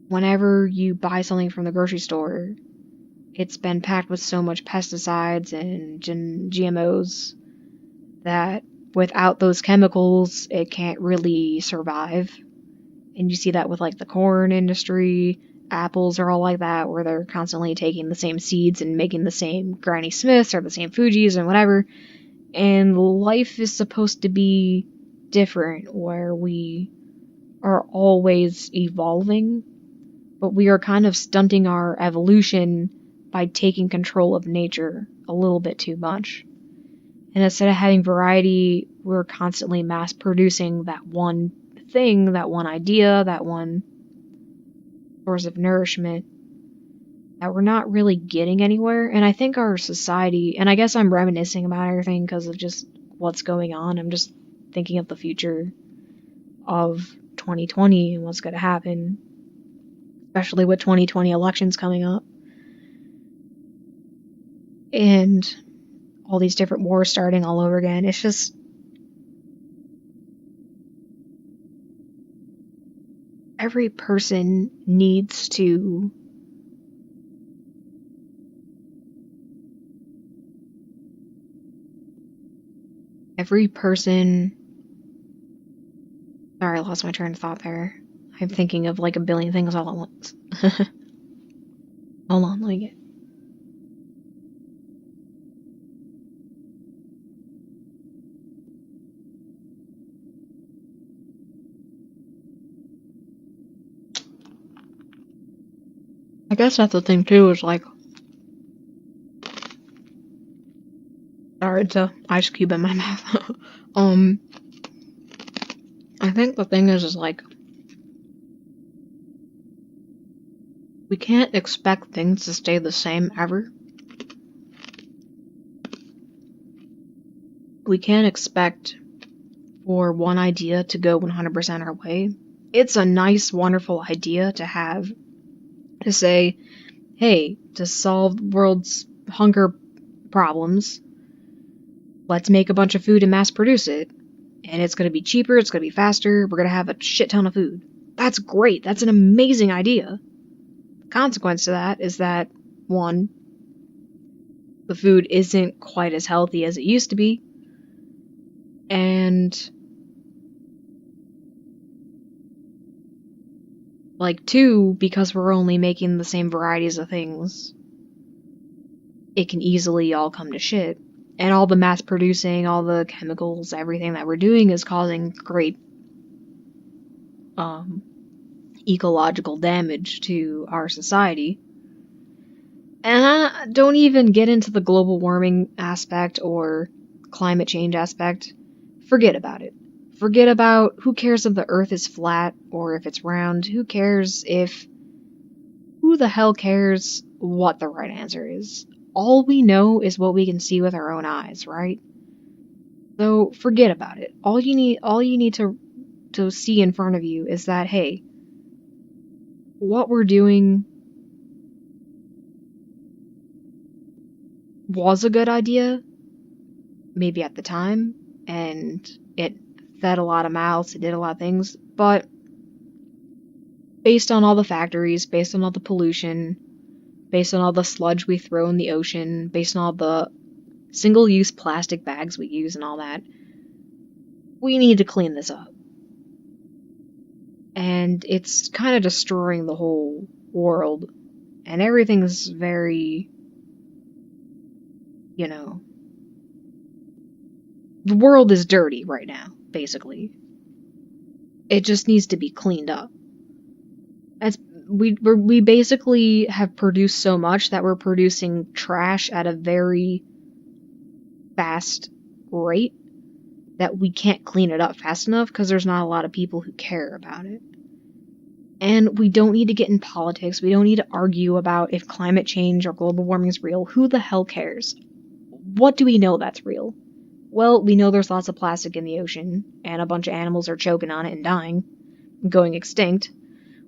whenever you buy something from the grocery store, it's been packed with so much pesticides and GMOs that without those chemicals, it can't really survive. And you see that with, like, the corn industry. Apples are all like that, where they're constantly taking the same seeds and making the same Granny Smiths or the same Fujis and whatever. And life is supposed to be different, where we are always evolving, but we are kind of stunting our evolution by taking control of nature a little bit too much. And instead of having variety, we're constantly mass producing that one thing, that one idea, that one source of nourishment that we're not really getting anywhere. And I think our society, and I guess I'm reminiscing about everything because of just what's going on. I'm just thinking of the future of 2020 and what's going to happen, especially with 2020 elections coming up. And all these different wars starting all over again. It's just... every person needs to Sorry, I lost my train of thought there. I'm thinking of like a billion things all at once. Hold on, let me get... I guess that's the thing too, is like... sorry, it's a ice cube in my mouth. I think the thing is like... we can't expect things to stay the same ever. We can't expect for one idea to go 100% our way. It's a nice, wonderful idea to have, to say, hey, to solve the world's hunger problems, let's make a bunch of food and mass produce it. And it's going to be cheaper, it's going to be faster, we're going to have a shit ton of food. That's great, that's an amazing idea. The consequence to that is that, one, the food isn't quite as healthy as it used to be, and like, two, because we're only making the same varieties of things, it can easily all come to shit. And all the mass producing, all the chemicals, everything that we're doing is causing great ecological damage to our society. And I don't even get into the global warming aspect or climate change aspect. Forget about it. Forget about... who cares if the earth is flat or if it's round? Who cares if... who the hell cares what the right answer is? All we know is what we can see with our own eyes, right? So forget about it. All you need to see in front of you is that, hey, what we're doing was a good idea, maybe at the time, and it fed a lot of mouths, it did a lot of things, but based on all the factories, based on all the pollution, based on all the sludge we throw in the ocean, based on all the single-use plastic bags we use and all that, we need to clean this up. And it's kind of destroying the whole world, and everything's very, you know... the world is dirty right now, basically. It just needs to be cleaned up. As we basically have produced so much that we're producing trash at a very fast rate that we can't clean it up fast enough because there's not a lot of people who care about it. And we don't need to get in politics. We don't need to argue about if climate change or global warming is real. Who the hell cares? What do we know that's real? Well, we know there's lots of plastic in the ocean, and a bunch of animals are choking on it and dying, and going extinct.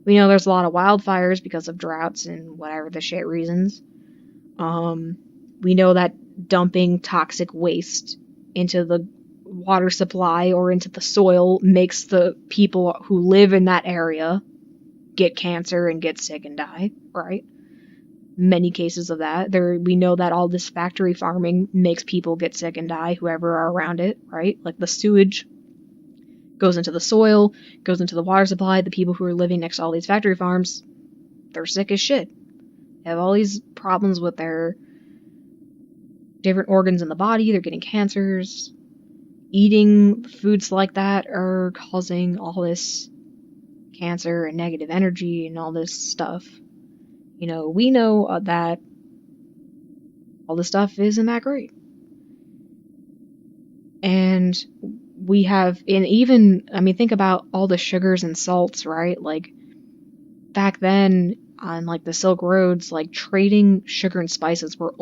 We know there's a lot of wildfires because of droughts and whatever the shit reasons. We know that dumping toxic waste into the water supply or into the soil makes the people who live in that area get cancer and get sick and die, right? Many cases of that. We know that all this factory farming makes people get sick and die, whoever are around it, right? Like the sewage goes into the soil, goes into the water supply. The people who are living next to all these factory farms, they're sick as shit. They have all these problems with their different organs in the body. They're getting cancers. Eating foods like that are causing all this cancer and negative energy and all this stuff. You know, we know that all this stuff isn't that great. And we have, and even, I mean, think about all the sugars and salts, right? Like, back then, on like the Silk Roads, like trading sugar and spices were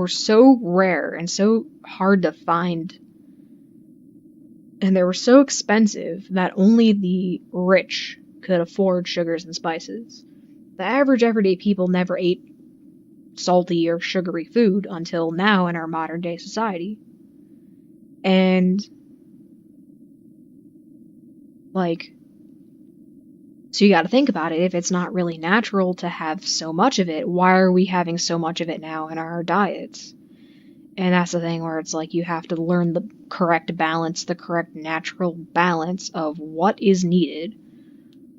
so rare and so hard to find, and they were so expensive that only the rich could afford sugars and spices. The average everyday people never ate salty or sugary food until now in our modern day society. And like, so you got to think about it. If it's not really natural to have so much of it, why are we having so much of it now in our diets? And that's the thing where it's like you have to learn the correct balance, the correct natural balance of what is needed.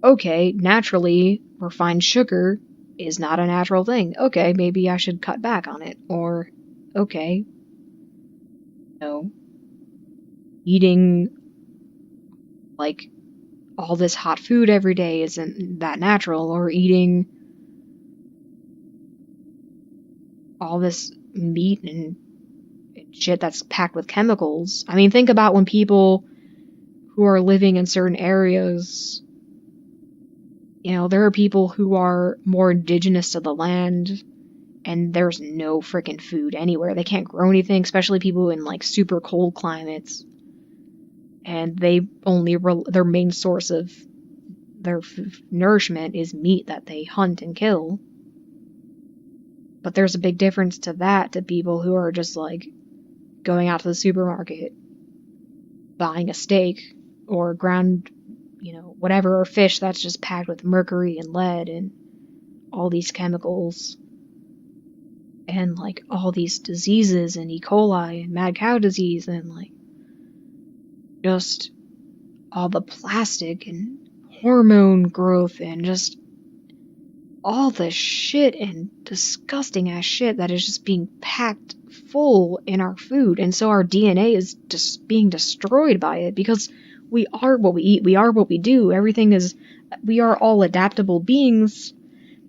Okay, naturally, refined sugar is not a natural thing. Okay, maybe I should cut back on it. Or, okay, no, eating like all this hot food every day isn't that natural. Or eating all this meat and shit that's packed with chemicals. I mean, think about when people who are living in certain areas, you know, there are people who are more indigenous to the land and there's no freaking food anywhere. They can't grow anything, especially people in like super cold climates. And they only, their main source of their nourishment is meat that they hunt and kill. But there's a big difference to that to people who are just like going out to the supermarket, buying a steak or ground, you know, whatever, or fish that's just packed with mercury and lead and all these chemicals and like all these diseases and E. coli and mad cow disease and like just all the plastic and hormone growth and just all the shit and disgusting ass shit that is just being packed full in our food. And so our DNA is just being destroyed by it because we are what we eat, we are what we do. Everything is, we are all adaptable beings.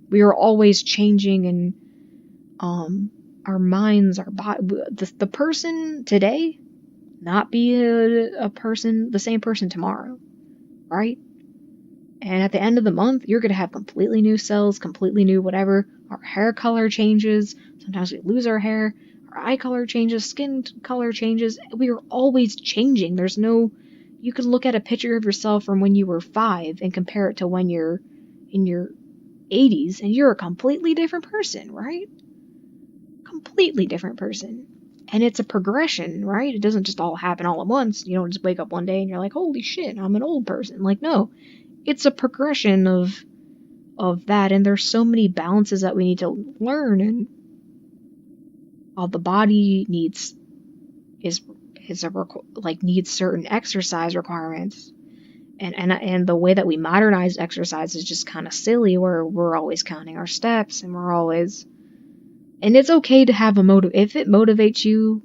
We are always changing, and our minds, our body, the person today, not be a person, the same person tomorrow, right? And at the end of the month, you're going to have completely new cells, completely new whatever. Our hair color changes. Sometimes we lose our hair. Our eye color changes. Skin color changes. We are always changing. There's no... You can look at a picture of yourself from when you were 5 and compare it to when you're in your 80s, and you're a completely different person, right? Completely different person. And it's a progression, right? It doesn't just all happen all at once. You don't just wake up one day and you're like, holy shit, I'm an old person. Like, no. It's a progression of that, and there's so many balances that we need to learn, and all the body needs needs certain exercise requirements, and the way that we modernize exercise is just kind of silly, where we're always counting our steps and we're always, and it's okay to have if it motivates you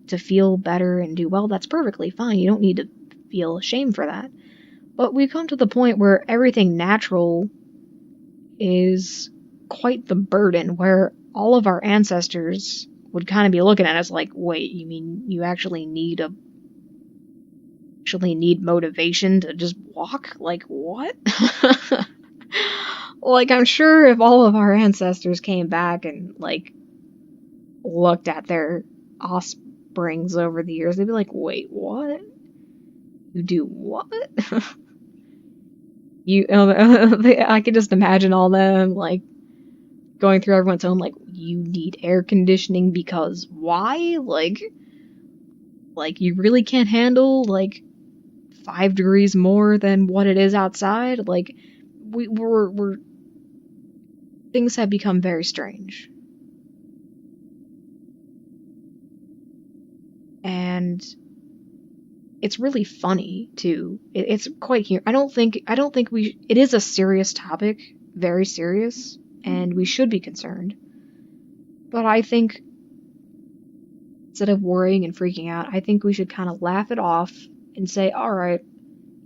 to feel better and do well, that's perfectly fine. You don't need to feel ashamed for that. But we come to the point where everything natural is quite the burden, where all of our ancestors would kind of be looking at us like, wait, you mean you actually need motivation to just walk? Like, what? Like, I'm sure if all of our ancestors came back and like looked at their offsprings over the years, they'd be like, wait, what? You do what? I could just imagine all them like going through everyone's home like, you need air conditioning because why? Like you really can't handle like 5 degrees more than what it is outside? Like we're things have become very strange. And it's really funny too. It's quite here. I don't think it is a serious topic, very serious, and we should be concerned. But I think instead of worrying and freaking out, I think we should kind of laugh it off and say, all right,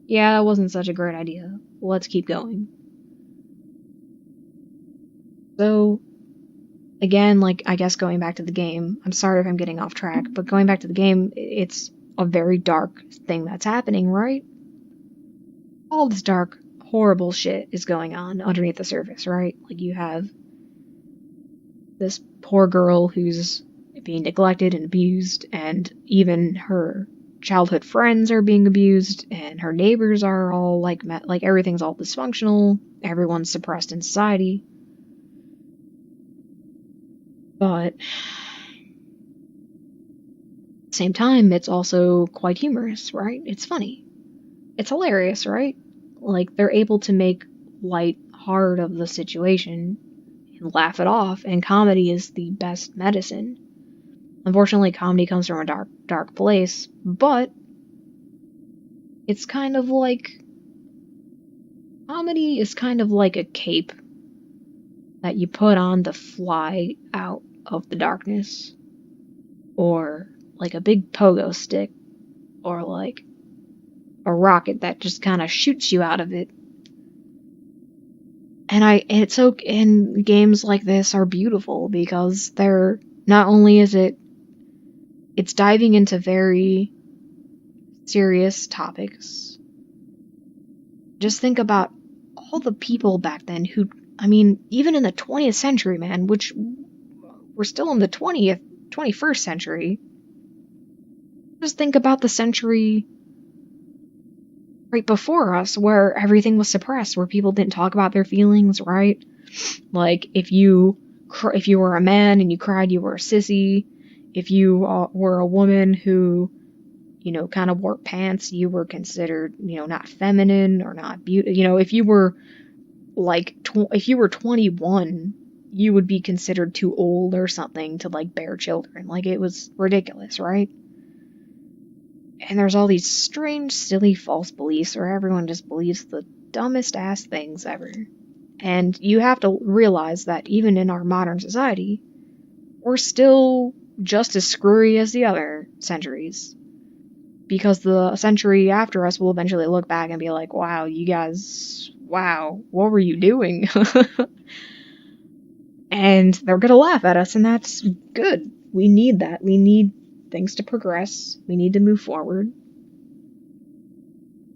yeah, that wasn't such a great idea. Let's keep going. So again, like, I guess going back to the game, I'm sorry if I'm getting off track, but going back to the game, it's a very dark thing that's happening, right? All this dark, horrible shit is going on underneath the surface, right? Like, you have this poor girl who's being neglected and abused, and even her childhood friends are being abused, and her neighbors are all like everything's all dysfunctional, everyone's suppressed in society. But at the same time, it's also quite humorous, right? It's funny. It's hilarious, right? Like, they're able to make light hard of the situation and laugh it off, and comedy is the best medicine. Unfortunately, comedy comes from a dark, dark place, but it's kind of like comedy is kind of like a cape that you put on to fly out of the darkness, or like a big pogo stick, or like a rocket that just kind of shoots you out of it. And games like this are beautiful because they're not only is it's diving into very serious topics. Just think about all the people back then who, I mean, even in the 20th century, man, which we're still in the 21st century. Just think about the century right before us where everything was suppressed, where people didn't talk about their feelings, right? Like, if you were a man and you cried, you were a sissy. If you were a woman who, kind of wore pants, you were considered, not feminine or not beautiful. If you were if you were 21, you would be considered too old or something to like bear children. Like, it was ridiculous, right? And there's all these strange, silly, false beliefs where everyone just believes the dumbest ass things ever. And you have to realize that even in our modern society, we're still just as screwy as the other centuries. Because the century after us will eventually look back and be like, wow, you guys, wow, what were you doing? And they're gonna laugh at us, and that's good. We need that. We need things to progress. We need to move forward.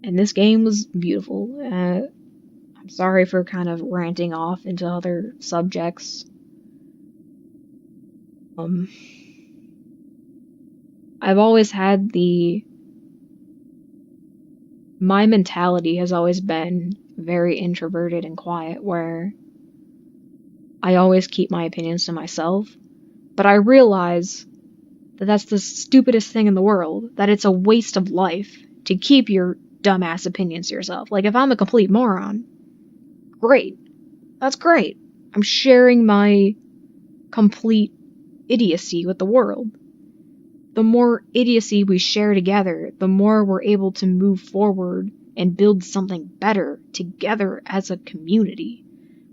And this game was beautiful. I'm sorry for kind of ranting off into other subjects. I've always had my mentality has always been very introverted and quiet, where I always keep my opinions to myself. But I realize that that's the stupidest thing in the world, that it's a waste of life to keep your dumbass opinions to yourself. Like, if I'm a complete moron, great. That's great. I'm sharing my complete idiocy with the world. The more idiocy we share together, the more we're able to move forward and build something better together as a community.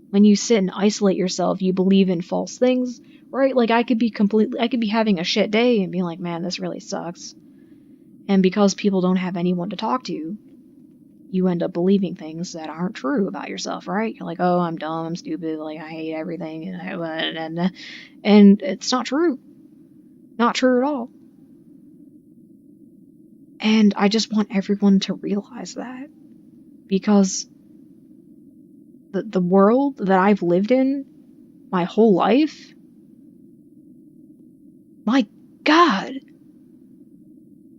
When you sit and isolate yourself, you believe in false things, right? Like, I could be having a shit day and be like, man, this really sucks. And because people don't have anyone to talk to, you end up believing things that aren't true about yourself, right? You're like, oh, I'm dumb, I'm stupid, like, I hate everything, and it's not true. Not true at all. And I just want everyone to realize that. Because the world that I've lived in my whole life, my God.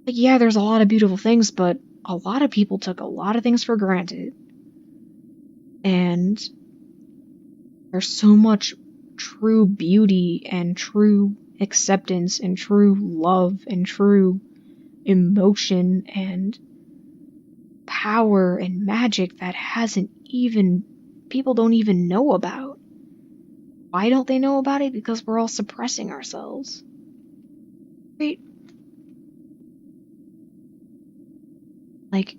Like, yeah, there's a lot of beautiful things, but a lot of people took a lot of things for granted. And there's so much true beauty and true acceptance and true love and true emotion and power and magic that people don't even know about. Why don't they know about it? Because we're all suppressing ourselves. Right? Like,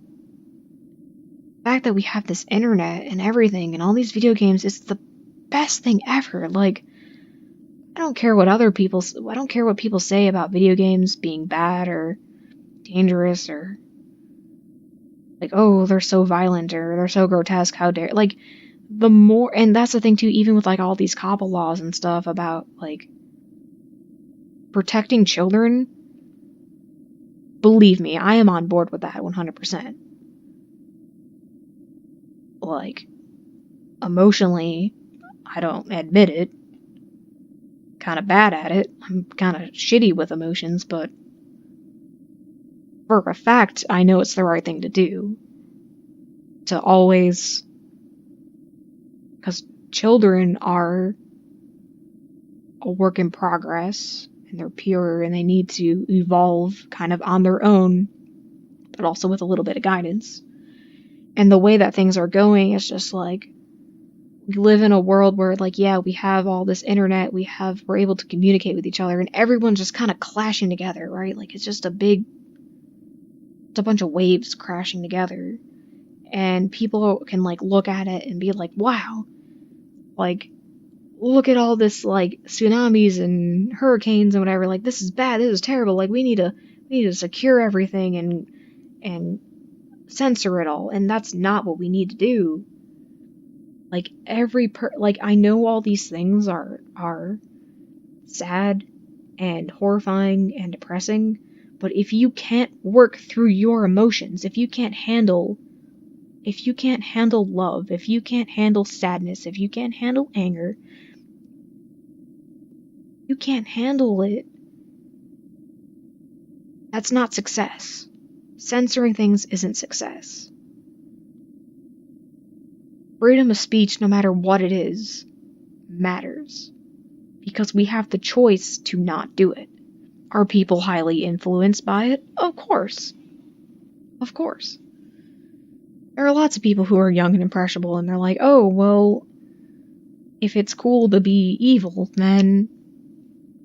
the fact that we have this internet and everything and all these video games is the best thing ever. Like, I don't care what people say about video games being bad or dangerous, or like, oh, they're so violent or they're so grotesque, how dare. Like, the more, and that's the thing too, even with like all these COPPA laws and stuff about like protecting children, believe me, I am on board with that 100%. Like, emotionally, I don't admit it. Kind of bad at it. I'm kind of shitty with emotions, but for a fact, I know it's the right thing to do. To always, because children are a work in progress, and they're pure, and they need to evolve kind of on their own, but also with a little bit of guidance. And the way that things are going is just like, we live in a world where, like, yeah, we have all this internet, we're able to communicate with each other, and everyone's just kind of clashing together, right? Like, it's just it's a bunch of waves crashing together, and people can, like, look at it and be like, wow, like, look at all this, like, tsunamis and hurricanes and whatever, like, this is bad, this is terrible, like, we need to secure everything and censor it all, and that's not what we need to do. Like, like, I know all these things are sad and horrifying and depressing, but if you can't work through your emotions, if you can't handle love, if you can't handle sadness, if you can't handle anger, you can't handle it, that's not success. Censoring things isn't success. Freedom of speech, no matter what it is, matters. Because we have the choice to not do it. Are people highly influenced by it? Of course. Of course. There are lots of people who are young and impressionable, and they're like, oh, well, if it's cool to be evil, then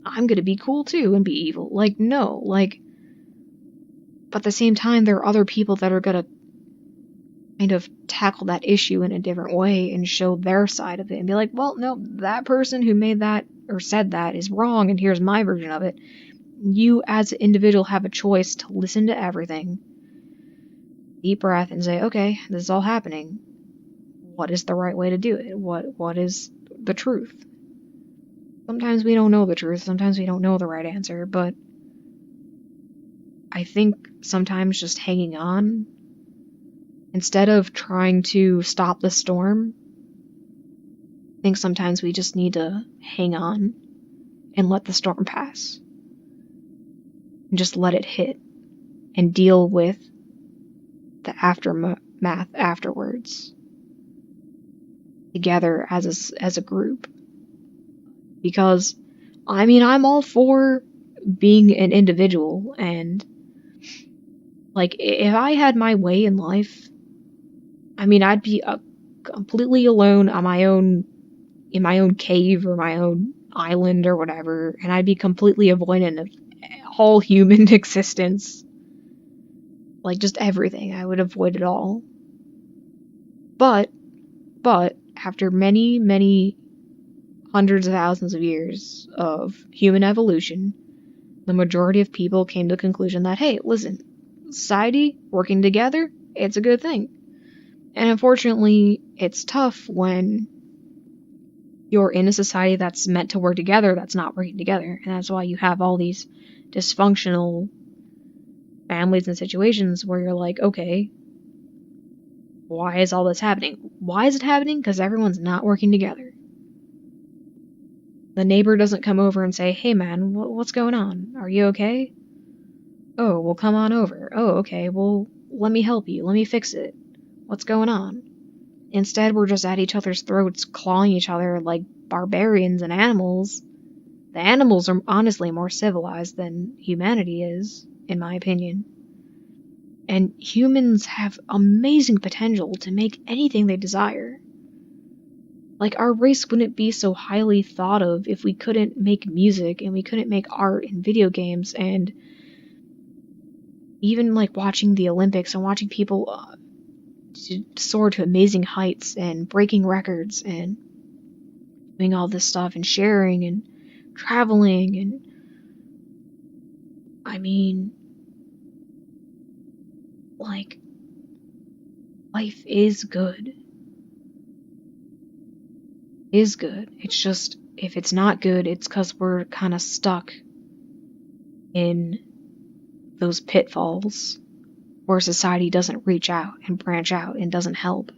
I'm gonna be cool too and be evil. Like, no, like, but at the same time, there are other people that are gonna kind of tackle that issue in a different way and show their side of it and be like, well, no, that person who made that or said that is wrong, and here's my version of it. You, as an individual, have a choice to listen to everything, deep breath, and say, okay, this is all happening. What is the right way to do it? What is the truth? Sometimes we don't know the truth, sometimes we don't know the right answer, but I think sometimes just hanging on, instead of trying to stop the storm, I think sometimes we just need to hang on and let the storm pass. And just let it hit and deal with the aftermath afterwards together as a group. Because, I mean, I'm all for being an individual, and like, if I had my way in life, I mean, I'd be completely alone on my own, in my own cave or my own island or whatever, and I'd be completely avoidant of all human existence. Like, just everything. I would avoid it all. But, after many, many hundreds of thousands of years of human evolution, the majority of people came to the conclusion that, hey, listen, society working together, it's a good thing. And unfortunately, it's tough when you're in a society that's meant to work together that's not working together. And that's why you have all these dysfunctional families and situations where you're like, okay, why is all this happening? Why is it happening? Because everyone's not working together. The neighbor doesn't come over and say, hey man, what's going on? Are you okay? Oh, well, come on over. Oh, okay, well, let me help you. Let me fix it. What's going on? Instead, we're just at each other's throats, clawing each other like barbarians and animals. The animals are honestly more civilized than humanity is, in my opinion. And humans have amazing potential to make anything they desire. Like, our race wouldn't be so highly thought of if we couldn't make music and we couldn't make art and video games, and even like watching the Olympics and watching people soar to amazing heights and breaking records and doing all this stuff and sharing and traveling, and I mean, like, life is good. is good. It's just, if it's not good, it's because we're kind of stuck in those pitfalls where society doesn't reach out and branch out and doesn't help.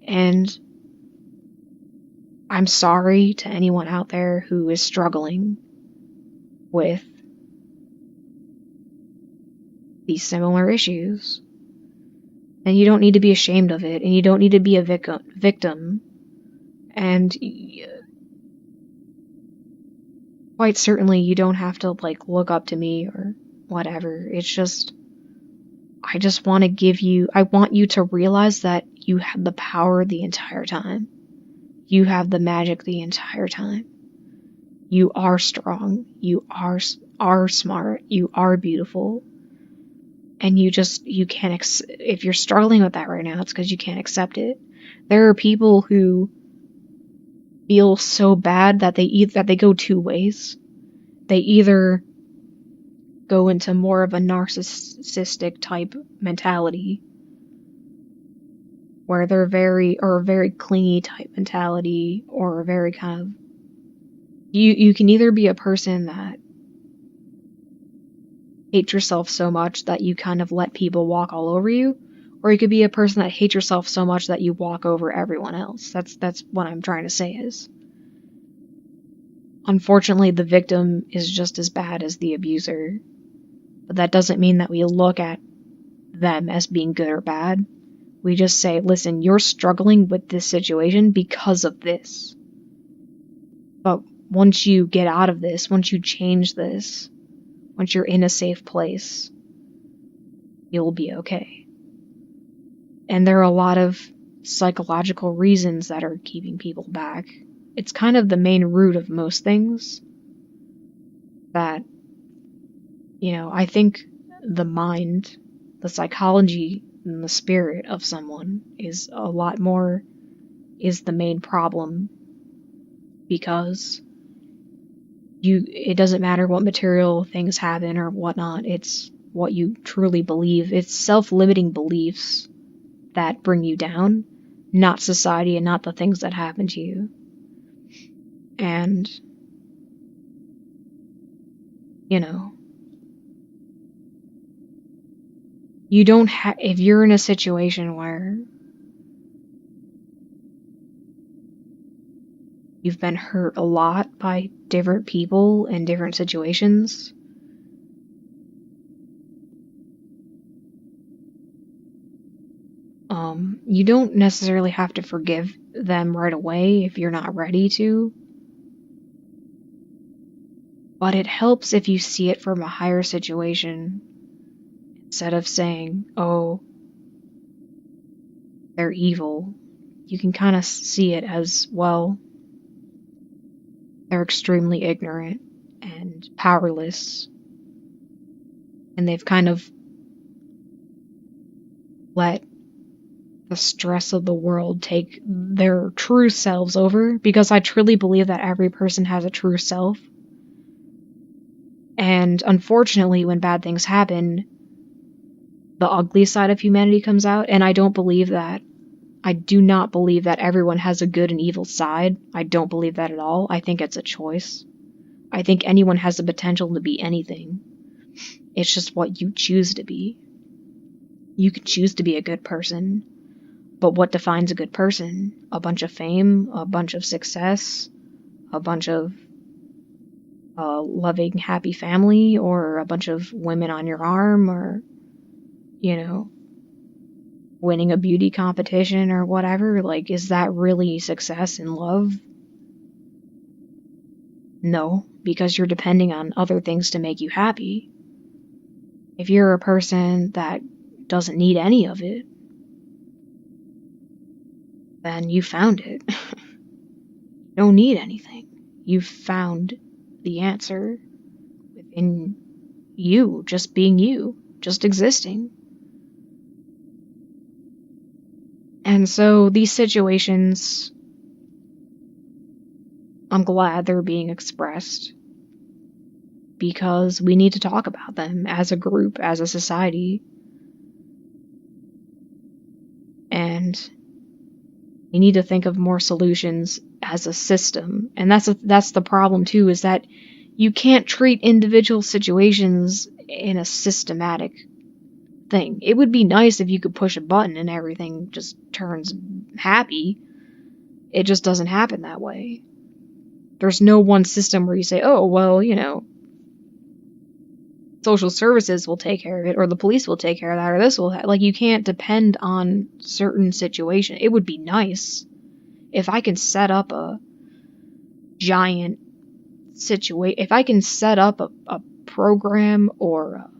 And I'm sorry to anyone out there who is struggling with these similar issues. And you don't need to be ashamed of it, and you don't need to be a victim. And quite certainly you don't have to, like, look up to me or whatever. It's just, I just want to I want you to realize that you have the power the entire time. You have the magic the entire time. You are strong. You are smart. You are beautiful. And you can't, if you're struggling with that right now, it's because you can't accept it. There are people who feel so bad that they go two ways. They either go into more of a narcissistic type mentality, where they're a very clingy type mentality, or a very kind of, you can either be a person that hates yourself so much that you kind of let people walk all over you, or you could be a person that hates yourself so much that you walk over everyone else. That's what I'm trying to say is, unfortunately, the victim is just as bad as the abuser, but that doesn't mean that we look at them as being good or bad. We just say, listen, you're struggling with this situation because of this. But once you get out of this, once you change this, once you're in a safe place, you'll be okay. And there are a lot of psychological reasons that are keeping people back. It's kind of the main root of most things. That, I think the mind, the psychology, and the spirit of someone is the main problem, because it doesn't matter what material things happen or whatnot, it's what you truly believe. It's self-limiting beliefs that bring you down, not society and not the things that happen to you. And, you don't if you're in a situation where you've been hurt a lot by different people in different situations, you don't necessarily have to forgive them right away if you're not ready to. But it helps if you see it from a higher situation, instead of saying, oh, they're evil. You can kind of see it as, well, they're extremely ignorant and powerless, and they've kind of let the stress of the world take their true selves over, because I truly believe that every person has a true self. And unfortunately, when bad things happen, the ugly side of humanity comes out, and I do not believe that everyone has a good and evil side. I don't believe that at all. I think it's a choice. I think anyone has the potential to be anything. It's just what you choose to be. You can choose to be a good person, but what defines a good person? A bunch of fame, a bunch of success, a bunch of loving, happy family, or a bunch of women on your arm, or, winning a beauty competition or whatever? Like, is that really success in love? No, because you're depending on other things to make you happy. If you're a person that doesn't need any of it, then you found it. You don't need anything. You've found the answer within you, just being you, just existing. And so these situations, I'm glad they're being expressed, because we need to talk about them as a group, as a society. And We need to think of more solutions as a system. And that's the problem too, is that you can't treat individual situations in a systematic thing. It would be nice if you could push a button and everything just turns happy. It just doesn't happen that way. There's no one system where you say, oh, well, social services will take care of it, or the police will take care of that, or this will, like, you can't depend on certain situations. It would be nice if I can set up a giant situation, if I can set up a program or a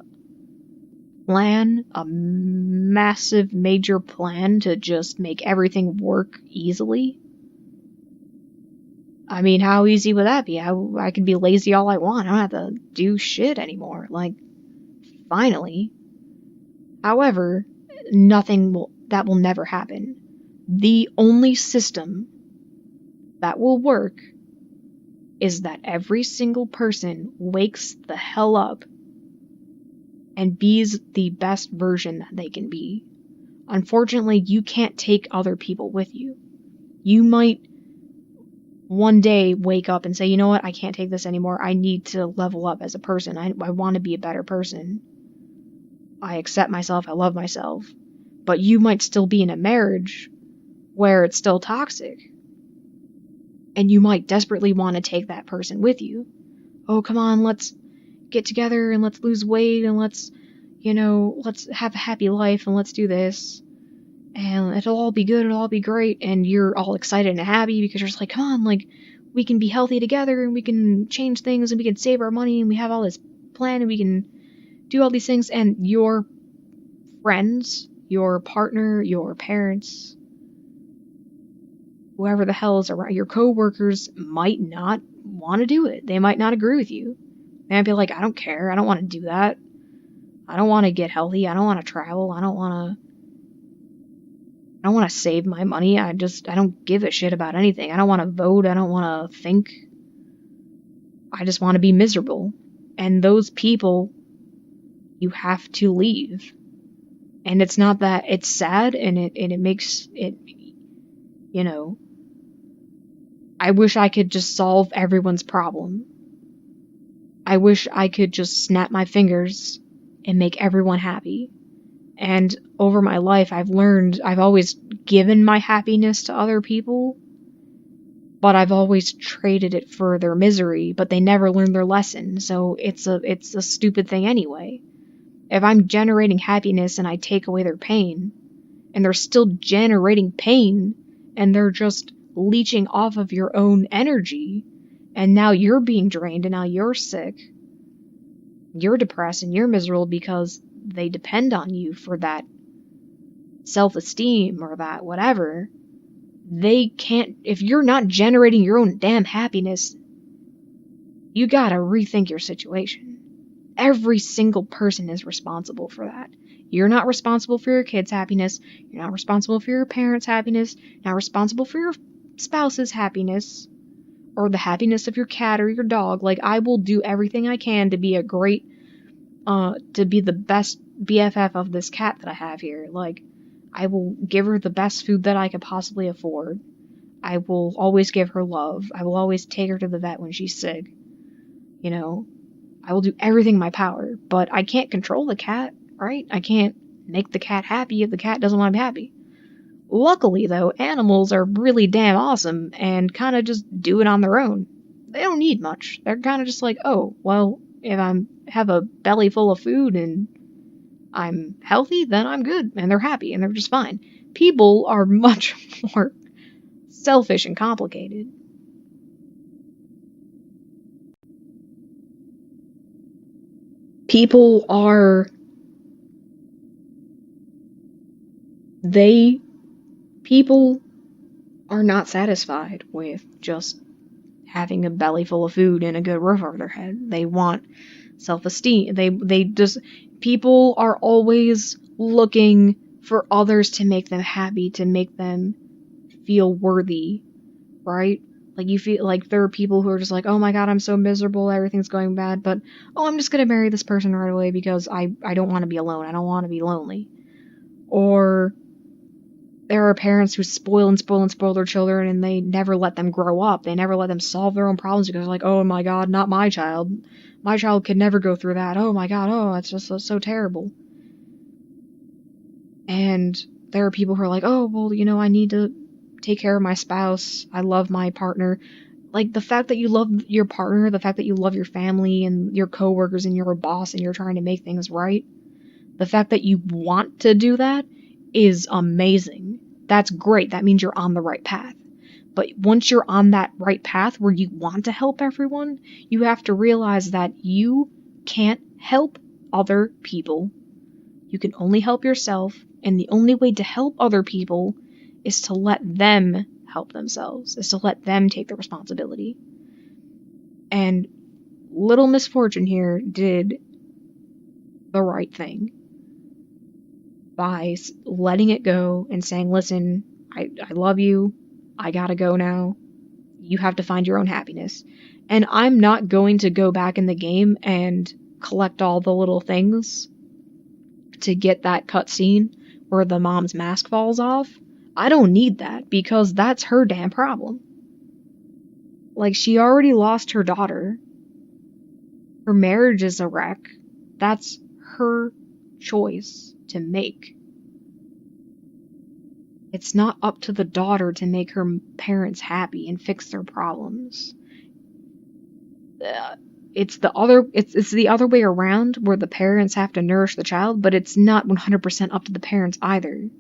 plan, a massive major plan to just make everything work easily. I mean, how easy would that be? I could be lazy all I want. I don't have to do shit anymore. Like, finally. However, that will never happen. The only system that will work is that every single person wakes the hell up and be's the best version that they can be. Unfortunately, you can't take other people with you. You might one day wake up and say, you know what, I can't take this anymore. I need to level up as a person. I want to be a better person. I accept myself. I love myself. But you might still be in a marriage where it's still toxic. And you might desperately want to take that person with you. Oh, come on, let's get together and let's lose weight and let's have a happy life and let's do this. And it'll all be good, it'll all be great. And you're all excited and happy because you're just like, come on, like, we can be healthy together and we can change things and we can save our money and we have all this plan and we can do all these things. And your friends, your partner, your parents, whoever the hell is around, your coworkers might not want to do it. They might not agree with you. They might be like, I don't care. I don't want to do that. I don't want to get healthy. I don't want to travel. I don't want to save my money. I don't give a shit about anything. I don't want to vote. I don't want to think. I just want to be miserable. And those people, you have to leave. And it's not that, it's sad and it makes it, I wish I could just solve everyone's problem. I wish I could just snap my fingers and make everyone happy. And over my life, I've learned, I've always given my happiness to other people, but I've always traded it for their misery, but they never learned their lesson. So it's a stupid thing anyway. If I'm generating happiness and I take away their pain, and they're still generating pain, and they're just leeching off of your own energy, and now you're being drained, and now you're sick, you're depressed, and you're miserable because they depend on you for that self-esteem or that whatever. They can't, if you're not generating your own damn happiness, you gotta rethink your situation. Every single person is responsible for that. You're not responsible for your kids' happiness. You're not responsible for your parents' happiness. You're not responsible for your spouse's happiness or the happiness of your cat or your dog. Like, I will do everything I can to be to be the best BFF of this cat that I have here. Like, I will give her the best food that I could possibly afford. I will always give her love. I will always take her to the vet when she's sick. I will do everything in my power, but I can't control the cat, right? I can't make the cat happy if the cat doesn't want to be happy. Luckily, though, animals are really damn awesome and kind of just do it on their own. They don't need much. They're kind of just like, oh, well, if I have a belly full of food and I'm healthy, then I'm good, and they're happy, and they're just fine. People are much more selfish and complicated. People are people are not satisfied with just having a belly full of food and a good roof over their head. They want self-esteem. People are always looking for others to make them happy, to make them feel worthy, right? Like, you feel like there are people who are just like, oh my god, I'm so miserable, everything's going bad, but oh, I'm just gonna marry this person right away because I don't want to be alone. I don't want to be lonely. Or there are parents who spoil and spoil and spoil their children, and they never let them grow up. They never let them solve their own problems because they're like, oh my god, not my child. My child could never go through that. Oh my god, oh, it's just so terrible. And there are people who are like, oh, well, I need to take care of my spouse. I love my partner. Like, the fact that you love your partner, the fact that you love your family and your coworkers and you're a boss and you're trying to make things right, the fact that you want to do that is amazing. That's great. That means you're on the right path. But once you're on that right path where you want to help everyone, you have to realize that you can't help other people. You can only help yourself, and the only way to help other people is to let them help themselves, is to let them take the responsibility. And little Misfortune here did the right thing by letting it go and saying, listen, I love you, I gotta go now, you have to find your own happiness. And I'm not going to go back in the game and collect all the little things to get that cutscene where the mom's mask falls off. I don't need that, because that's her damn problem. Like, she already lost her daughter. Her marriage is a wreck. That's her choice to make. It's not up to the daughter to make her parents happy and fix their problems. It's the other way around, where the parents have to nourish the child, but it's not 100% up to the parents either.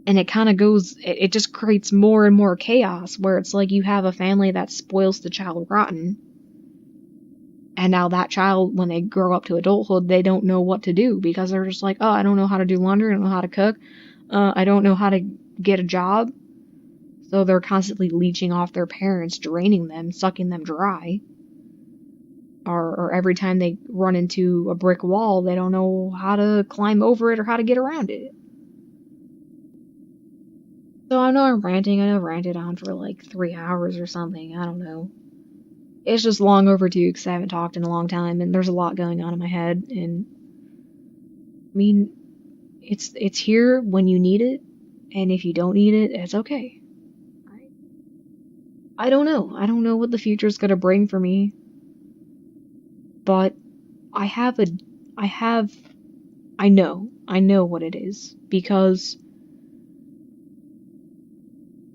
And it kind of goes, it just creates more and more chaos, where it's like you have a family that spoils the child rotten. And now that child, when they grow up to adulthood, they don't know what to do, because they're just like, oh, I don't know how to do laundry, I don't know how to cook, I don't know how to get a job. So they're constantly leeching off their parents, draining them, sucking them dry. Or every time they run into a brick wall, they don't know how to climb over it or how to get around it. So I know I'm ranting. I know I ranted on for like 3 hours or something. I don't know. It's just long overdue because I haven't talked in a long time, and there's a lot going on in my head. And I mean, it's here when you need it, and if you don't need it, it's okay. Right? I don't know. I don't know what the future's gonna bring for me, but I know what it is, because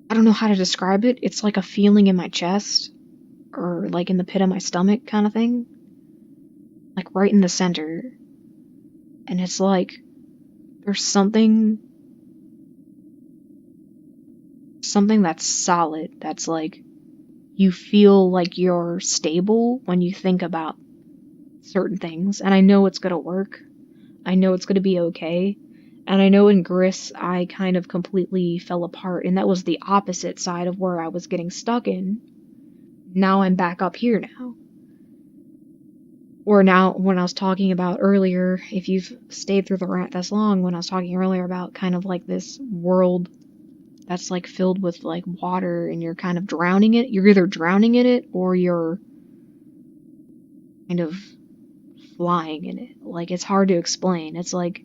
I don't know how to describe it. It's like a feeling in my chest, or like in the pit of my stomach kind of thing. Like right in the center. And it's like there's something that's solid, that's like you feel like you're stable when you think about certain things. And I know it's gonna work. I know it's gonna be okay. And I know in Gris I kind of completely fell apart, and that was the opposite side of where I was getting stuck in. Now I'm back up here now. Or now, when I was talking about earlier, if you've stayed through the rant this long, when I was talking earlier about kind of like this world that's like filled with like water and you're kind of drowning it, you're either drowning in it or you're kind of flying in it. Like, it's hard to explain. It's like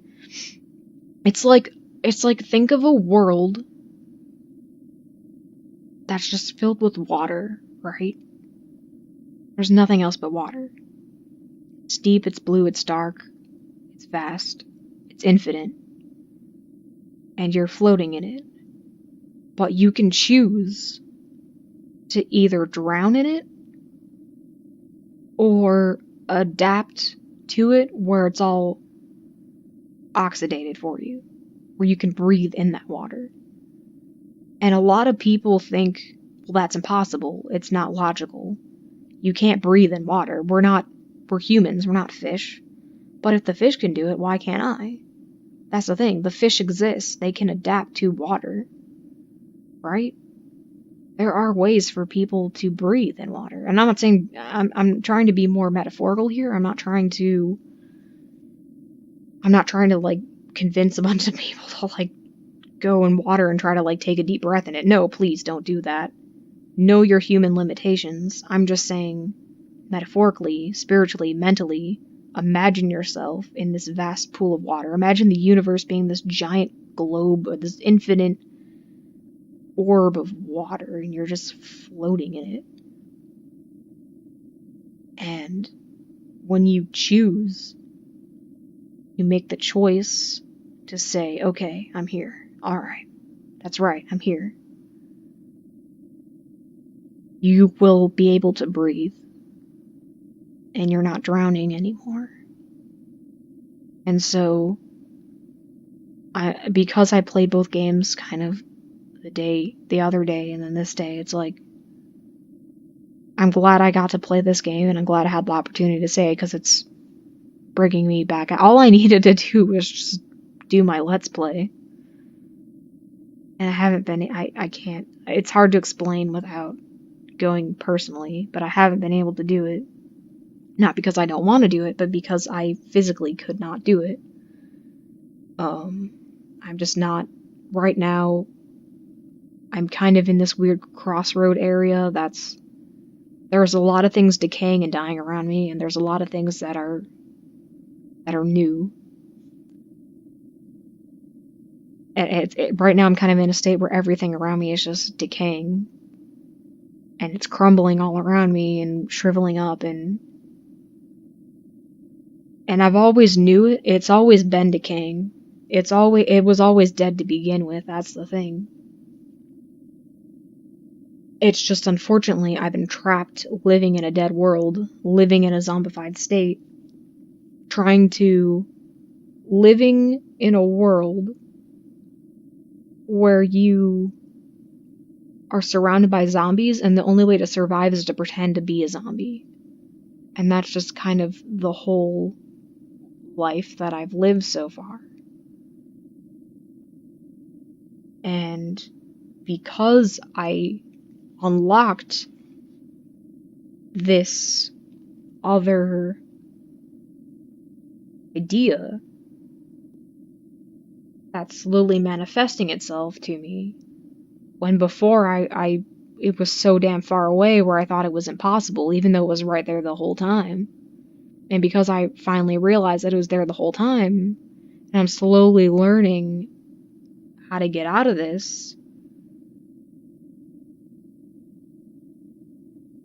think of a world that's just filled with water, right? There's nothing else but water. It's deep, it's blue, it's dark, it's vast, it's infinite, and you're floating in it. But you can choose to either drown in it or adapt to it where it's all oxidated for you, where you can breathe in that water. And a lot of people think, well, that's impossible. It's not logical. You can't breathe in water. We're humans, we're not fish. But if the fish can do it, why can't I? That's the thing. The fish exists. They can adapt to water. Right? There are ways for people to breathe in water. And I'm not saying, I'm trying to be more metaphorical here. I'm not trying to like convince a bunch of people to like go in water and try to like take a deep breath in it. No, please don't do that. Know your human limitations. I'm just saying, metaphorically, spiritually, mentally, imagine yourself in this vast pool of water. Imagine the universe being this giant globe, or this infinite orb of water, and you're just floating in it. And when you choose, you make the choice to say, okay, I'm here. All right. That's right. I'm here. You will be able to breathe, and you're not drowning anymore. And so, because I played both games kind of the other day, and then this day, it's like, I'm glad I got to play this game, and I'm glad I had the opportunity to say it, because it's bringing me back. All I needed to do was just do my Let's Play. And I haven't been, I can't, it's hard to explain without going personally, but I haven't been able to do it. Not because I don't want to do it, but because I physically could not do it. I'm just not, right now, I'm kind of in this weird crossroad area there's a lot of things decaying and dying around me, and there's a lot of things that are new. And right now I'm kind of in a state where everything around me is just decaying. And it's crumbling all around me and shriveling up, and I've always knew it. It's always been decaying. It was always dead to begin with, that's the thing. It's just, unfortunately, I've been trapped living in a dead world, living in a zombified state, living in a world where you are surrounded by zombies, and the only way to survive is to pretend to be a zombie. And that's just kind of the whole life that I've lived so far. And because I unlocked this other idea that's slowly manifesting itself to me, when before it was so damn far away where I thought it was impossible, even though it was right there the whole time. And because I finally realized that it was there the whole time, and I'm slowly learning how to get out of this,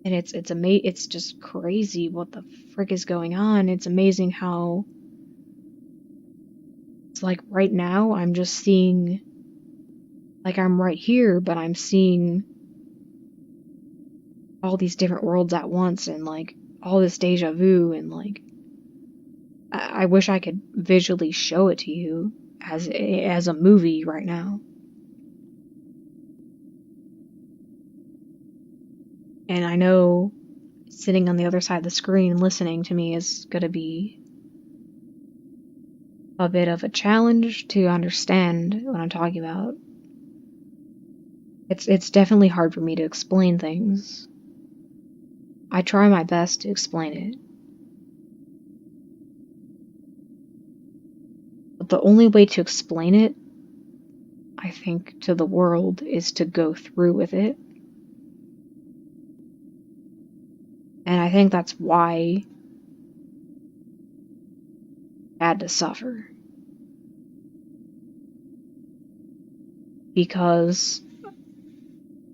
and it's just crazy what the frick is going on. It's amazing how it's like right now I'm just seeing, like, I'm right here, but I'm seeing all these different worlds at once, and like all this deja vu, and like I wish I could visually show it to you as a movie right now. And I know sitting on the other side of the screen listening to me is going to be a bit of a challenge to understand what I'm talking about. It's definitely hard for me to explain things. I try my best to explain it. But the only way to explain it, I think, to the world is to go through with it. And I think that's why I had to suffer. Because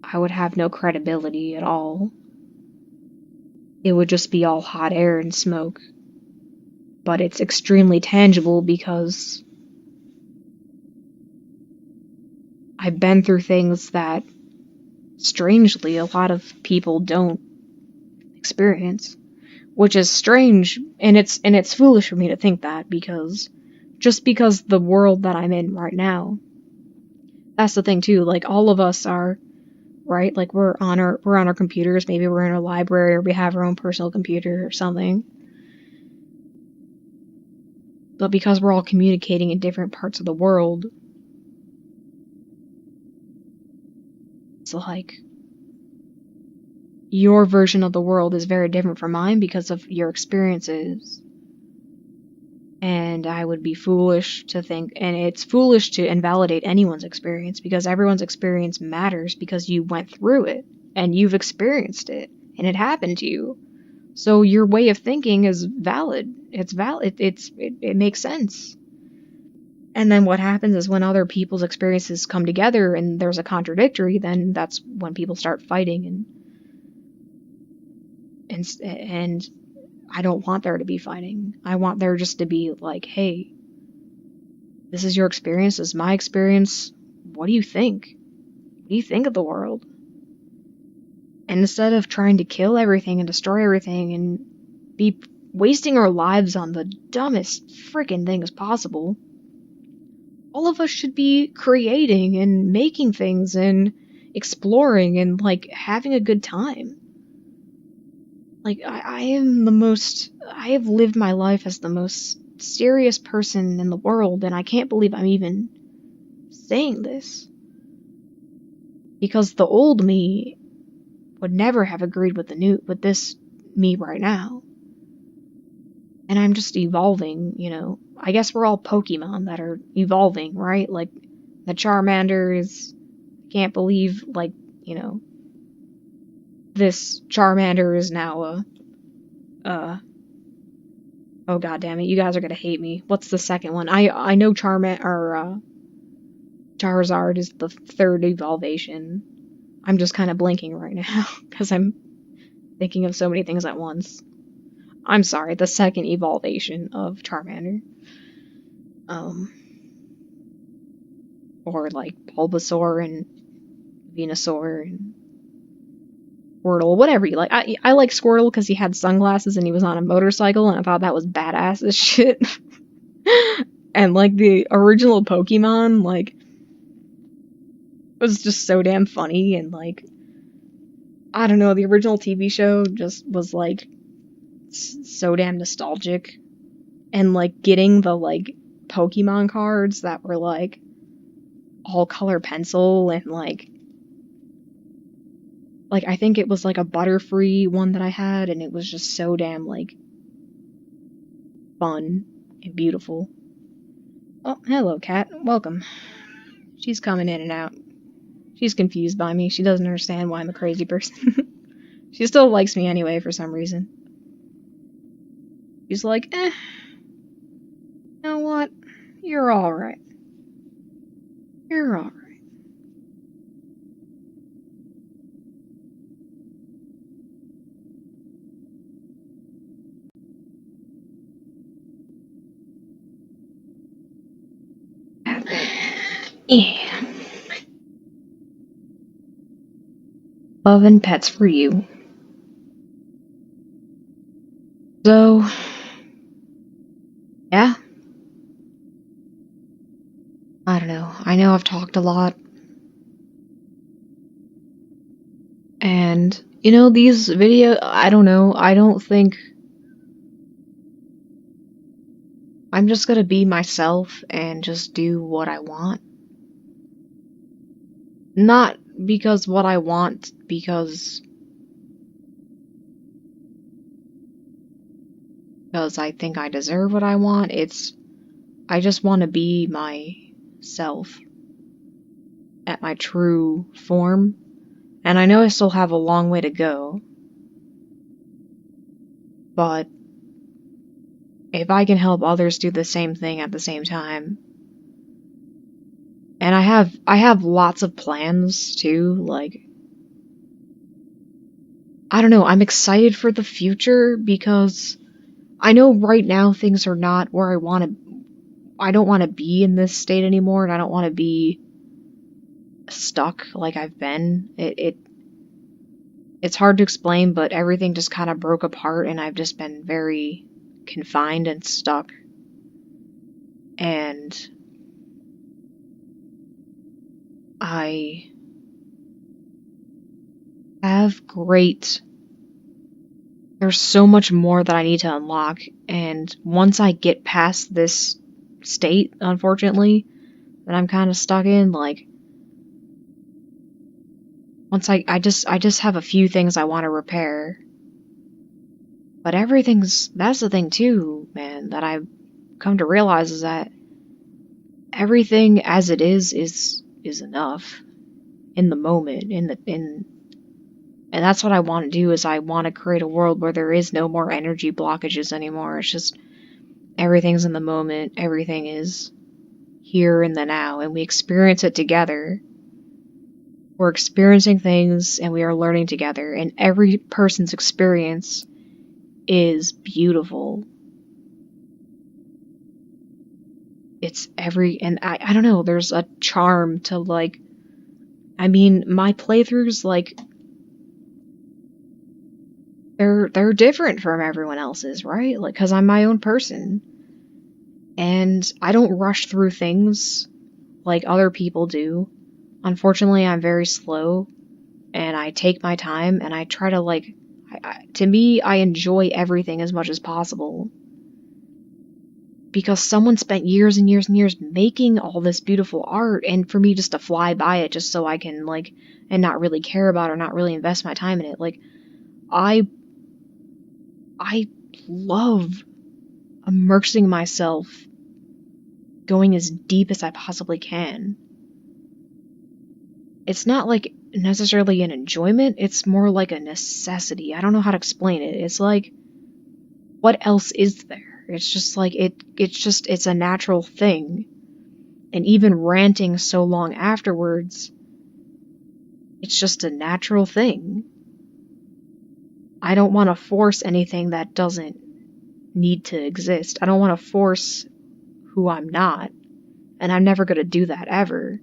I would have no credibility at all. It would just be all hot air and smoke. But it's extremely tangible because I've been through things that, strangely, a lot of people don't experience. Which is strange, and it's foolish for me to think that, because just because the world that I'm in right now, that's the thing too, like all of us are, right? Like we're on our computers, maybe we're in a library, or we have our own personal computer or something. But because we're all communicating in different parts of the world, it's like your version of the world is very different from mine because of your experiences. And I would be foolish to think, and it's foolish to invalidate anyone's experience, because everyone's experience matters because you went through it, and you've experienced it, and it happened to you. So your way of thinking is valid. It's valid. It makes sense. And then what happens is when other people's experiences come together and there's a contradictory, then that's when people start fighting, and I don't want there to be fighting. I want there just to be like, hey, this is your experience, this is my experience. What do you think? What do you think of the world? And instead of trying to kill everything and destroy everything and be wasting our lives on the dumbest freaking things possible, all of us should be creating and making things and exploring and like having a good time. Like I have lived my life as the most serious person in the world, and I can't believe I'm even saying this. Because the old me would never have agreed with this me right now. And I'm just evolving, you know. I guess we're all Pokemon that are evolving, right? Like the Charmanders, can't believe, like, you know, this Charmander is now oh god damn it, you guys are gonna hate me. What's the second one? I know Charizard is the third evolvation. I'm just kind of blinking right now because I'm thinking of so many things at once. I'm sorry, the second evolvation of Charmander. Or like Bulbasaur and Venusaur and Squirtle, whatever you like. I like Squirtle because he had sunglasses and he was on a motorcycle, and I thought that was badass as shit. And like the original Pokemon, like, was just so damn funny, and like, I don't know, the original TV show just was like so damn nostalgic. And like getting the like Pokemon cards that were like all color pencil and like I think it was like a Butterfree one that I had, and it was just so damn like fun and beautiful. Oh, hello, cat. Welcome. She's coming in and out. She's confused by me. She doesn't understand why I'm a crazy person. She still likes me anyway for some reason. She's like, you know what? You're alright. You're alright. Yeah. Love and pets for you. So, yeah. I don't know. I know I've talked a lot. And, you know, these videos, I don't know. I don't think I'm just gonna be myself and just do what I want. Not because what I want, because I think I deserve what I want. I just want to be myself at my true form. And I know I still have a long way to go. But if I can help others do the same thing at the same time. And I have lots of plans too, like, I don't know, I'm excited for the future because I know right now things are not where I don't want to be in this state anymore, and I don't want to be stuck like I've been. It's hard to explain, but everything just kind of broke apart, and I've just been very confined and stuck. And I have there's so much more that I need to unlock, and once I get past this state, unfortunately, that I'm kind of stuck in, like, once I just have a few things I want to repair. But that's the thing too, man, that I've come to realize is that everything as it is enough in the moment, and that's what I want to do, is I want to create a world where there is no more energy blockages anymore. It's just everything's in the moment, everything is here in the now, and we experience it together. We're experiencing things and we are learning together, and every person's experience is beautiful. And I don't know, there's a charm to, like, I mean, my playthroughs, like, they're different from everyone else's, right? Like, 'cause I'm my own person. And I don't rush through things like other people do. Unfortunately, I'm very slow, and I take my time, and I try to, like, to me, I enjoy everything as much as possible. Because someone spent years and years and years making all this beautiful art, and for me just to fly by it just so I can, like, and not really care about or not really invest my time in it. Like, I love immersing myself, going as deep as I possibly can. It's not like necessarily an enjoyment, it's more like a necessity. I don't know how to explain it. It's like, what else is there? It's just like, it's a natural thing. And even ranting so long afterwards, it's just a natural thing. I don't want to force anything that doesn't need to exist. I don't want to force who I'm not. And I'm never going to do that ever.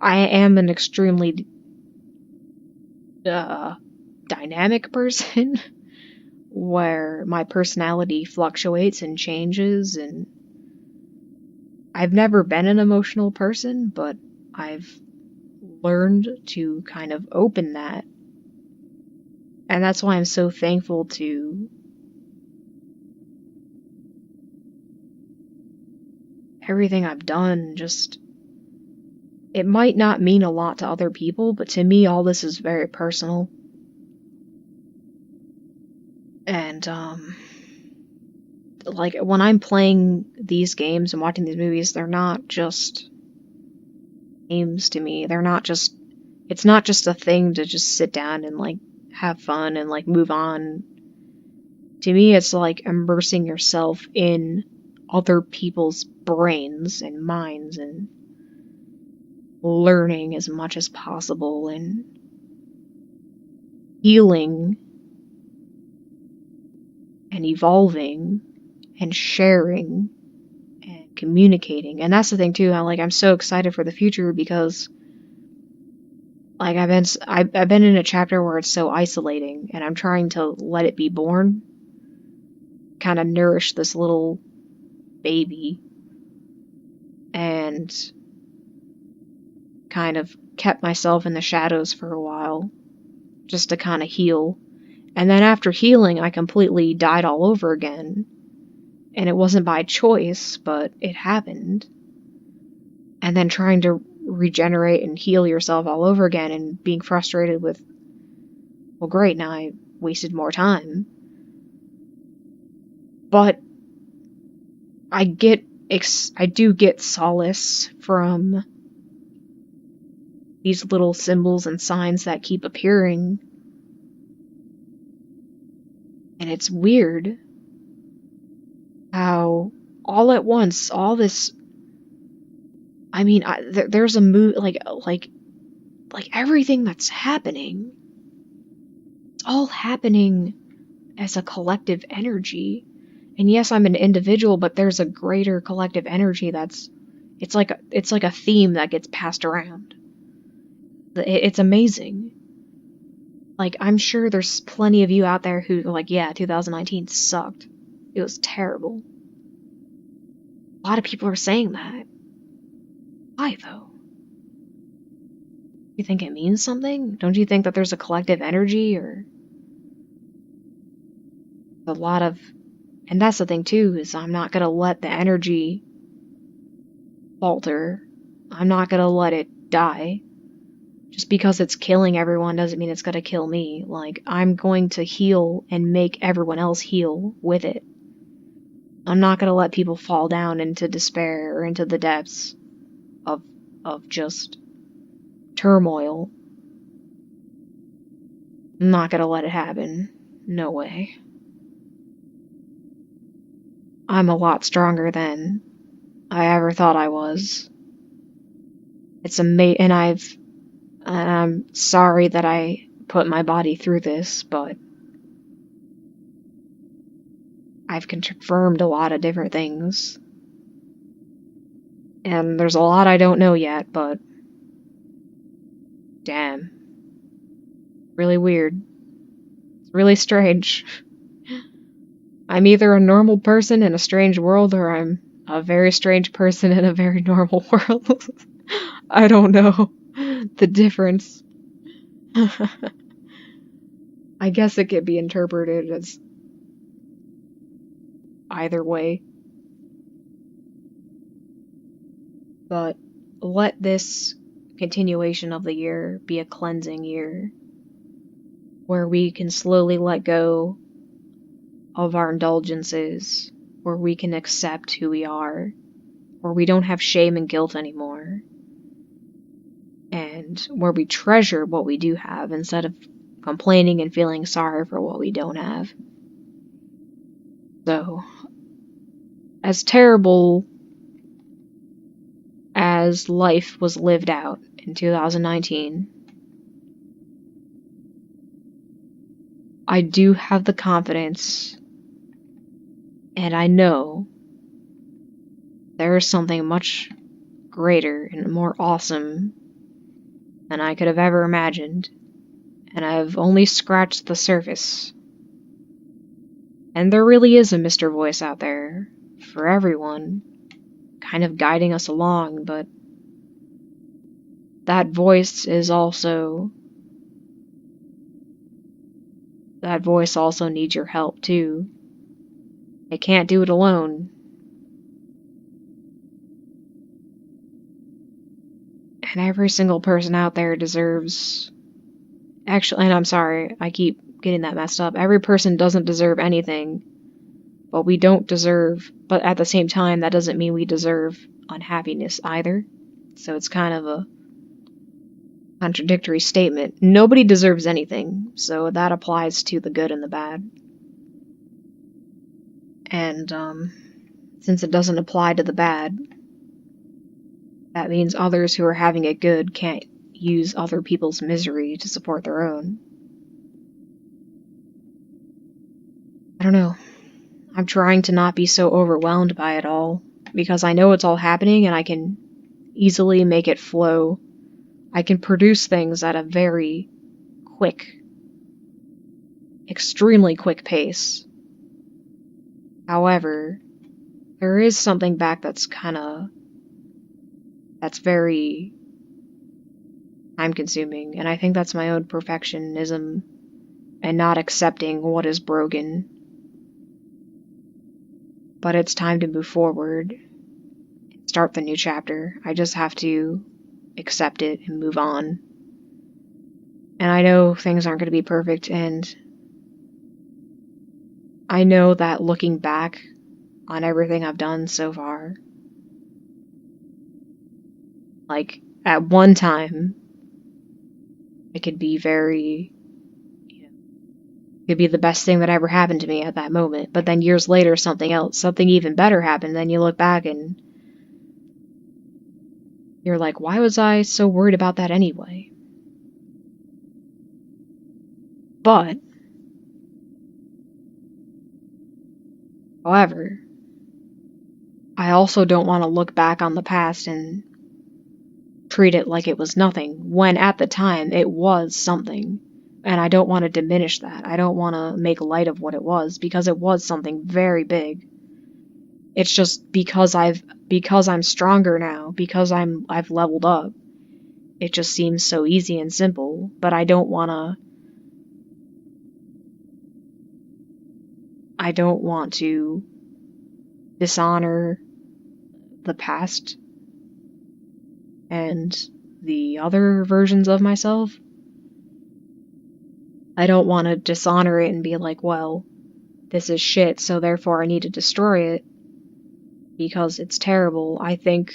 I am an extremely dynamic person where my personality fluctuates and changes, and I've never been an emotional person, but I've learned to kind of open that. And that's why I'm so thankful to everything I've done. Just, it might not mean a lot to other people, but to me, all this is very personal. And, like, when I'm playing these games and watching these movies, they're not just games to me. It's not just a thing to just sit down and, like, have fun and, like, move on. To me, it's like immersing yourself in other people's brains and minds and learning as much as possible and healing and evolving and sharing and communicating. And that's the thing too, I'm so excited for the future because, like, I've been in a chapter where it's so isolating, and I'm trying to let it be born, kind of nourish this little baby, and kind of kept myself in the shadows for a while just to kind of heal. And then after healing, I completely died all over again. And it wasn't by choice, but it happened. And then trying to regenerate and heal yourself all over again and being frustrated with, well, great, now I wasted more time. But I do get solace from these little symbols and signs that keep appearing. And it's weird how all at once, all this, I mean, there's a mood, like everything that's happening, it's all happening as a collective energy. And yes, I'm an individual, but there's a greater collective energy it's like a theme that gets passed around. It's amazing. Like, I'm sure there's plenty of you out there who are like, yeah, 2019 sucked. It was terrible. A lot of people are saying that. Why, though? You think it means something? Don't you think that there's a collective energy, or a lot of... And that's the thing, too, is I'm not gonna let the energy falter. I'm not gonna let it die. Just because it's killing everyone doesn't mean it's gonna kill me. Like, I'm going to heal and make everyone else heal with it. I'm not gonna let people fall down into despair or into the depths of just turmoil. I'm not gonna let it happen. No way. I'm a lot stronger than I ever thought I was. It's and I'm sorry that I put my body through this, but I've confirmed a lot of different things. And there's a lot I don't know yet, but damn. Really weird. It's really strange. I'm either a normal person in a strange world, or I'm a very strange person in a very normal world. I don't know the difference. I guess it could be interpreted as either way. But let this continuation of the year be a cleansing year, where we can slowly let go of our indulgences, where we can accept who we are, where we don't have shame and guilt anymore, and where we treasure what we do have instead of complaining and feeling sorry for what we don't have. So, as terrible as life was lived out in 2019, I do have the confidence, and I know there is something much greater and more awesome than I could have ever imagined, and I've only scratched the surface. And there really is a Mr. Voice out there for everyone, kind of guiding us along, but that voice also needs your help too. It can't do it alone. And every single person out there deserves... Actually, and I'm sorry, I keep getting that messed up. Every person doesn't deserve anything, but we don't deserve... But at the same time, that doesn't mean we deserve unhappiness either. So it's kind of a contradictory statement. Nobody deserves anything, so that applies to the good and the bad. And, since it doesn't apply to the bad, that means others who are having it good can't use other people's misery to support their own. I don't know. I'm trying to not be so overwhelmed by it all, because I know it's all happening and I can easily make it flow. I can produce things at a very quick, extremely quick pace. However, there is something back that's very time-consuming, and I think that's my own perfectionism and not accepting what is broken. But it's time to move forward and start the new chapter. I just have to accept it and move on. And I know things aren't going to be perfect, and I know that looking back on everything I've done so far, like, at one time, it could be very, it could be the best thing that ever happened to me at that moment. But then years later, something even better happened. Then you look back and you're like, why was I so worried about that anyway? But, however, I also don't want to look back on the past and treat it like it was nothing, when at the time it was something. And I don't want to diminish that. I don't want to make light of what it was, because it was something very big. It's just because I'm stronger now, because I've leveled up. It just seems so easy and simple, but I don't want to dishonor the past and the other versions of myself. I don't want to dishonor it and be like, well, this is shit, so therefore I need to destroy it because it's terrible. I think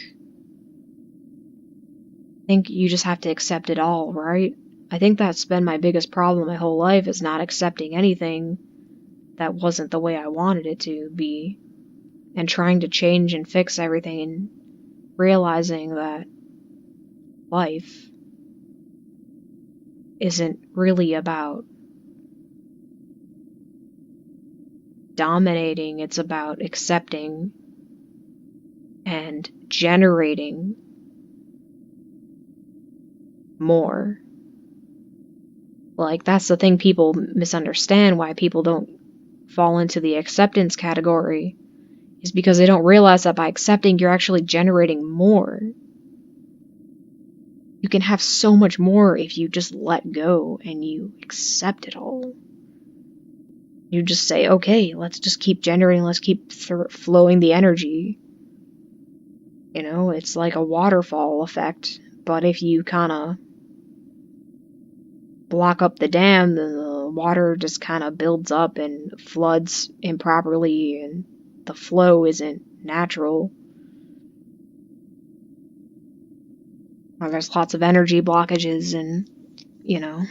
you just have to accept it all, right? I think that's been my biggest problem my whole life, is not accepting anything that wasn't the way I wanted it to be. and trying to change and fix everything and realizing that life isn't really about dominating, it's about accepting and generating more. Like, that's the thing people misunderstand, why people don't fall into the acceptance category, is because they don't realize that by accepting, you're actually generating more. You can have so much more if you just let go and you accept it all. You just say, okay, let's just keep generating, let's keep flowing the energy. You know, it's like a waterfall effect, but if you kind of block up the dam, then the water just kind of builds up and floods improperly, and the flow isn't natural. Or there's lots of energy blockages, and, you know,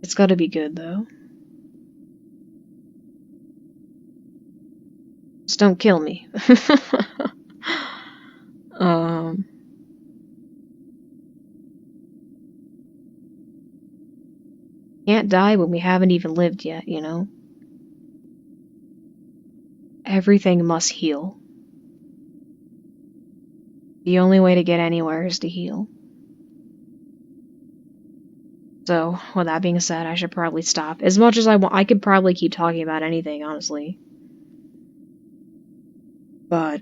it's gotta be good, though. Just don't kill me. um, can't die when we haven't even lived yet, you know? Everything must heal. The only way to get anywhere is to heal. So, with that being said, I should probably stop. As much as I want, I could probably keep talking about anything, honestly. But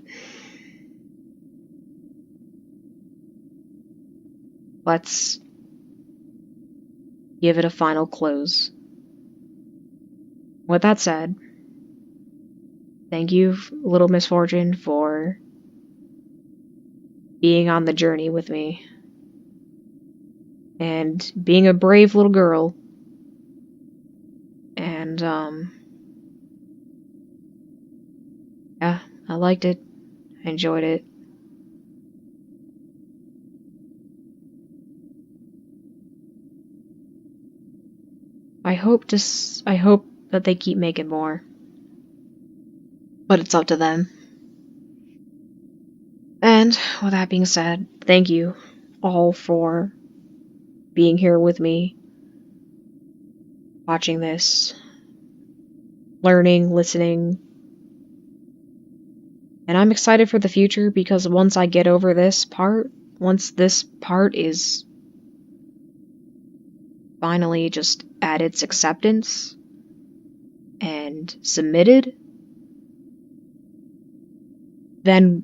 let's give it a final close. With that said, thank you, Little Misfortune, for being on the journey with me and being a brave little girl. And, yeah, I liked it. I enjoyed it. I hope that they keep making more. But it's up to them. And with that being said, thank you all for being here with me, watching this, learning, listening. And I'm excited for the future, because once I get over this part, once this part is finally just at its acceptance and submitted, then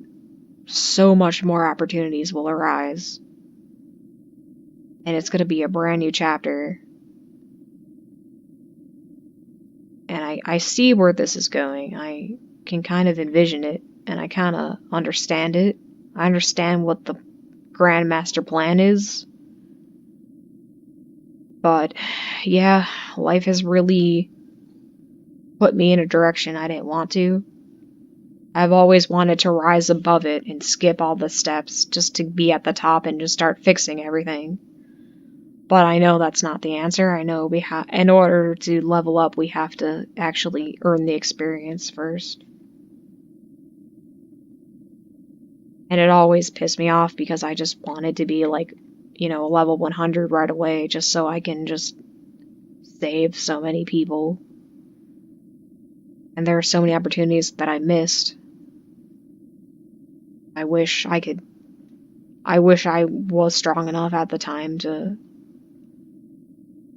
so much more opportunities will arise. And it's going to be a brand new chapter. And I see where this is going. I can kind of envision it, and I kind of understand it. I understand what the grand master plan is. But, yeah, life has really put me in a direction I didn't want to. I've always wanted to rise above it and skip all the steps just to be at the top and just start fixing everything. But I know that's not the answer. I know in order to level up, we have to actually earn the experience first. And it always pissed me off, because I just wanted to be like, you know, level 100 right away, just so I can just save so many people. And there are so many opportunities that I missed. I wish I was strong enough at the time to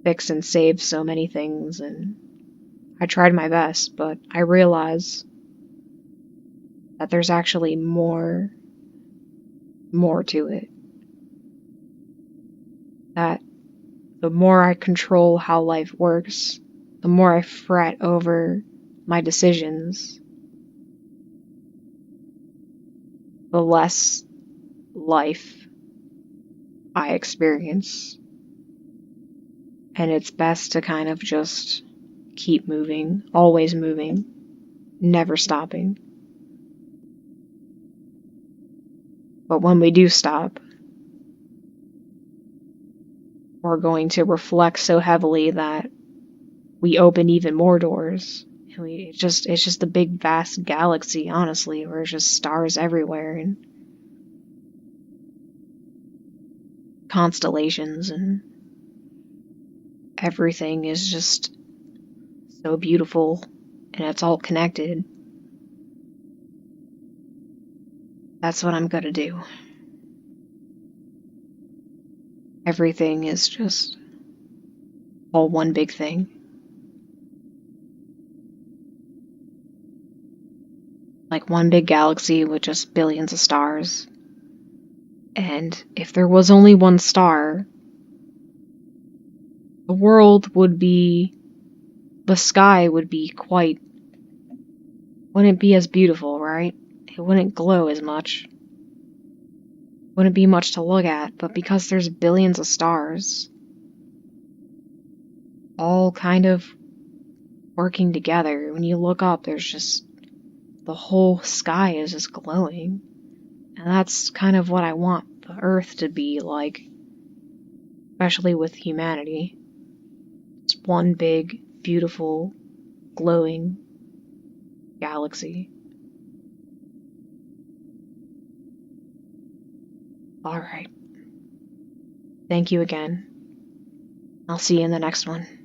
fix and save so many things, and I tried my best, but I realize that there's actually more to it. That the more I control how life works, the more I fret over my decisions, the less life I experience. And it's best to kind of just keep moving, always moving, never stopping. But when we do stop, we're going to reflect so heavily that we open even more doors. And it's just a big vast galaxy, honestly, where there's just stars everywhere and constellations and everything is just so beautiful and it's all connected. That's what I'm gonna do. Everything is just all one big thing. Like one big galaxy with just billions of stars. And if there was only one star, the world would be, the sky would be quite, wouldn't be as beautiful, right? It wouldn't glow as much. Wouldn't be much to look at, but because there's billions of stars, all kind of working together, when you look up, there's just, the whole sky is just glowing. And that's kind of what I want the Earth to be like, especially with humanity. It's one big, beautiful, glowing galaxy. Alright. Thank you again. I'll see you in the next one.